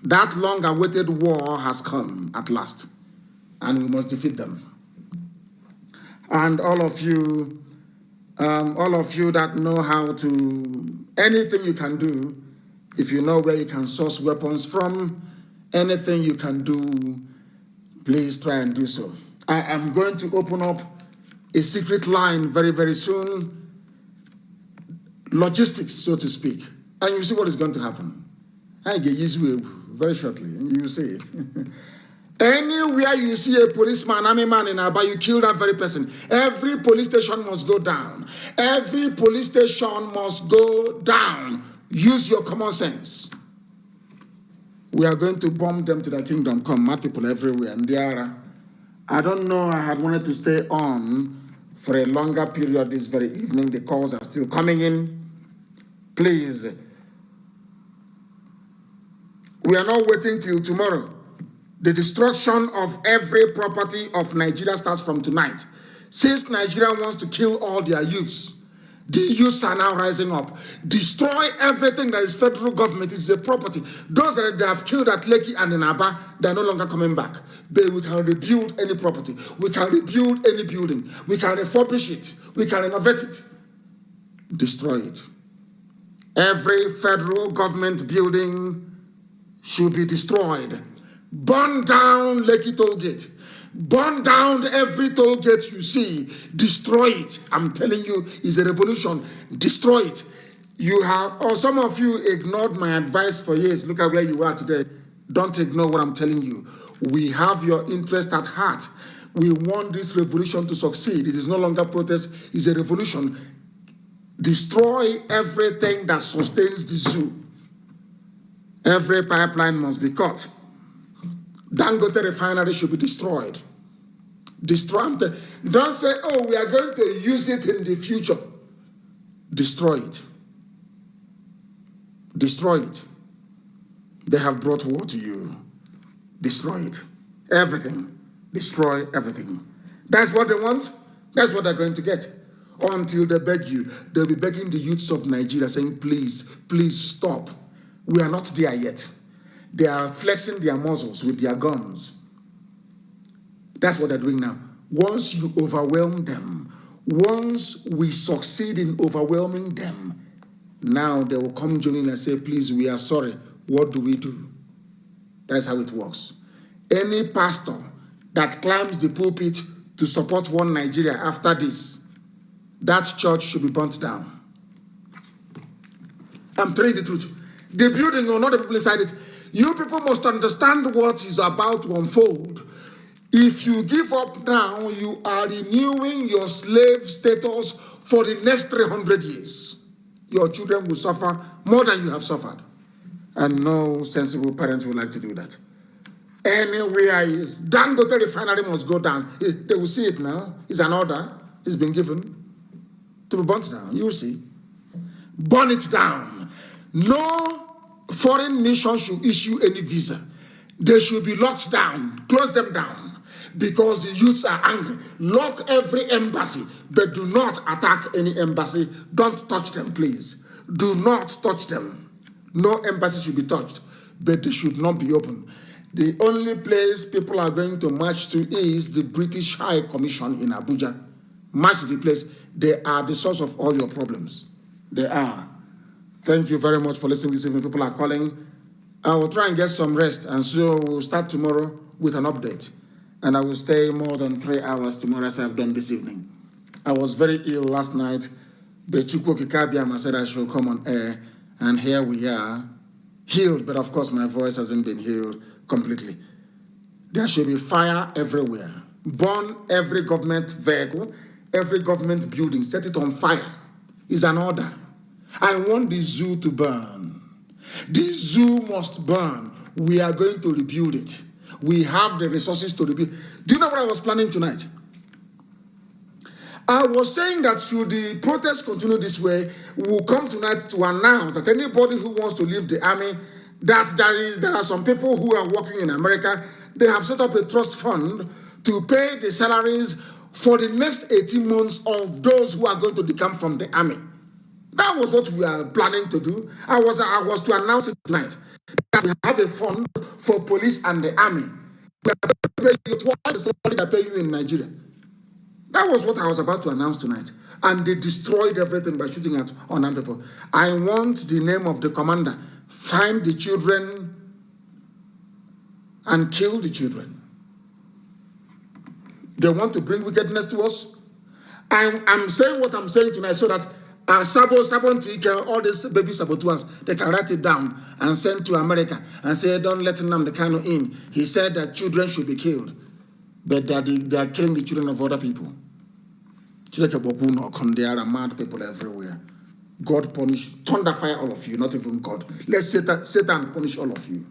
That long-awaited war has come at last, and we must defeat them. And all of you that know how to, anything you can do, if you know where you can source weapons from, anything you can do, please try and do so. I am going to open up a secret line very, very soon, logistics, so to speak, and you see what is going to happen. I get used to it very shortly, and you will see it. Anywhere you see a policeman, army man in Aba, you kill that very person. Every police station must go down. Every police station must go down. Use your common sense. We are going to bomb them to the kingdom come. Mad people everywhere. And I don't know, I had wanted to stay on for a longer period this very evening. The calls are still coming in. Please. We are not waiting till tomorrow. The destruction of every property of Nigeria starts from tonight. Since Nigeria wants to kill all their youths, the youths are now rising up. Destroy everything that is federal government is a property. Those that they have killed at Lekki and in Aba, they are no longer coming back. But we can rebuild any property. We can rebuild any building. We can refurbish it. We can renovate it. Destroy it. Every federal government building should be destroyed. Burn down Lekki toll gate. Burn down every toll gate you see. Destroy it. I'm telling you, it's a revolution. Destroy it. You have, or some of you ignored my advice for years. Look at where you are today. Don't ignore what I'm telling you. We have your interest at heart. We want this revolution to succeed. It is no longer protest, it's a revolution. Destroy everything that sustains the zoo. Every pipeline must be cut. Dangote refinery should be destroyed. Destroy them. Don't say, oh, we are going to use it in the future. Destroy it. Destroy it. They have brought war to you. Destroy it. Everything. Destroy everything. That's what they want. That's what they're going to get. Until they beg you, they'll be begging the youths of Nigeria saying, please, please stop. We are not there yet. They are flexing their muscles with their guns. That's what they're doing now. Once you overwhelm them, once we succeed in overwhelming them, now they will come joining and say, please, we are sorry. What do we do? That's how it works. Any pastor that climbs the pulpit to support one Nigeria after this, that church should be burnt down. I'm telling you the truth. The building or not the people inside it, you people must understand what is about to unfold. If you give up now, you are renewing your slave status for the next 300 years. Your children will suffer more than you have suffered. And no sensible parent would like to do that. Anywhere is Dangote refinery must go down. They will see it now. It's an order. It's been given to be burnt down. You will see. Burn it down. No foreign mission should issue any visa. They should be locked down, close them down, because the youths are angry. Lock every embassy, but do not attack any embassy. Don't touch them, please. Do not touch them. No embassy should be touched, but they should not be open. The only place people are going to march to is the British High Commission in Abuja. March to the place. They are the source of all your problems. They are. Thank you very much for listening this evening. People are calling. I will try and get some rest, and so we'll start tomorrow with an update. And I will stay more than 3 hours tomorrow as I've done this evening. I was very ill last night. But Chukwokikabiama said I should come on air, and here we are, healed, but of course my voice hasn't been healed completely. There should be fire everywhere. Burn every government vehicle, every government building, set it on fire. It's an order. I want the zoo to burn. This zoo must burn. We are going to rebuild it. We have the resources to rebuild. Do you know what I was planning tonight? I was saying that should the protests continue this way, we will come tonight to announce that anybody who wants to leave the army, that there are some people who are working in America, they have set up a trust fund to pay the salaries for the next 18 months of those who are going to decamp from the army. That was what we are planning to do. I was to announce it tonight that we have a fund for police and the army. We are going to pay you twice the salary that pay you in Nigeria. That was what I was about to announce tonight. And they destroyed everything by shooting at unarmed people. I want the name of the commander. Find the children and kill the children. They want to bring wickedness to us. I'm saying what I'm saying tonight so that all these baby saboteurs, they can write it down and send to America and say, don't let Nnamdi Kanu in. He said that children should be killed, but that they are killing the children of other people. There are mad people everywhere. God punish, thunder fire all of you, not even God. Let Satan punish all of you.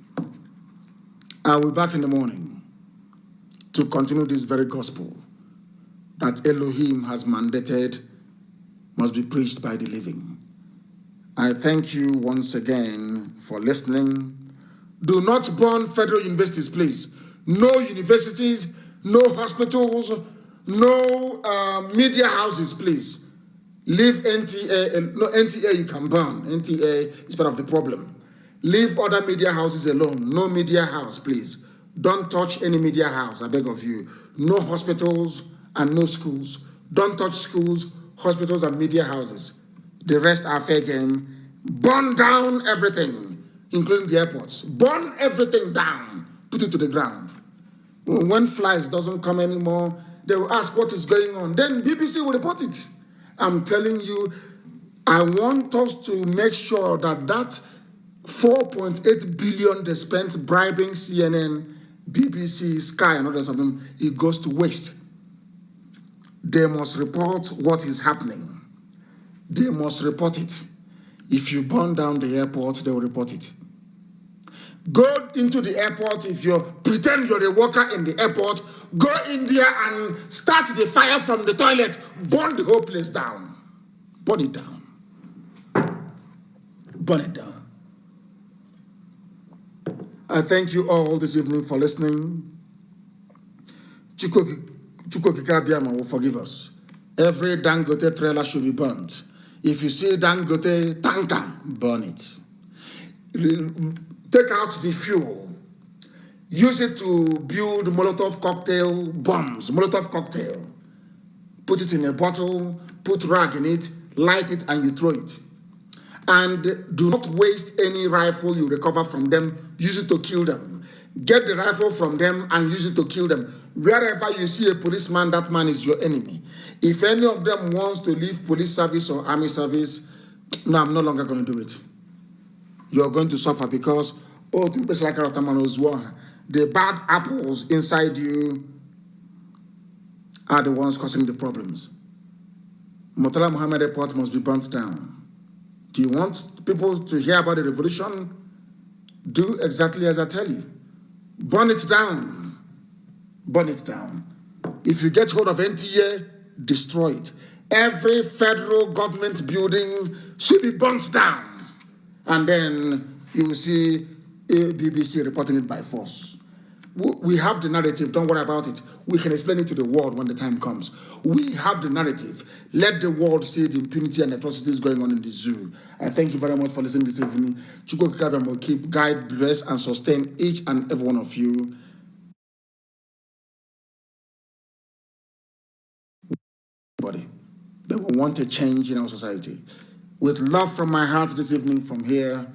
I'll be back in the morning to continue this very gospel that Elohim has mandated must be preached by the living. I thank you once again for listening. Do not burn federal universities, please. No universities, no hospitals, no media houses, please. Leave NTA, no, NTA you can burn. NTA is part of the problem. Leave other media houses alone. No media house, please. Don't touch any media house, I beg of you. No hospitals and no schools. Don't touch schools, hospitals, and media houses. The rest are fair game. Burn down everything, including the airports. Burn everything down. Put it to the ground. When flies doesn't come anymore, they will ask what is going on. Then BBC will report it. I'm telling you, I want us to make sure that that 4.8 billion they spent bribing CNN, BBC, Sky, and others of them, it goes to waste. They must report what is happening. They must report it. If you burn down the airport, they will report it. Go into the airport. If you pretend you're a worker in the airport, go in there and start the fire from the toilet. Burn the whole place down. Burn it down. Burn it down. I thank you all this evening for listening. Chukwokikabiama will forgive us. Every Dangote trailer should be burnt. If you see Dangote tanker, burn it. Take out the fuel. Use it to build Molotov cocktail bombs, Molotov cocktail. Put it in a bottle, put rag in it, light it, and you throw it. And do not waste any rifle you recover from them. Use it to kill them. Get the rifle from them and use it to kill them. Wherever you see a policeman, that man is your enemy. If any of them wants to leave police service or army service, no, I'm no longer going to do it. You're going to suffer because, the bad apples inside you are the ones causing the problems. Murtala Muhammad Airport must be burnt down. Do you want people to hear about the revolution? Do exactly as I tell you. Burn it down. Burn it down. If you get hold of NTA, destroy it. Every federal government building should be burnt down. And then you will see BBC reporting it by force. We have the narrative. Don't worry about it. We can explain it to the world when the time comes. We have the narrative. Let the world see the impunity and atrocities going on in the zoo. I thank you very much for listening this evening. Chukwokikabiama will keep, guide, bless, and sustain each and every one of you. That will want a change in our society. With love from my heart this evening from here,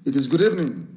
it is good evening.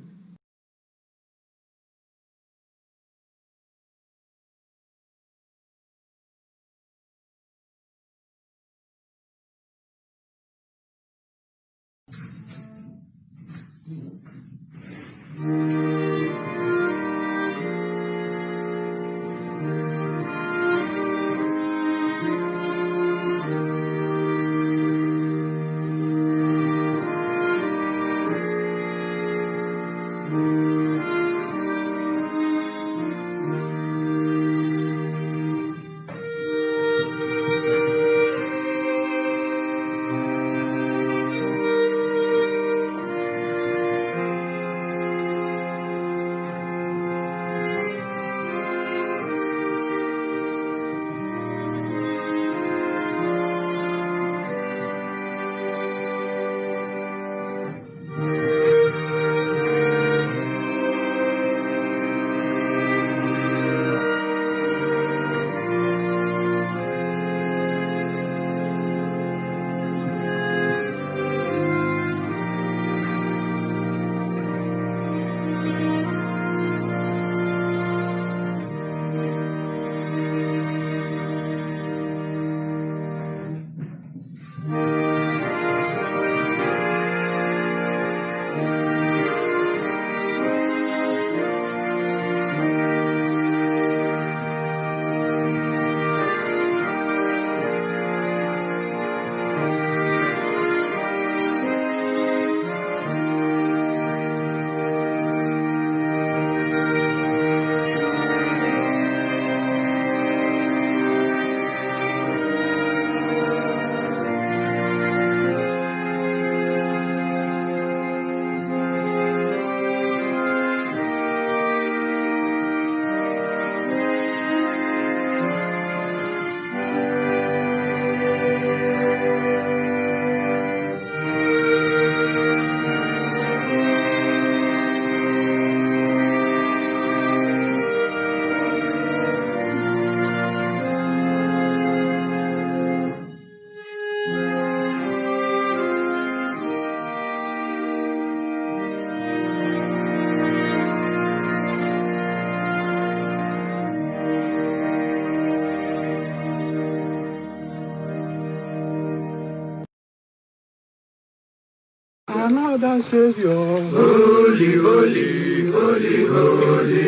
Another Savior. Holy, holy, holy, holy,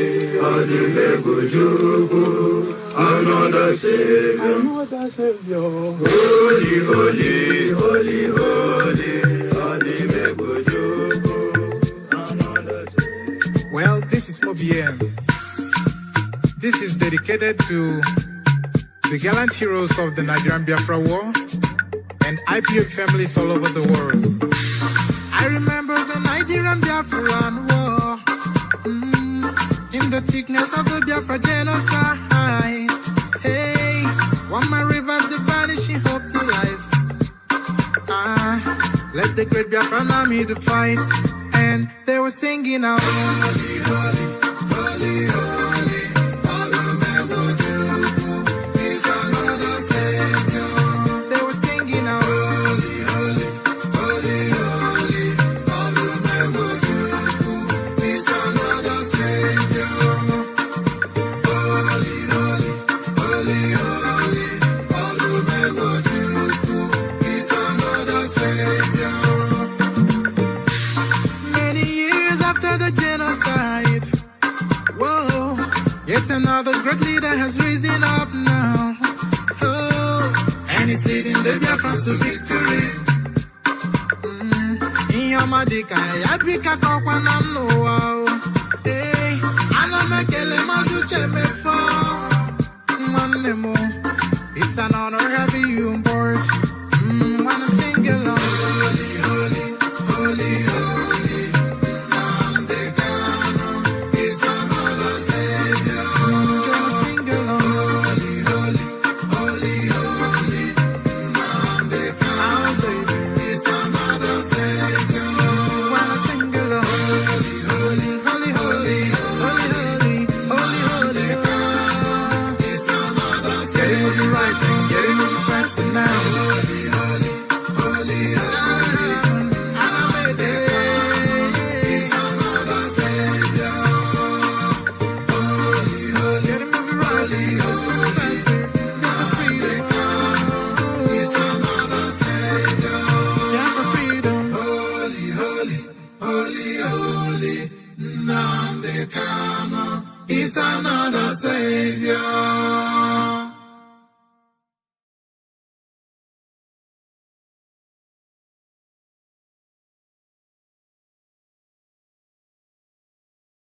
Adimebujuku. Another Savior. Another Savior. Holy, holy, holy, holy, Adimebujuku. Another Savior. Well, this is OBN. This is dedicated to the gallant heroes of the Nigerian Biafra War and IPOB families all over the world. I remember the Nigerian Biafran War, in the thickness of the Biafra genocide. Hey, one man revived the vanishing hope to life. Let the great Biafran army to fight, and they were singing out, holy, holy, holy, holy, is another Savior. They were singing out, holy, holy, holy, holy, is another Savior. Holy, holy, holy, holy, is another Savior. Many years after the genocide, whoa, yet another great leader has risen up now. Oh, and he's leading the Biafrans to victory. In your Madika, Yabika Kokwanam no. Hey, Anamekele Mazuche